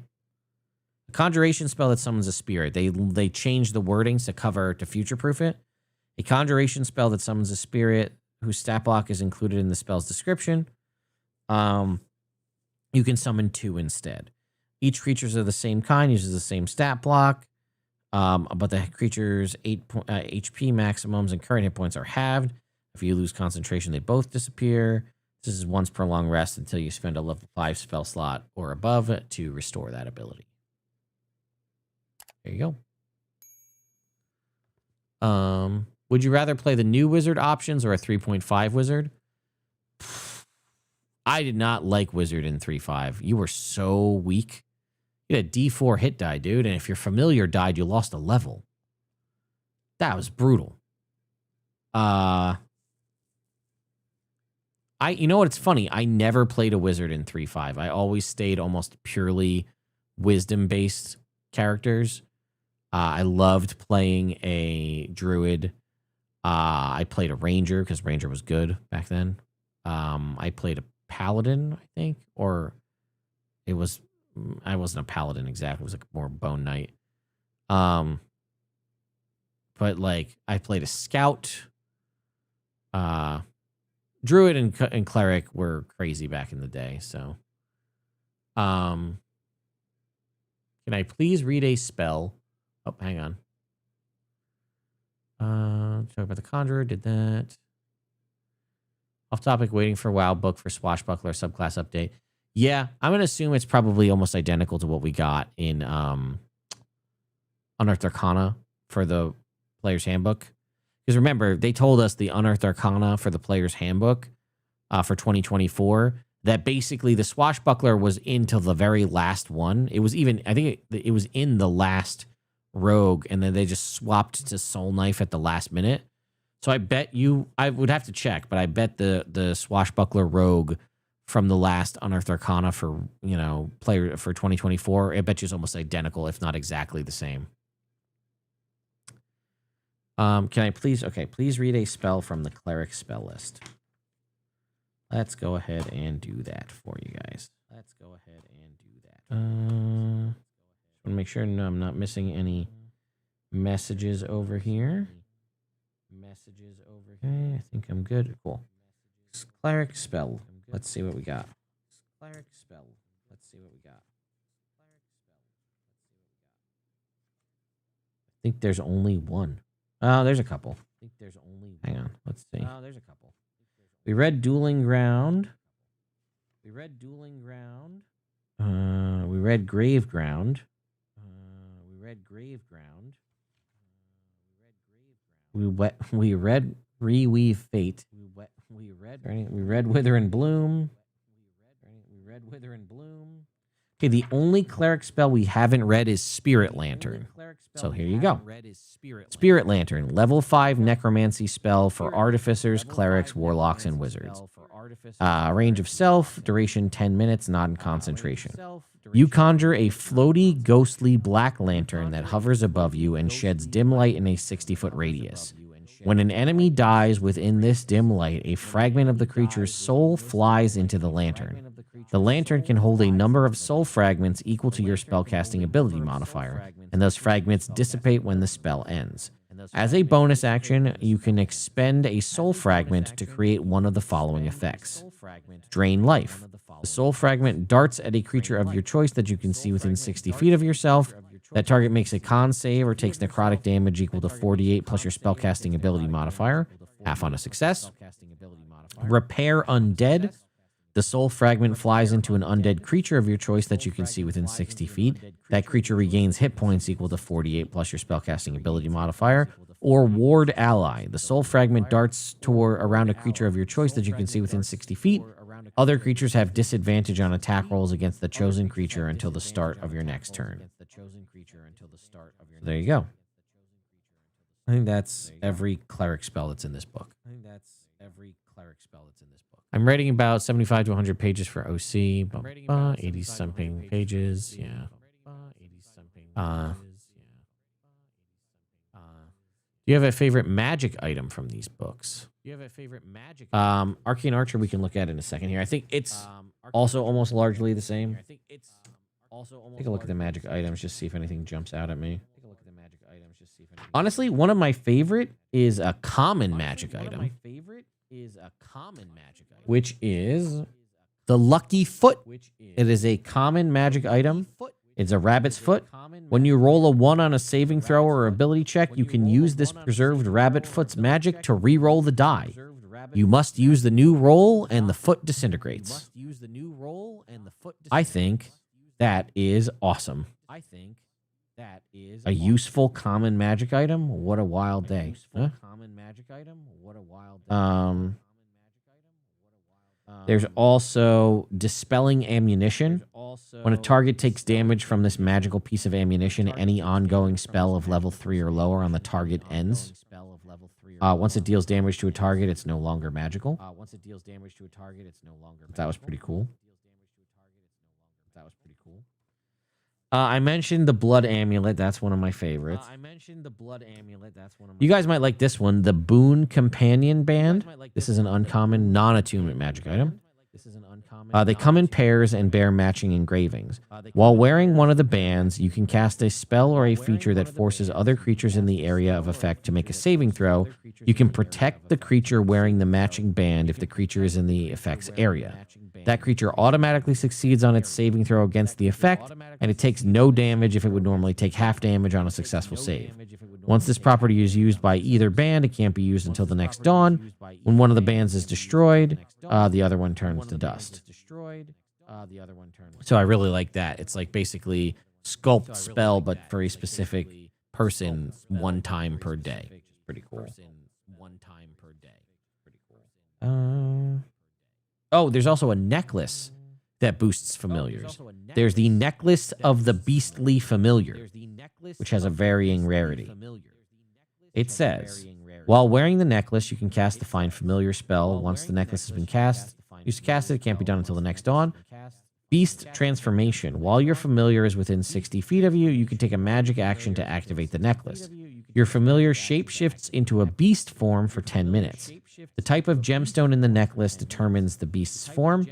S1: A conjuration spell that summons a spirit. They change the wordings to future-proof it. A conjuration spell that summons a spirit whose stat block is included in the spell's description. You can summon 2 instead. Each creature's of the same kind uses the same stat block, but the creature's HP maximums and current hit points are halved. If you lose concentration, they both disappear. This is once per long rest until you spend a level 5 spell slot or above to restore that ability. There you go. Would you rather play the new wizard options or a 3.5 wizard? I did not like wizard in 3.5. You were so weak. You had a D4 hit die, dude, and if your familiar died, you lost a level. That was brutal. You know what? It's funny. I never played a wizard in 3.5. I always stayed almost purely wisdom-based characters. I loved playing a druid. I played a ranger because ranger was good back then. I played a paladin, I think, or it was... I wasn't a paladin exactly. It was like more bone knight. But like I played a scout. Druid and Cleric were crazy back in the day, so. Can I please read a spell? Oh, hang on. Talk about the Conjurer, did that. Off topic, waiting for WoW book for Swashbuckler subclass update. Yeah, I'm going to assume it's probably almost identical to what we got in Unearthed Arcana for the Player's Handbook. Because remember, they told us the Unearthed Arcana for the Player's Handbook for 2024, that basically the Swashbuckler was into the very last one. It was even, I think it was in the last rogue, and then they just swapped to Soul Knife at the last minute. So I bet you, I would have to check, but I bet the Swashbuckler rogue from the last Unearthed Arcana for, player for 2024, I bet you it's almost identical, if not exactly the same. Can I please read a spell from the Cleric spell list. Let's go ahead and do that for you guys. Let's go ahead and do that. Want to make sure I'm not missing any messages over here. Okay, I think I'm good. Cool. Cleric spell. Let's see what we got. Cleric spell. Let's see what we got. I think there's only one. Oh, there's a couple. Hang on. Let's see. Oh, there's a couple. We read Dueling Ground. We read Grave Ground. We read Reweave Fate. We read Wither and Bloom. Okay, the only cleric spell we haven't read is Spirit Lantern. So here you go. Spirit Lantern, level 5 necromancy spell for artificers, clerics, warlocks, and wizards. Range of self, duration 10 minutes, not in concentration. You conjure a floaty, ghostly black lantern that hovers above you and sheds dim light in a 60-foot radius. When an enemy dies within this dim light, a fragment of the creature's soul flies into the lantern. The lantern can hold a number of soul fragments equal to your spellcasting ability modifier, and those fragments dissipate when the spell ends. As a bonus action, you can expend a soul fragment to create one of the following effects. Drain life. The soul fragment darts at a creature of your choice that you can see within 60 feet of yourself. That target makes a con save or takes necrotic damage equal to 48 plus your spellcasting ability modifier, half on a success. Repair undead. The soul fragment flies into an undead creature of your choice that you can see within 60 feet. That creature regains hit points equal to 48 plus your spellcasting ability modifier. Or ward ally. The soul fragment darts around a creature of your choice that you can see within 60 feet. Other creatures have disadvantage on attack rolls against the chosen creature until the start of your next turn. There you go. I think that's every cleric spell that's in this book. I'm writing about 75 to 100 pages for OC. 80-something pages. Yeah. Do you have a favorite magic item from these books? Arcane Archer we can look at in a second here. I think it's also almost largely the same. Take a look at the magic items, just see if anything jumps out at me. Honestly, one of my favorite is a common magic item, which is the Lucky Foot. It is a common magic item. It's a rabbit's foot. When you roll a 1 on a saving throw or ability check, you can use this preserved rabbit foot's magic to re-roll the die. You must use the new roll and the foot disintegrates. I think that is awesome. A useful common magic item? What a wild day. Huh? There's also Dispelling Ammunition. When a target takes damage from this magical piece of ammunition, any ongoing spell of level 3 or lower on the target ends. Once it deals damage to a target, it's no longer magical. That was pretty cool. I mentioned the Blood Amulet. That's one of my favorites. You guys might like this one, the Boon Companion Band. This is an uncommon non-attunement magic item. They come in pairs and bear matching engravings. While wearing one of the bands, you can cast a spell or a feature that forces other creatures in the area of effect to make a saving throw. You can protect the creature wearing the matching band if the creature is in the effect's area. That creature automatically succeeds on its saving throw against the effect, and it takes no damage if it would normally take half damage on a successful save. Once this property is used by either band, it can't be used until the next dawn. When one of the bands is destroyed, the other one turns to dust. So I really like that. It's like basically sculpt spell, but for a specific person one time per day. Pretty cool. Oh, there's also a necklace that boosts familiars. There's the necklace of the beastly familiar, which has a varying rarity. It says, while wearing the necklace, you can cast the Find Familiar spell. Once the necklace has been cast, used to cast it can't be done until the next dawn. Beast Transformation. While your familiar is within 60 feet of you, you can take a magic action to activate the necklace. Your familiar shapeshifts into a beast form for 10 minutes. The type of gemstone in the necklace determines the beast's form.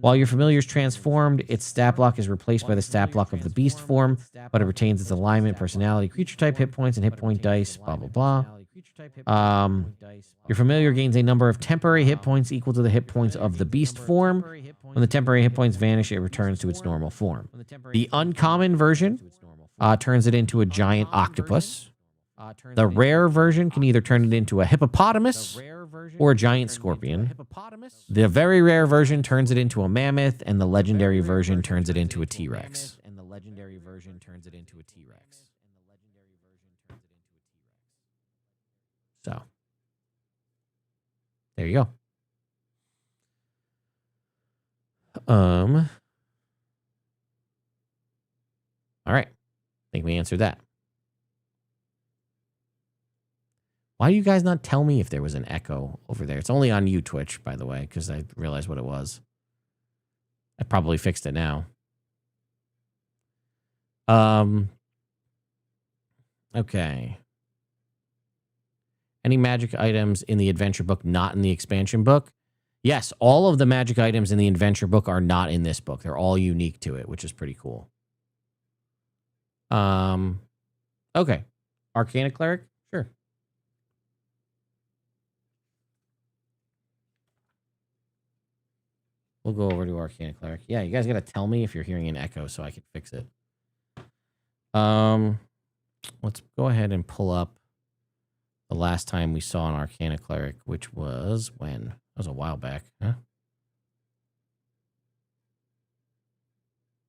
S1: While your familiar is transformed, its stat block is replaced by the stat block of the beast form, but it retains its alignment, personality, creature type, hit points, and hit point dice, blah, blah, blah. Your familiar gains a number of temporary hit points equal to the hit points of the beast form. When the temporary hit points vanish, it returns to its normal form. The uncommon version turns it into a giant octopus. The rare version can either turn it into a hippopotamus or a giant scorpion. The very rare version turns it into a mammoth, and the legendary version turns it into a T-Rex. So, there you go. All right. I think we answered that. Why do you guys not tell me if there was an echo over there? It's only on you, Twitch, by the way, because I realized what it was. I probably fixed it now. Okay. Any magic items in the adventure book not in the expansion book? Yes, all of the magic items in the adventure book are not in this book. They're all unique to it, which is pretty cool. Okay. Arcana Cleric? Sure. We'll go over to Arcana Cleric. Yeah, you guys got to tell me if you're hearing an echo so I can fix it. Let's go ahead and pull up the last time we saw an Arcana Cleric, which was when? That was a while back, huh?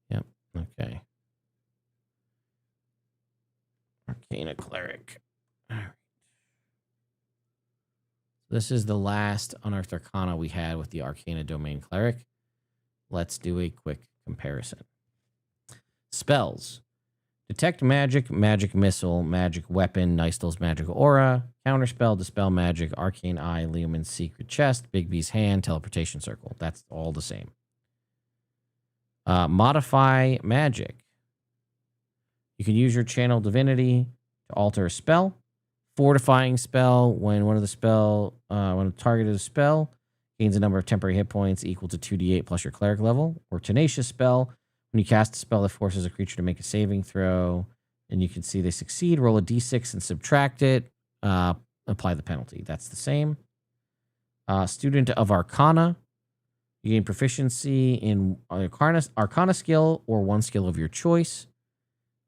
S1: Yep, okay. Arcana Cleric. All right. This is the last Unearthed Arcana we had with the Arcana Domain Cleric. Let's do a quick comparison. Spells. Detect Magic, Magic Missile, Magic Weapon, Nystul's Magic Aura, Counterspell, Dispel Magic, Arcane Eye, Leomund's Secret Chest, Bigby's Hand, Teleportation Circle. That's all the same. Modify Magic. You can use your Channel Divinity to alter a spell. Fortifying Spell, when when a targeted spell gains a number of temporary hit points equal to 2d8 plus your cleric level. Or Tenacious Spell, when you cast a spell that forces a creature to make a saving throw, and you can see they succeed, roll a d6 and subtract it, apply the penalty. That's the same. Student of Arcana, you gain proficiency in Arcana skill or one skill of your choice,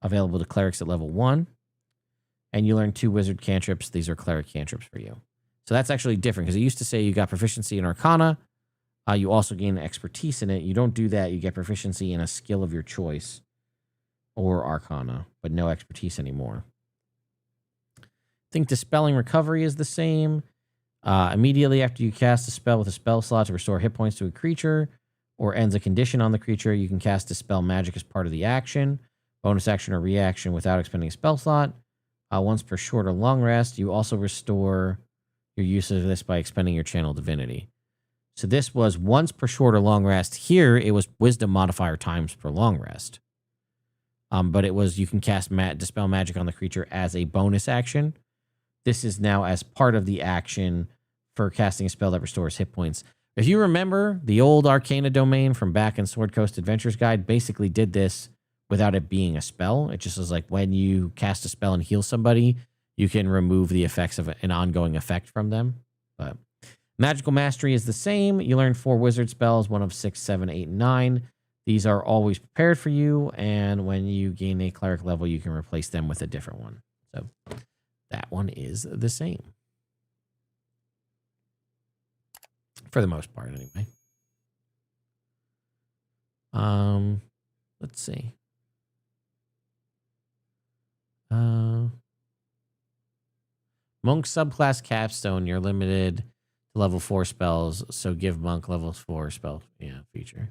S1: available to clerics at level 1. And you learn 2 wizard cantrips. These are cleric cantrips for you. So that's actually different, because it used to say you got proficiency in Arcana. You also gain expertise in it. You don't do that. You get proficiency in a skill of your choice or Arcana, but no expertise anymore. I think Dispelling Recovery is the same. Immediately after you cast a spell with a spell slot to restore hit points to a creature or ends a condition on the creature, you can cast Dispel Magic as part of the action, bonus action, or reaction without expending a spell slot. Once per short or long rest, you also restore your use of this by expending your Channel Divinity. So this was once per short or long rest. Here, it was Wisdom modifier times per long rest. But it was, you can cast Dispel Magic on the creature as a bonus action. This is now as part of the action for casting a spell that restores hit points. If you remember, the old Arcana domain from back in Sword Coast Adventures Guide basically did this without it being a spell. It just was like when you cast a spell and heal somebody, you can remove the effects of an ongoing effect from them. But Magical Mastery is the same. You learn 4 wizard spells, 1 of 6, 7, 8, and 9. These are always prepared for you, and when you gain a cleric level, you can replace them with a different one. So that one is the same. For the most part, anyway. Let's see. Monk subclass Capstone, you're limited to level 4 spells, so give Monk level 4 spell feature.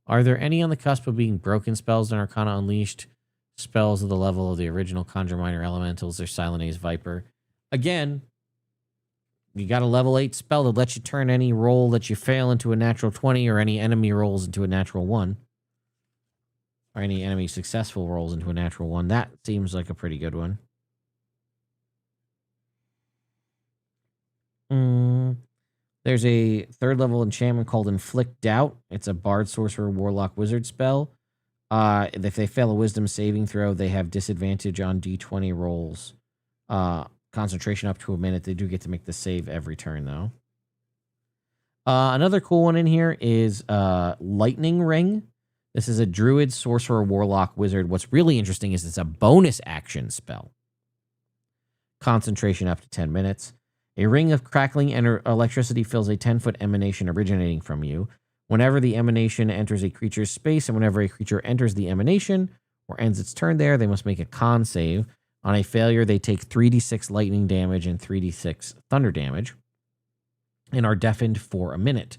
S1: Are there any on the cusp of being broken spells in Arcana Unleashed? Spells of the level of the original Conjure Minor Elementals or Silent Ace Viper? Again, you got a level 8 spell that lets you turn any roll that you fail into a natural 20 or any enemy rolls into a natural 1. Or any enemy successful rolls into a natural 1. That seems like a pretty good one. There's a 3rd level enchantment called Inflict Doubt. It's a Bard, Sorcerer, Warlock, Wizard spell. If they fail a Wisdom saving throw, they have disadvantage on D20 rolls. Concentration up to a minute. They do get to make the save every turn, though. Another cool one in here is Lightning Ring. This is a Druid, Sorcerer, Warlock, Wizard. What's really interesting is it's a bonus action spell. Concentration up to 10 minutes. A ring of crackling electricity fills a 10-foot emanation originating from you. Whenever the emanation enters a creature's space and whenever a creature enters the emanation or ends its turn there, they must make a con save. On a failure, they take 3d6 lightning damage and 3d6 thunder damage and are deafened for a minute.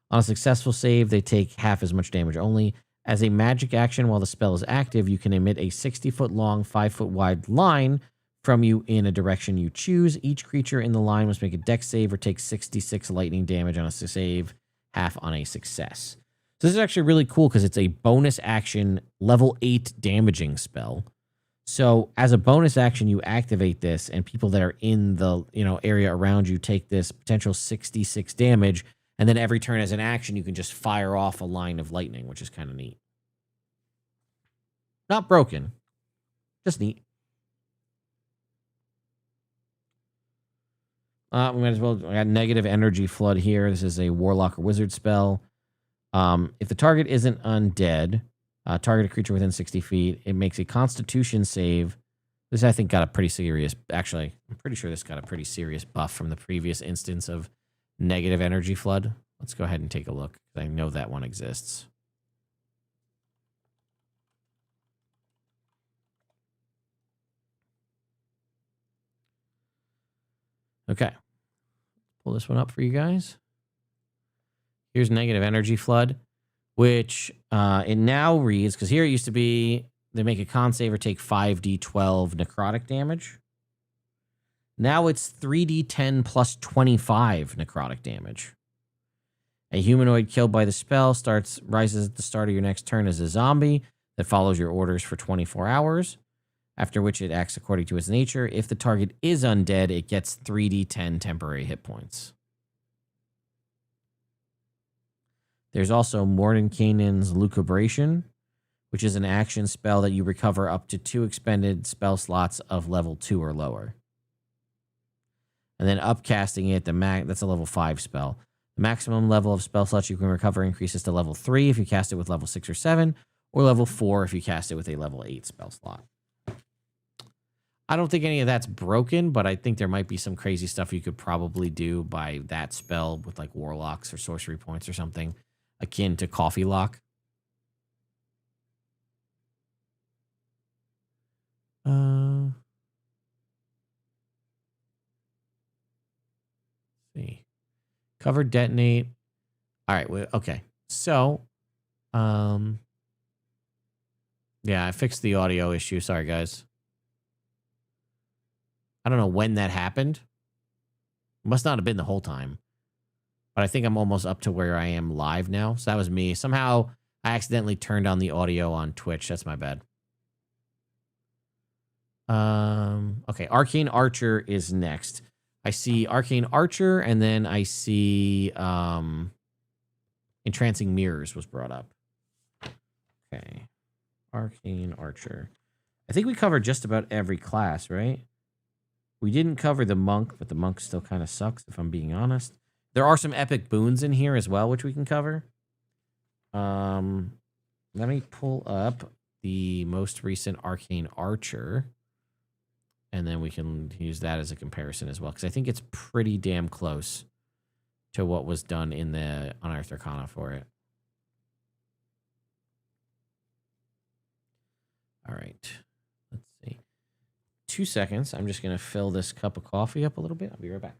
S1: On a successful save, they take half as much damage only. As a magic action while the spell is active, you can emit a 60-foot long, 5-foot wide line from you in a direction you choose. Each creature in the line must make a dex save or take 66 lightning damage on a save, half on a success. So this is actually really cool because it's a bonus action level 8 damaging spell. So as a bonus action, you activate this, and people that are in the area around you take this potential 66 damage, and then every turn as an action, you can just fire off a line of lightning, which is kind of neat. Not broken, just neat. We might as well. I got Negative Energy Flood here. This is a Warlock or Wizard spell. If the target isn't undead, target a creature within 60 feet. It makes a Constitution save. This, I think, got a pretty serious... Actually, I'm pretty sure this got a pretty serious buff from the previous instance of Negative Energy Flood. Let's go ahead and take a look. I know that one exists. Okay. Pull this one up for you guys. Here's Negative Energy Flood, which it now reads, because here it used to be they make a con save or take 5d12 necrotic damage. Now it's 3d10 plus 25 necrotic damage. A humanoid killed by the spell rises at the start of your next turn as a zombie that follows your orders for 24 hours, after which it acts according to its nature. If the target is undead, it gets 3d10 temporary hit points. There's also Mordenkainen's Lucubration, which is an action spell that you recover up to 2 expended spell slots of level 2 or lower. And then upcasting it, that's a level 5 spell. The maximum level of spell slots you can recover increases to level 3 if you cast it with level 6 or 7, or level 4 if you cast it with a level 8 spell slot. I don't think any of that's broken, but I think there might be some crazy stuff you could probably do by that spell with like warlocks or sorcery points or something akin to Coffee Lock. Let's see. Cover detonate. All right. Okay. So, yeah, I fixed the audio issue. Sorry, guys. I don't know when that happened. It must not have been the whole time. But I think I'm almost up to where I am live now. So that was me. Somehow I accidentally turned on the audio on Twitch. That's my bad. Okay, Arcane Archer is next. I see Arcane Archer, and then I see Entrancing Mirrors was brought up. Okay. Arcane Archer. I think we covered just about every class, right? We didn't cover the monk, but the monk still kind of sucks, if I'm being honest. There are some epic boons in here as well, which we can cover. Let me pull up the most recent Arcane Archer, and then we can use that as a comparison as well, because I think it's pretty damn close to what was done in the Unearthed Arcana for it. All right. Let's see. 2 seconds. I'm just going to fill this cup of coffee up a little bit. I'll be right back.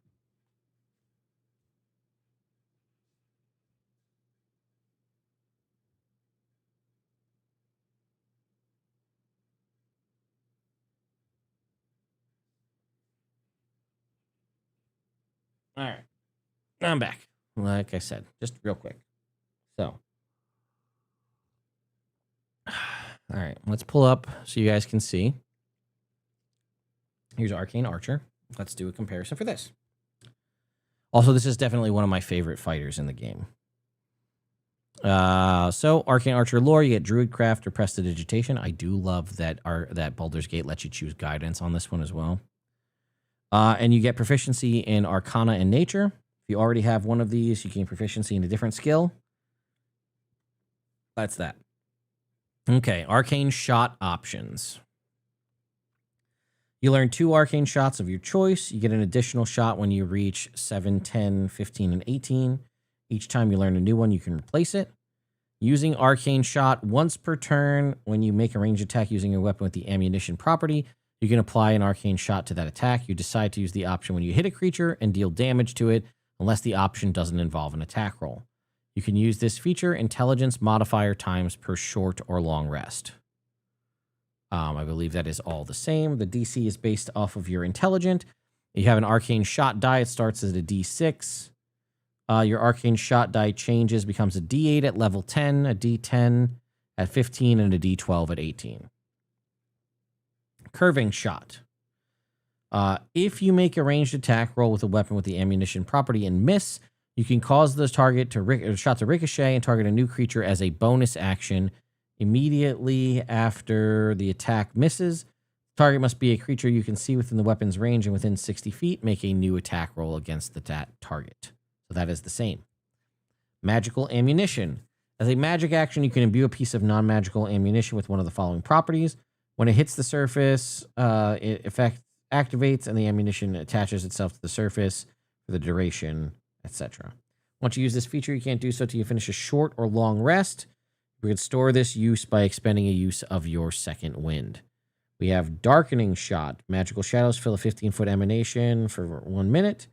S1: All right. I'm back. Like I said, just real quick. So, all right, let's pull up so you guys can see. Here's Arcane Archer. Let's do a comparison for this. Also, this is definitely one of my favorite fighters in the game. So Arcane Archer lore, you get Druidcraft or Prestidigitation. I do love that that Baldur's Gate lets you choose guidance on this one as well. And you get proficiency in Arcana and Nature. If you already have one of these, you gain proficiency in a different skill. That's that. Okay, Arcane Shot options. You learn 2 arcane shots of your choice. You get an additional shot when you reach 7, 10, 15, and 18. Each time you learn a new one, you can replace it. Using Arcane Shot once per turn, when you make a ranged attack using your weapon with the ammunition property, you can apply an Arcane Shot to that attack. You decide to use the option when you hit a creature and deal damage to it, unless the option doesn't involve an attack roll. You can use this feature intelligence modifier times per short or long rest. I believe that is all the same. The DC is based off of your intelligent. You have an Arcane Shot die. It starts as a D6. Your Arcane Shot die changes, becomes a D8 at level 10, a D10 at 15, and a D12 at 18. Curving Shot. If you make a ranged attack roll with a weapon with the ammunition property and miss, you can cause the target to shot to ricochet and target a new creature as a bonus action. Immediately after the attack misses, target must be a creature you can see within the weapon's range and within 60 feet. Make a new attack roll against the target. So that is the same. Magical Ammunition. As a magic action, you can imbue a piece of non-magical ammunition with one of the following properties. When it hits the surface, it activates and the ammunition attaches itself to the surface for the duration, etc. Once you use this feature, you can't do so until you finish a short or long rest. We can store this use by expending a use of your second wind. We have Darkening Shot. Magical shadows fill a 15-foot emanation for 1 minute.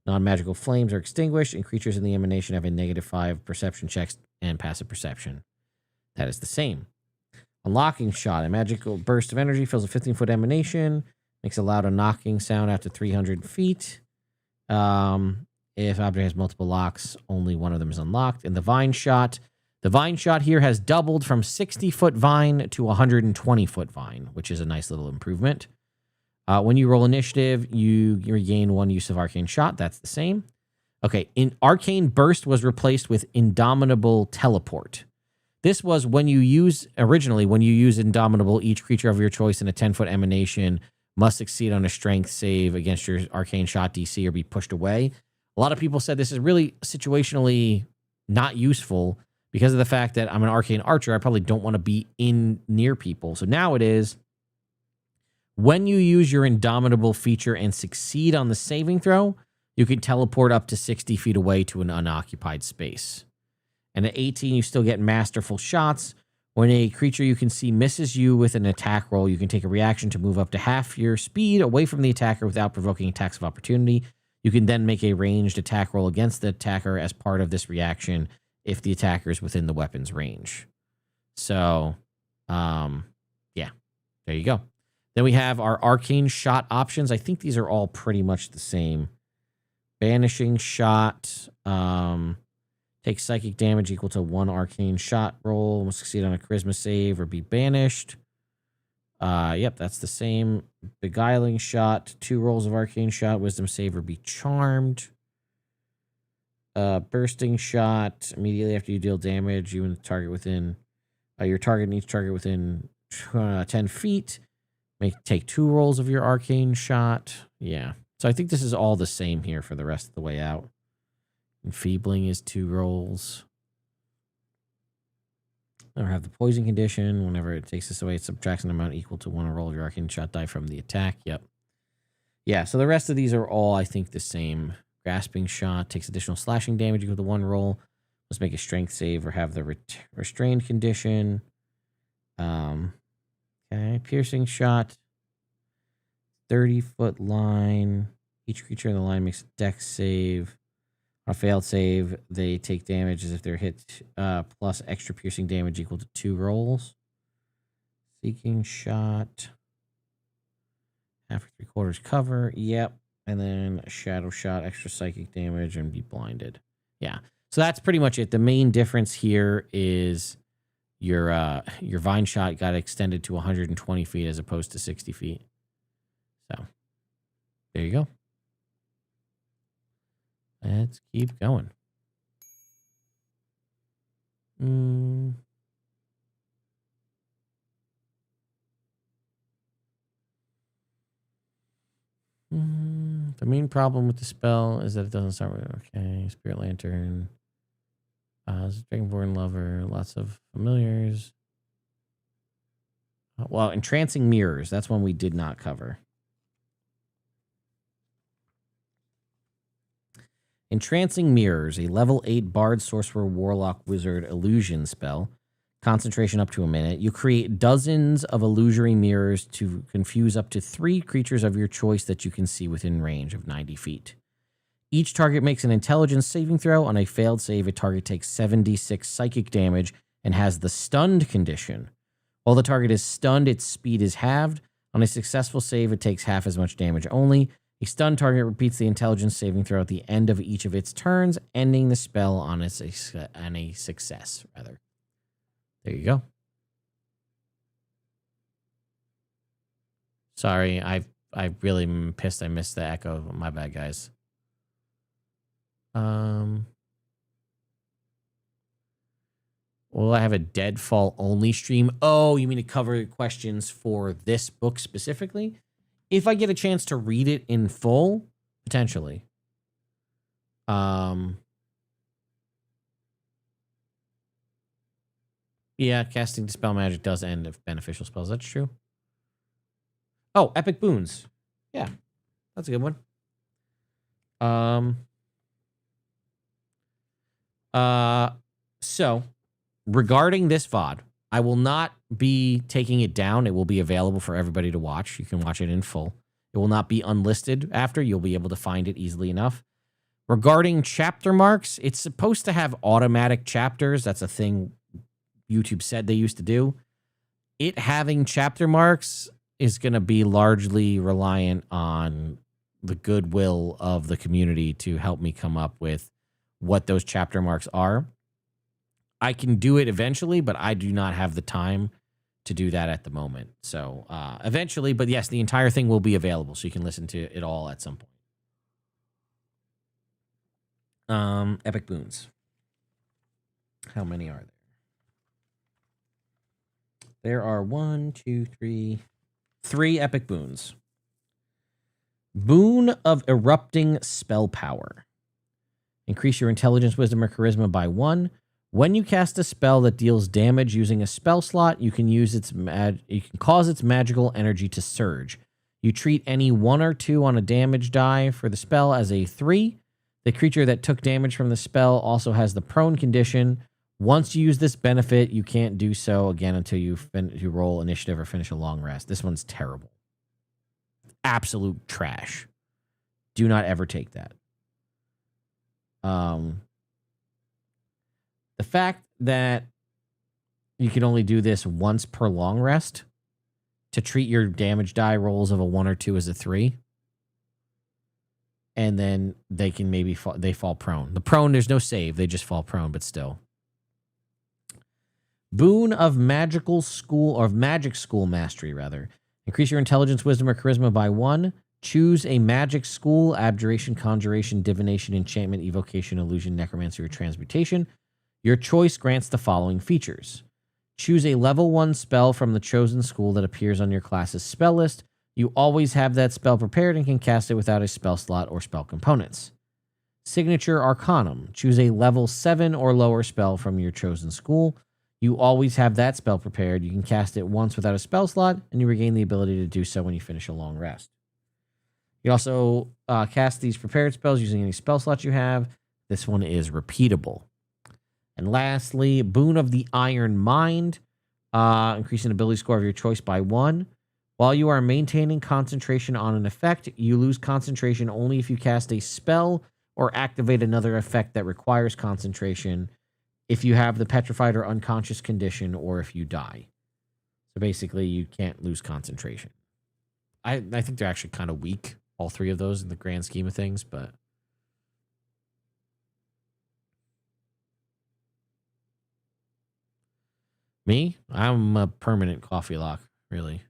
S1: Non-magical flames are extinguished, and creatures in the emanation have a -5 perception checks and passive perception. That is the same. Unlocking Shot. A magical burst of energy fills a 15-foot emanation. Makes a loud knocking sound out to 300 feet. If object has multiple locks, only one of them is unlocked. And the Vine Shot. The Vine Shot here has doubled from 60-foot vine to 120-foot vine, which is a nice little improvement. When you roll initiative, you regain 1 use of Arcane Shot. That's the same. Okay, Arcane Burst was replaced with Indomitable Teleport. This was when you use Indomitable, each creature of your choice in a 10-foot emanation must succeed on a strength save against your Arcane Shot DC or be pushed away. A lot of people said this is really situationally not useful because of the fact that I'm an Arcane Archer. I probably don't want to be near people. So now it is, when you use your Indomitable feature and succeed on the saving throw, you can teleport up to 60 feet away to an unoccupied space. And at 18, you still get Masterful Shots. When a creature you can see misses you with an attack roll, you can take a reaction to move up to half your speed away from the attacker without provoking attacks of opportunity. You can then make a ranged attack roll against the attacker as part of this reaction if the attacker is within the weapon's range. So, yeah, there you go. Then we have our Arcane Shot options. I think these are all pretty much the same. Banishing Shot. Take psychic damage equal to 1 Arcane Shot roll. Must succeed on a charisma save or be banished. Yep, that's the same. Beguiling shot, 2 rolls of arcane shot, wisdom save or be charmed. Bursting shot, immediately after you deal damage, you and the target within your target and each target within 10 feet may take 2 rolls of your arcane shot. Yeah. So I think this is all the same here for the rest of the way out. Enfeebling is 2 rolls. Or have the poison condition. Whenever it takes this away, it subtracts an amount equal to 1 roll of your arcane shot die from the attack. Yep. Yeah, so the rest of these are all, I think, the same. Grasping shot takes additional slashing damage equal to 1 roll. Let's make a strength save or have the restrained condition. Okay, piercing shot. 30-foot line. Each creature in the line makes a dex save. On a failed save, they take damage as if they're hit plus extra piercing damage equal to 2 rolls. Seeking shot. Half or 3/4 cover. Yep. And then shadow shot, extra psychic damage, and be blinded. Yeah. So that's pretty much it. The main difference here is your vine shot got extended to 120 feet as opposed to 60 feet. So there you go. Let's keep going. The main problem with the spell is that it doesn't start with, okay, Spirit Lantern. Dragonborn Lover, lots of familiars. Well, Entrancing Mirrors, that's one we did not cover. Entrancing Mirrors, a level 8 Bard, Sorcerer, Warlock, Wizard illusion spell. Concentration up to a minute. You create dozens of illusory mirrors to confuse up to 3 creatures of your choice that you can see within range of 90 feet. Each target makes an intelligence saving throw. On a failed save, a target takes 76 psychic damage and has the stunned condition. While the target is stunned, its speed is halved. On a successful save, it takes half as much damage only. A stunned target repeats the intelligence saving throw at the end of each of its turns, ending the spell on a success. There you go. Sorry, I really am pissed I missed the echo. My bad, guys. Will I have a Deadfall only stream? Oh, you mean to cover questions for this book specifically? If I get a chance to read it in full, potentially. Yeah, casting Dispel Magic does end of beneficial spells. That's true. Oh, Epic Boons. Yeah, that's a good one. So, regarding this VOD, I will not be taking it down. It will be available for everybody to watch. You can watch it in full. It will not be unlisted after. You'll be able to find it easily enough. Regarding chapter marks, it's supposed to have automatic chapters. That's a thing YouTube said they used to do. It having chapter marks is going to be largely reliant on the goodwill of the community to help me come up with what those chapter marks are. I can do it eventually, but I do not have the time to do that at the moment. So eventually, but yes, the entire thing will be available, so you can listen to it all at some point. Epic Boons. How many are there? There are 3 Epic Boons. Boon of Erupting Spell Power. Increase your intelligence, wisdom, or charisma by 1. When you cast a spell that deals damage using a spell slot, you can use you can cause its magical energy to surge. You treat any 1 or 2 on a damage die for the spell as a 3. The creature that took damage from the spell also has the prone condition. Once you use this benefit, you can't do so again until you roll initiative or finish a long rest. This one's terrible. Absolute trash. Do not ever take that. The fact that you can only do this once per long rest to treat your damage die rolls of a 1 or 2 as a 3. And then they can maybe fall prone. The prone, there's no save. They just fall prone, but still. Boon of magical school, or of magic school mastery, rather. Increase your intelligence, wisdom, or charisma by 1. Choose a magic school, abjuration, conjuration, divination, enchantment, evocation, illusion, necromancy, or transmutation. Your choice grants the following features. Choose a level 1 spell from the chosen school that appears on your class's spell list. You always have that spell prepared and can cast it without a spell slot or spell components. Signature Arcanum. Choose a level 7 or lower spell from your chosen school. You always have that spell prepared. You can cast it once without a spell slot, and you regain the ability to do so when you finish a long rest. You also cast these prepared spells using any spell slots you have. This one is repeatable. And lastly, Boon of the Iron Mind. Increase an ability score of your choice by 1. While you are maintaining concentration on an effect, you lose concentration only if you cast a spell or activate another effect that requires concentration, if you have the petrified or unconscious condition, or if you die. So basically, you can't lose concentration. I think they're actually kind of weak, all three of those, in the grand scheme of things, but... Me? I'm a permanent coffee lock, really.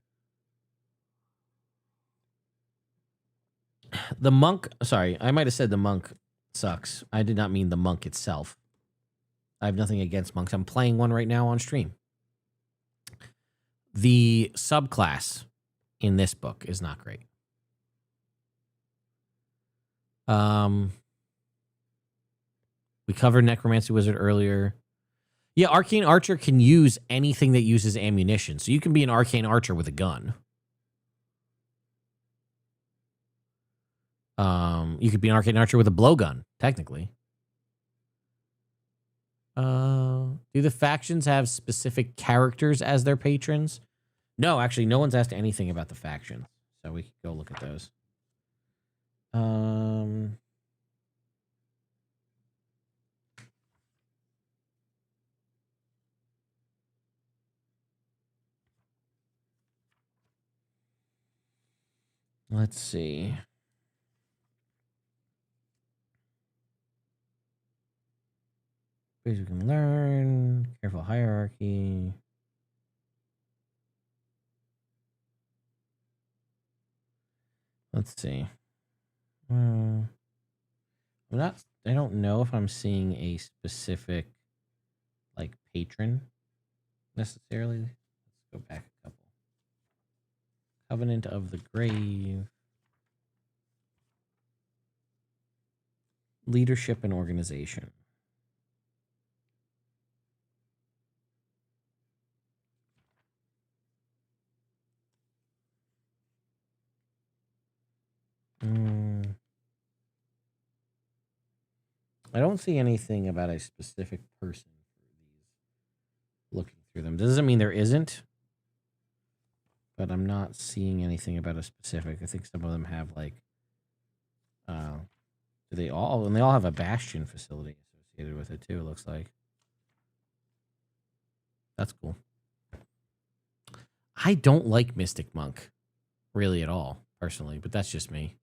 S1: The monk... Sorry, I might have said the monk sucks. I did not mean the monk itself. I have nothing against monks. I'm playing one right now on stream. The subclass in this book is not great. We covered Necromancy Wizard earlier. Yeah, Arcane Archer can use anything that uses ammunition. So you can be an Arcane Archer with a gun. You could be an Arcane Archer with a blowgun, technically. Do the factions have specific characters as their patrons? No, actually, no one's asked anything about the factions. So we can go look at those. Let's see. Ways we can learn. Careful hierarchy. Let's see. I don't know if I'm seeing a specific like patron necessarily. Let's go back a couple. Covenant of the Grave. Leadership and organization. I don't see anything about a specific person for these. Looking through them doesn't mean there isn't, but I'm not seeing anything about a specific. I think some of them have like, do they all? And they all have a bastion facility associated with it too. It looks like. That's cool. I don't like Mystic Monk, really at all, personally, but that's just me.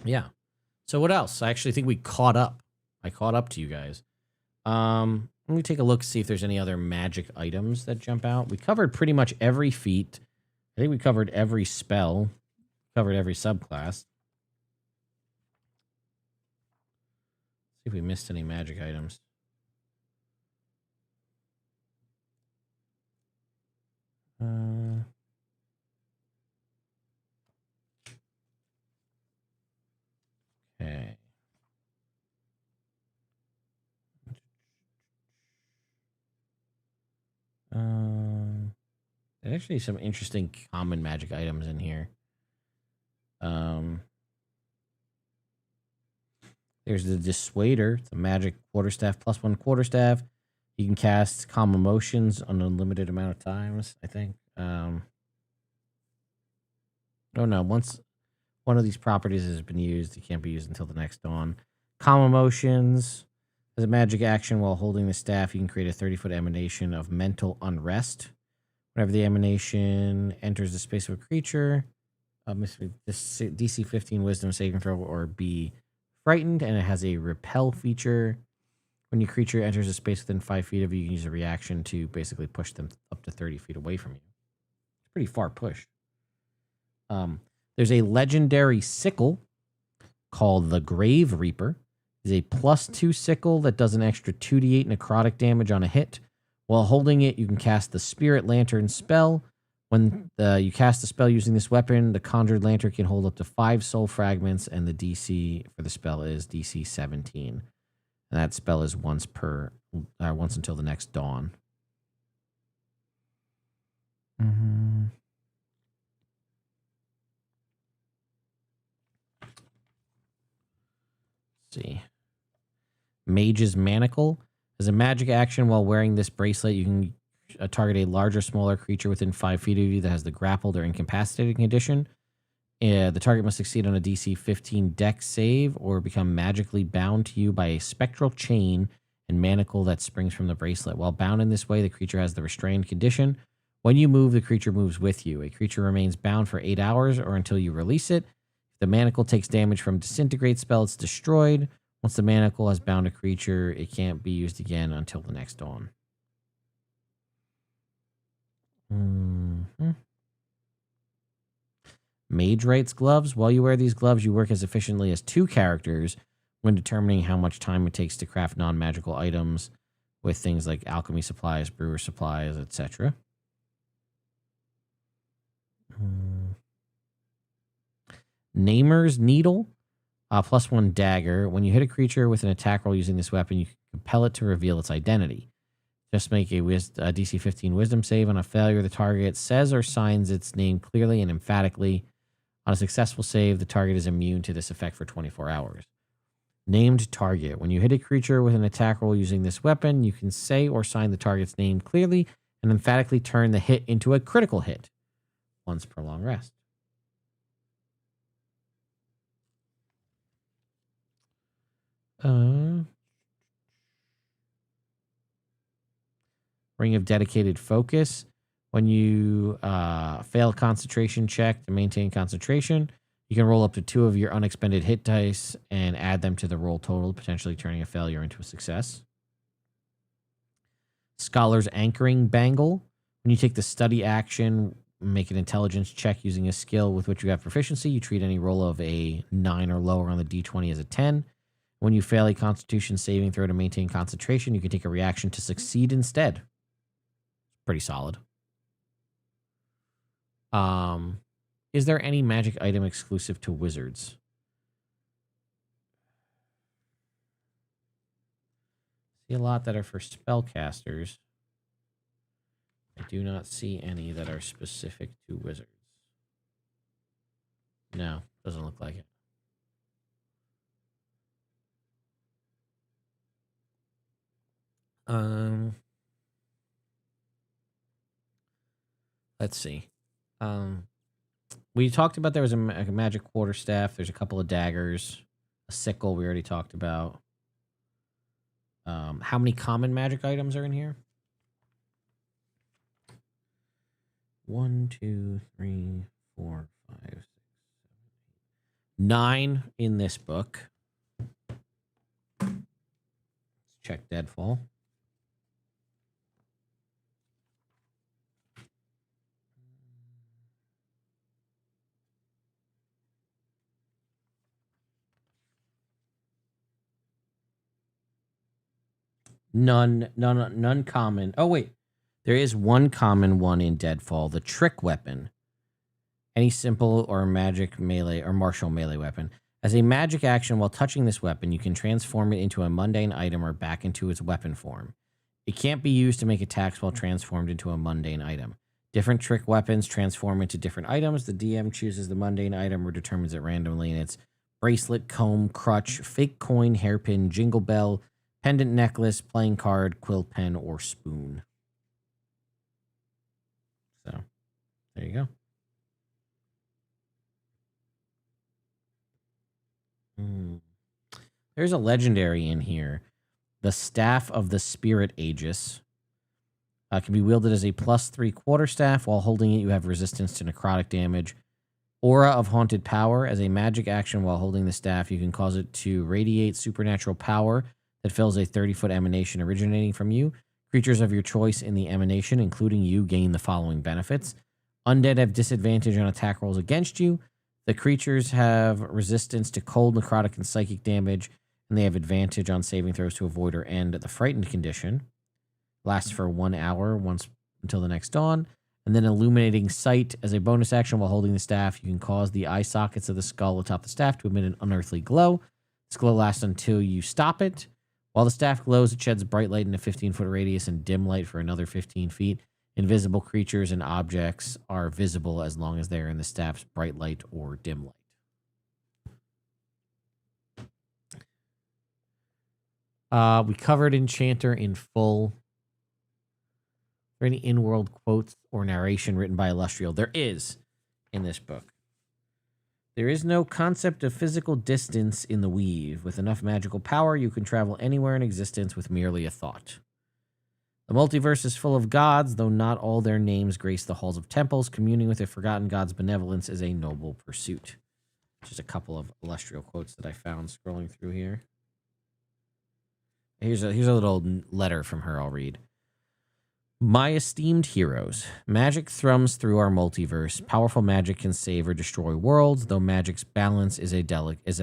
S1: Yeah. So what else? I actually think we caught up. I caught up to you guys. Let me take a look, see if there's any other magic items that jump out. We covered pretty much every feat. I think we covered every spell. Covered every subclass. See if we missed any magic items. Okay. There's actually some interesting common magic items in here. There's the Dissuader, the magic quarterstaff, +1 quarterstaff. You can cast Calm Emotions an unlimited amount of times, I think. Oh no, once one of these properties has been used, it can't be used until the next dawn. Calm Emotions. As a magic action, while holding the staff, you can create a 30-foot emanation of mental unrest. Whenever the emanation enters the space of a creature, DC 15 Wisdom saving throw or be frightened, and it has a repel feature. When your creature enters a space within 5 feet of you, you can use a reaction to basically push them up to 30 feet away from you. It's pretty far push. There's a legendary sickle called the Grave Reaper. It's a +2 sickle that does an extra 2d8 necrotic damage on a hit. While holding it, you can cast the Spirit Lantern spell. When you cast the spell using this weapon, the Conjured Lantern can hold up to 5 soul fragments, and the DC for the spell is DC 17. And that spell is once until the next dawn. Let's see. Mage's Manacle. As a magic action, while wearing this bracelet, you can target a larger, smaller creature within 5 feet of you that has the grappled or incapacitated condition. The target must succeed on a DC 15 Dex save or become magically bound to you by a spectral chain and manacle that springs from the bracelet. While bound in this way, the creature has the restrained condition. When you move, the creature moves with you. A creature remains bound for 8 hours or until you release it. If the manacle takes damage from Disintegrate spell, it's destroyed. Once the manacle has bound a creature, it can't be used again until the next dawn. Mage Rights Gloves. While you wear these gloves, you work as efficiently as 2 characters when determining how much time it takes to craft non-magical items with things like alchemy supplies, brewer supplies, etc. Namer's Needle. +1 dagger. When you hit a creature with an attack roll using this weapon, you can compel it to reveal its identity. Just make a DC 15 Wisdom save. On a failure, the target says or signs its name clearly and emphatically. On a successful save, the target is immune to this effect for 24 hours. Named Target. When you hit a creature with an attack roll using this weapon, you can say or sign the target's name clearly and emphatically turn the hit into a critical hit once per long rest. Ring of Dedicated Focus. When you fail a concentration check to maintain concentration, you can roll up to 2 of your unexpended hit dice and add them to the roll total, potentially turning a failure into a success. Scholar's Anchoring Bangle. When you take the study action, make an intelligence check using a skill with which you have proficiency. You treat any roll of a 9 or lower on the d20 as a 10. When you fail a Constitution saving throw to maintain concentration, you can take a reaction to succeed instead. Pretty solid. Is there any magic item exclusive to wizards? See a lot that are for spellcasters. I do not see any that are specific to wizards. No, doesn't look like it. Let's see. We talked about there was a magic quarterstaff. There's a couple of daggers. A sickle we already talked about. How many common magic items are in here? 1, 2, 3, 4, 5, 6, 7, 8. 9 in this book. Let's check Deadfall. None common. Oh, wait. There is one common one in Deadfall, the Trick Weapon. Any simple or magic melee or martial melee weapon. As a magic action, while touching this weapon, you can transform it into a mundane item or back into its weapon form. It can't be used to make attacks while transformed into a mundane item. Different trick weapons transform into different items. The DM chooses the mundane item or determines it randomly, and it's bracelet, comb, crutch, fake coin, hairpin, jingle bell, pendant necklace, playing card, quill pen, or spoon. So, there you go. There's a legendary in here. The Staff of the Spirit Aegis. Can be wielded as a +3 quarterstaff. While holding it, you have resistance to necrotic damage. Aura of Haunted Power. As a magic action while holding the staff, you can cause it to radiate supernatural power that fills a 30-foot emanation originating from you. Creatures of your choice in the emanation, including you, gain the following benefits. Undead have disadvantage on attack rolls against you. The creatures have resistance to cold, necrotic, and psychic damage, and they have advantage on saving throws to avoid or end the frightened condition. Lasts for 1 hour once until the next dawn. And then Illuminating Sight. As a bonus action while holding the staff, you can cause the eye sockets of the skull atop the staff to emit an unearthly glow. This glow lasts until you stop it. While the staff glows, it sheds bright light in a 15-foot radius and dim light for another 15 feet. Invisible creatures and objects are visible as long as they are in the staff's bright light or dim light. We covered Enchanter in full. Are there any in-world quotes or narration written by Illustrial? There is in this book. There is no concept of physical distance in the weave. With enough magical power, you can travel anywhere in existence with merely a thought. The multiverse is full of gods, though not all their names grace the halls of temples. Communing with a forgotten god's benevolence is a noble pursuit. Just a couple of Illustrial quotes that I found scrolling through here. Here's a little letter from her I'll read. My esteemed heroes, magic thrums through our multiverse. Powerful magic can save or destroy worlds, though magic's balance is as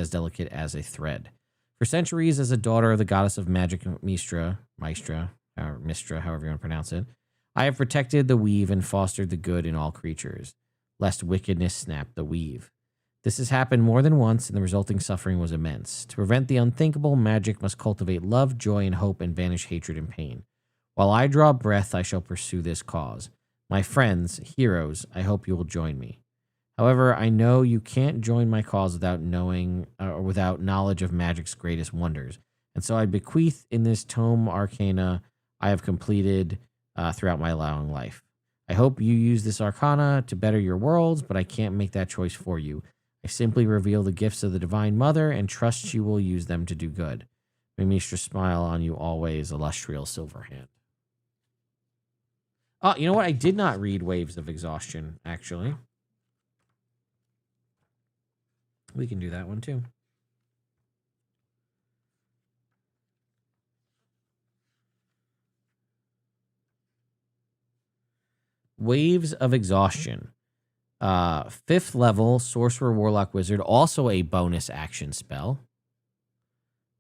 S1: delicate as a thread. For centuries, as a daughter of the goddess of magic, Mistra, however you want to pronounce it, I have protected the weave and fostered the good in all creatures, lest wickedness snap the weave. This has happened more than once, and the resulting suffering was immense. To prevent the unthinkable, magic must cultivate love, joy, and hope, and banish hatred and pain. While I draw breath, I shall pursue this cause. My friends, heroes, I hope you will join me. However, I know you can't join my cause without knowing or without knowledge of magic's greatest wonders. And so I bequeath in this tome Arcana I have completed throughout my long life. I hope you use this Arcana to better your worlds, but I can't make that choice for you. I simply reveal the gifts of the Divine Mother and trust you will use them to do good. May Mistra smile on you always, Illustrial Silverhand. Oh, you know what? I did not read Waves of Exhaustion, actually. We can do that one, too. Waves of Exhaustion. 5th level, Sorcerer, Warlock, Wizard. Also a bonus action spell.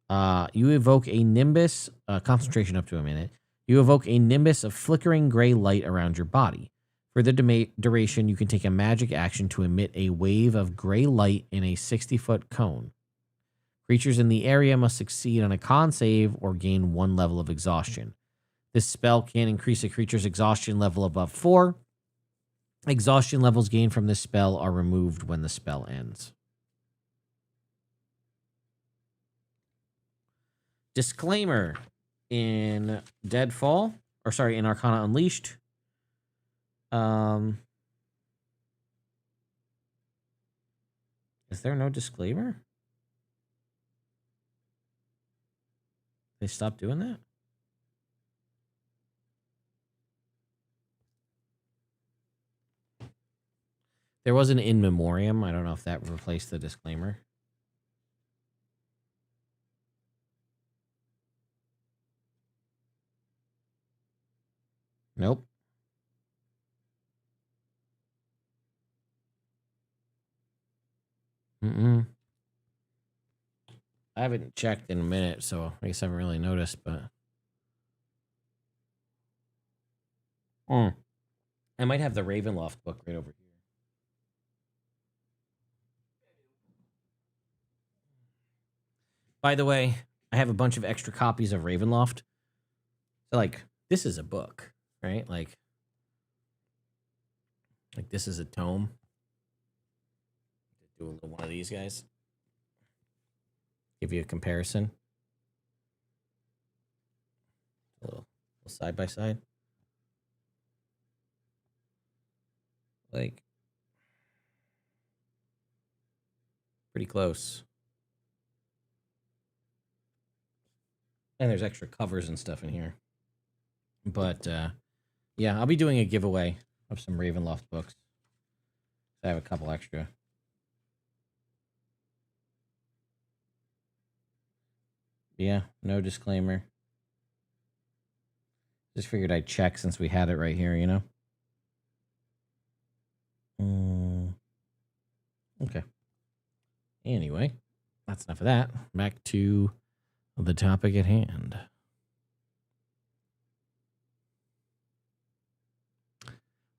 S1: You evoke a Nimbus. Concentration up to a minute. You evoke a nimbus of flickering gray light around your body. For the duration, you can take a magic action to emit a wave of gray light in a 60-foot cone. Creatures in the area must succeed on a con save or gain 1 level of exhaustion. This spell can increase a creature's exhaustion level above 4. Exhaustion levels gained from this spell are removed when the spell ends. Disclaimer. In in Arcana Unleashed, is there no disclaimer? They stopped doing that? There was an in memoriam. I don't know if that replaced the disclaimer. Nope. I haven't checked in a minute, so I guess I haven't really noticed, but... I might have the Ravenloft book right over here. By the way, I have a bunch of extra copies of Ravenloft. So, like, this is a book. Right? Like this is a tome. Do a little one of these guys. Give you a comparison. A little side by side. Like pretty close. And there's extra covers and stuff in here. But yeah, I'll be doing a giveaway of some Ravenloft books. I have a couple extra. Yeah, no disclaimer. Just figured I'd check since we had it right here, you know? Okay. Anyway, that's enough of that. Back to the topic at hand.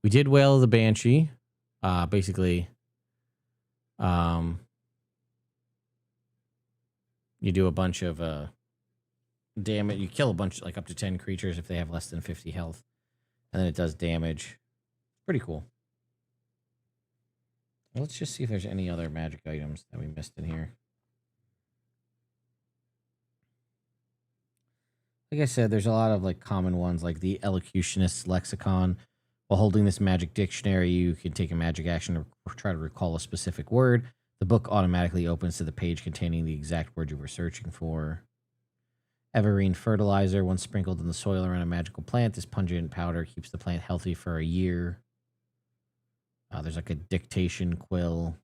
S1: We did Wail of the Banshee. Basically, you do a bunch of damage. You kill a bunch, like up to 10 creatures if they have less than 50 health. And then it does damage. Pretty cool. Let's just see if there's any other magic items that we missed in here. Like I said, there's a lot of like common ones, like the Elocutionist's Lexicon. While holding this magic dictionary, you can take a magic action to try to recall a specific word. The book automatically opens to the page containing the exact word you were searching for. Evergreen fertilizer, once sprinkled in the soil around a magical plant, this pungent powder keeps the plant healthy for a year. There's like a dictation quill.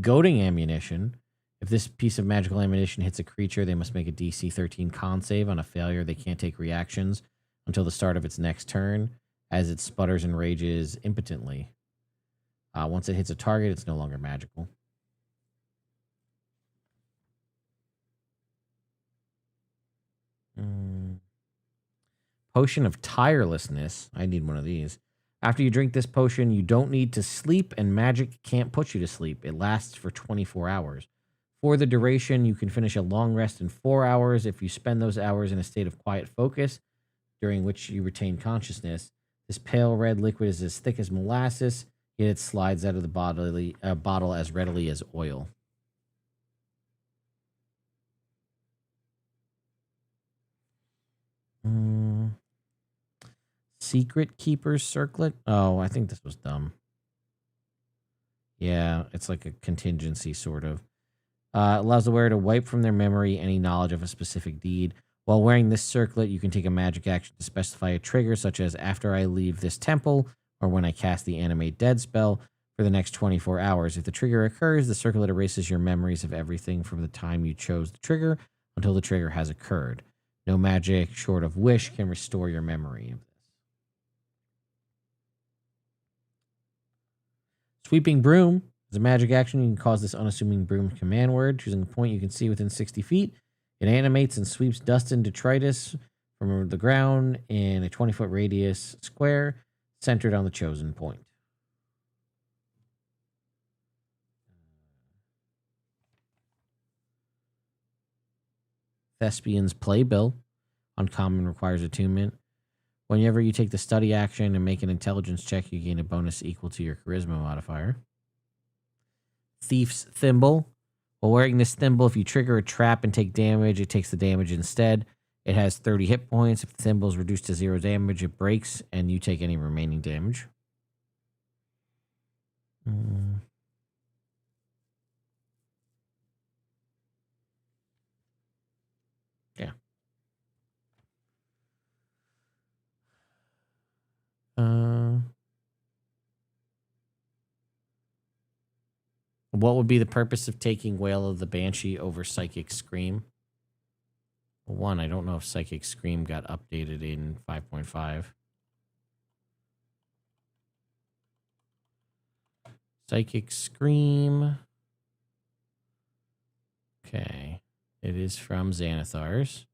S1: Goading ammunition. If this piece of magical ammunition hits a creature, they must make a DC 13 con save. On a failure, they can't take reactions until the start of its next turn, as it sputters and rages impotently. Once it hits a target, it's no longer magical. Potion of Tirelessness. I need one of these. After you drink this potion, you don't need to sleep, and magic can't put you to sleep. It lasts for 24 hours. For the duration, you can finish a long rest in 4 hours if you spend those hours in a state of quiet focus, during which you retain consciousness. This pale red liquid is as thick as molasses, yet it slides out of the bottle as readily as oil. Secret Keeper's Circlet? Oh, I think this was dumb. Yeah, it's like a contingency, sort of. Allows the wearer to wipe from their memory any knowledge of a specific deed. While wearing this circlet, you can take a magic action to specify a trigger, such as after I leave this temple, or when I cast the Animate Dead spell for the next 24 hours. If the trigger occurs, the circlet erases your memories of everything from the time you chose the trigger until the trigger has occurred. No magic short of wish can restore your memory of this. Sweeping Broom is a magic action. You can cause this unassuming broom command word, choosing a point you can see within 60 feet. It animates and sweeps dust and detritus from the ground in a 20-foot radius square centered on the chosen point. Thespian's Playbill. Uncommon, requires attunement. Whenever you take the study action and make an intelligence check, you gain a bonus equal to your charisma modifier. Thief's Thimble. While wearing this thimble, if you trigger a trap and take damage, it takes the damage instead. It has 30 hit points. If the thimble is reduced to 0 damage, it breaks, and you take any remaining damage. Yeah. What would be the purpose of taking Wail of the Banshee over Psychic Scream? Well, one, I don't know if Psychic Scream got updated in 5.5. Psychic Scream. Okay. It is from Xanathar's.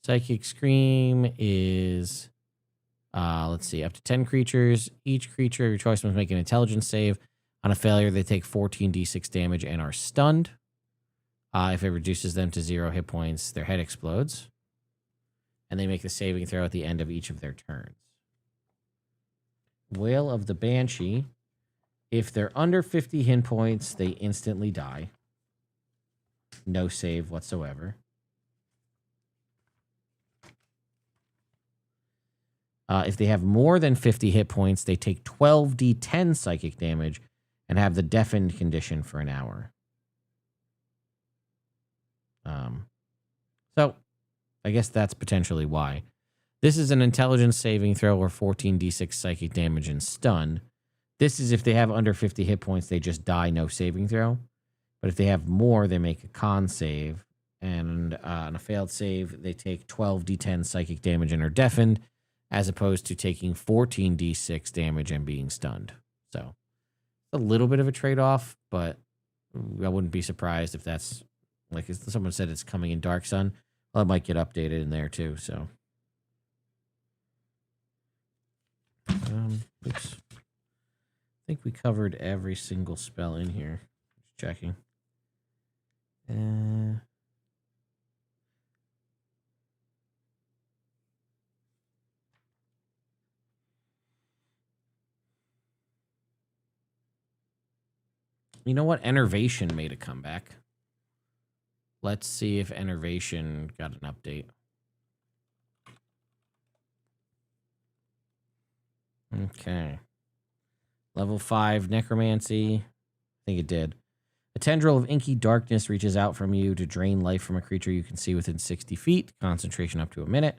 S1: Psychic Scream is, let's see, up to 10 creatures. Each creature of your choice must make an intelligence save. On a failure, they take 14d6 damage and are stunned. If it reduces them to 0 hit points, their head explodes. And they make the saving throw at the end of each of their turns. Wail of the Banshee. If they're under 50 hit points, they instantly die. No save whatsoever. If they have more than 50 hit points, they take 12d10 psychic damage and have the deafened condition for an hour. So, I guess that's potentially why. This is an intelligence saving throw or 14d6 psychic damage and stunned. This is if they have under 50 hit points, they just die, no saving throw. But if they have more, they make a con save And on a failed save, they take 12d10 psychic damage and are deafened, as opposed to taking 14d6 damage and being stunned. So a little bit of a trade-off, but I wouldn't be surprised if that's, like if someone said it's coming in Dark Sun. Well, it might get updated in there too, so. Oops. I think we covered every single spell in here. Just checking. You know what? Enervation made a comeback. Let's see if Enervation got an update. Okay. Level 5 Necromancy. I think it did. A tendril of inky darkness reaches out from you to drain life from a creature you can see within 60 feet. Concentration up to a minute.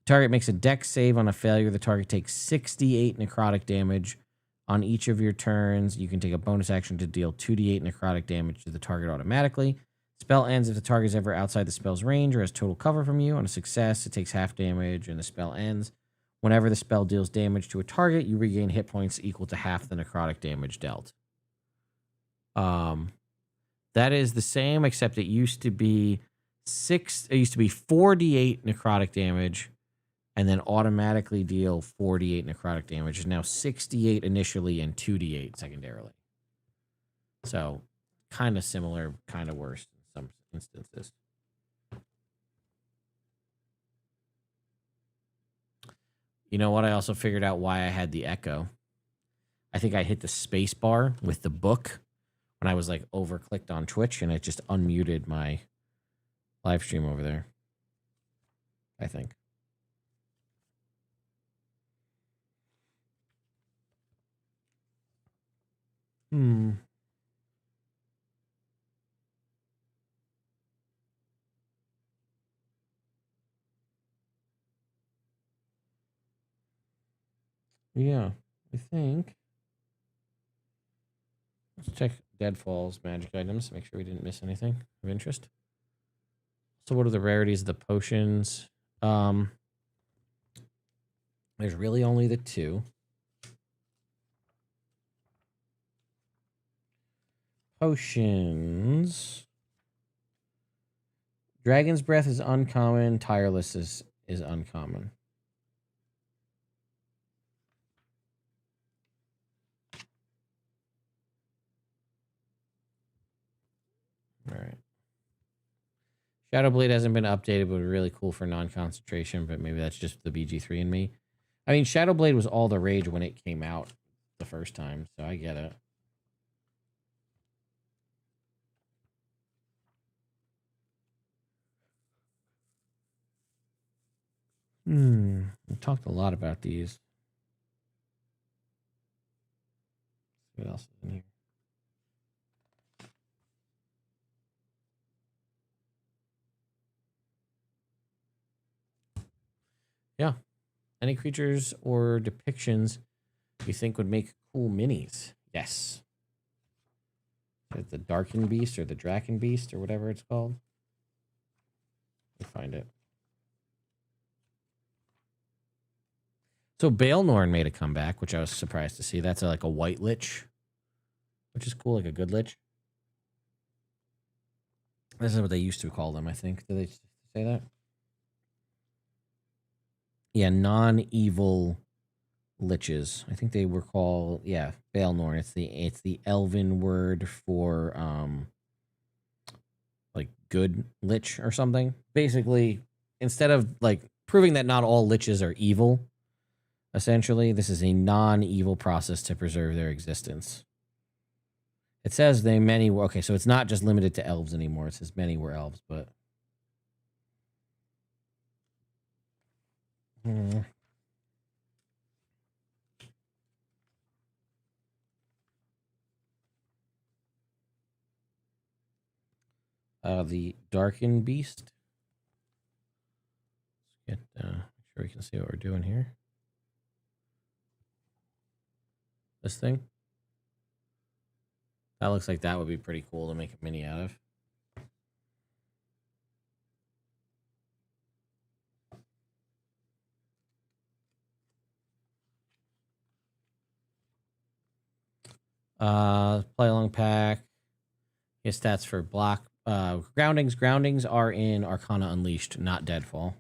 S1: Target makes a dex save. On a failure, the target takes 68 necrotic damage. On each of your turns, you can take a bonus action to deal 2d8 necrotic damage to the target automatically. Spell ends if the target is ever outside the spell's range or has total cover from you. On a success, it takes half damage and the spell ends. Whenever the spell deals damage to a target, you regain hit points equal to half the necrotic damage dealt. That is the same, except it used to be 4d8 necrotic damage and then automatically deal 48 necrotic damage. Is now 68 initially and 2d8 secondarily. So kind of similar, kind of worse in some instances. You know what? I also figured out why I had the echo. I think I hit the space bar with the book when I was like over-clicked on Twitch, and it just unmuted my live stream over there. I think. Yeah, I think. Let's check Deadfall's magic items, make sure we didn't miss anything of interest. So what are the rarities of the potions? There's really only the 2. Potions. Dragon's Breath is uncommon. Tireless is uncommon. All right. Shadowblade hasn't been updated, but really cool for non-concentration, but maybe that's just the BG3 in me. I mean, Shadowblade was all the rage when it came out the first time, so I get it. We talked a lot about these. What else is in here? Yeah. Any creatures or depictions you think would make cool minis? Yes. The Darken Beast or the Draken Beast or whatever it's called. Let me find it. So Baelnorn made a comeback, which I was surprised to see. That's like a white lich, which is cool, like a good lich. This is what they used to call them, I think. Did they say that? Yeah, non-evil liches. I think they were called, yeah, Baelnorn. It's the elven word for like good lich or something. Basically, instead of like proving that not all liches are evil, essentially, this is a non-evil process to preserve their existence. It says many were okay, so it's not just limited to elves anymore. It says many were elves, but the Darken Beast. Let's get make sure we can see what we're doing here. This thing. That looks like that would be pretty cool to make a mini out of. Play along pack. His stats for block. Groundings. Groundings are in Arcana Unleashed, not Deadfall.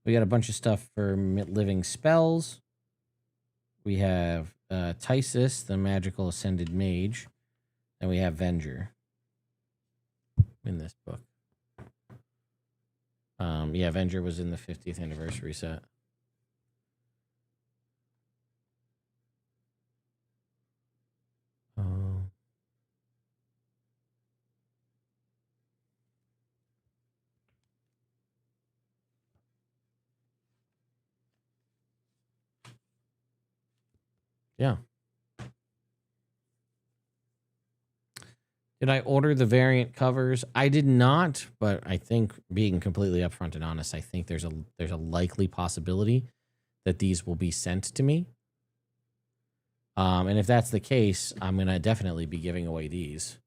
S1: We got a bunch of stuff for living spells. We have Tysis, the magical ascended mage. And we have Venger in this book. Yeah, Venger was in the 50th anniversary set. Yeah. Did I order the variant covers? I did not, but I think, being completely upfront and honest, I think there's a likely possibility that these will be sent to me. And if that's the case, I'm gonna definitely be giving away these.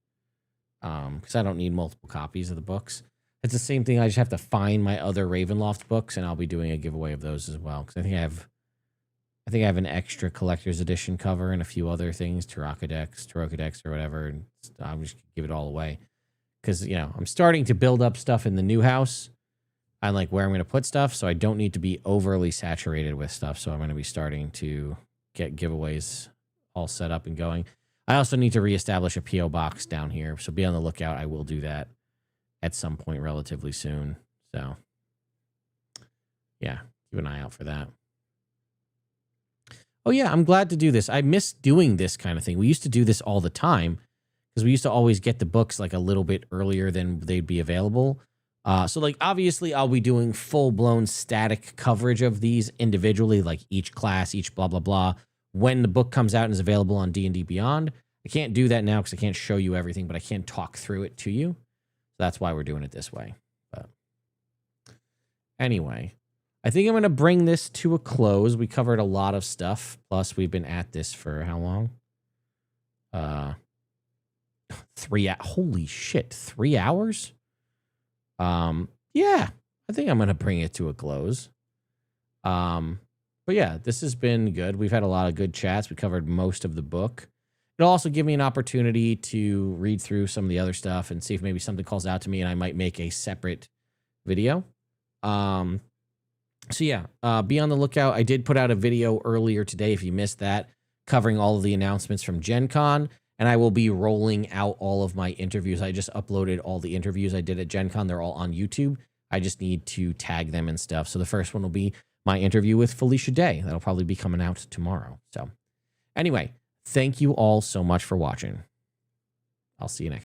S1: Because I don't need multiple copies of the books. It's the same thing. I just have to find my other Ravenloft books, and I'll be doing a giveaway of those as well. Because I think I have an extra collector's edition cover and a few other things, Tarokadex or whatever, and I'm just give it all away. Because, you know, I'm starting to build up stuff in the new house. I like where I'm going to put stuff, so I don't need to be overly saturated with stuff. So I'm going to be starting to get giveaways all set up and going. I also need to reestablish a P.O. box down here, so be on the lookout. I will do that at some point relatively soon. So, yeah, keep an eye out for that. Oh, yeah, I'm glad to do this. I miss doing this kind of thing. We used to do this all the time because we used to always get the books like a little bit earlier than they'd be available. So, like, obviously, I'll be doing full-blown static coverage of these individually, like each class, each blah, blah, blah, when the book comes out and is available on D&D Beyond. I can't do that now because I can't show you everything, but I can talk through it to you. So that's why we're doing it this way. But anyway, I think I'm going to bring this to a close. We covered a lot of stuff. Plus, we've been at this for how long? 3 hours? Yeah, I think I'm going to bring it to a close. But yeah, this has been good. We've had a lot of good chats. We covered most of the book. It'll also give me an opportunity to read through some of the other stuff and see if maybe something calls out to me and I might make a separate video. So yeah, be on the lookout. I did put out a video earlier today, if you missed that, covering all of the announcements from Gen Con, and I will be rolling out all of my interviews. I just uploaded all the interviews I did at Gen Con. They're all on YouTube. I just need to tag them and stuff. So the first one will be my interview with Felicia Day. That'll probably be coming out tomorrow. So anyway, thank you all so much for watching. I'll see you next time.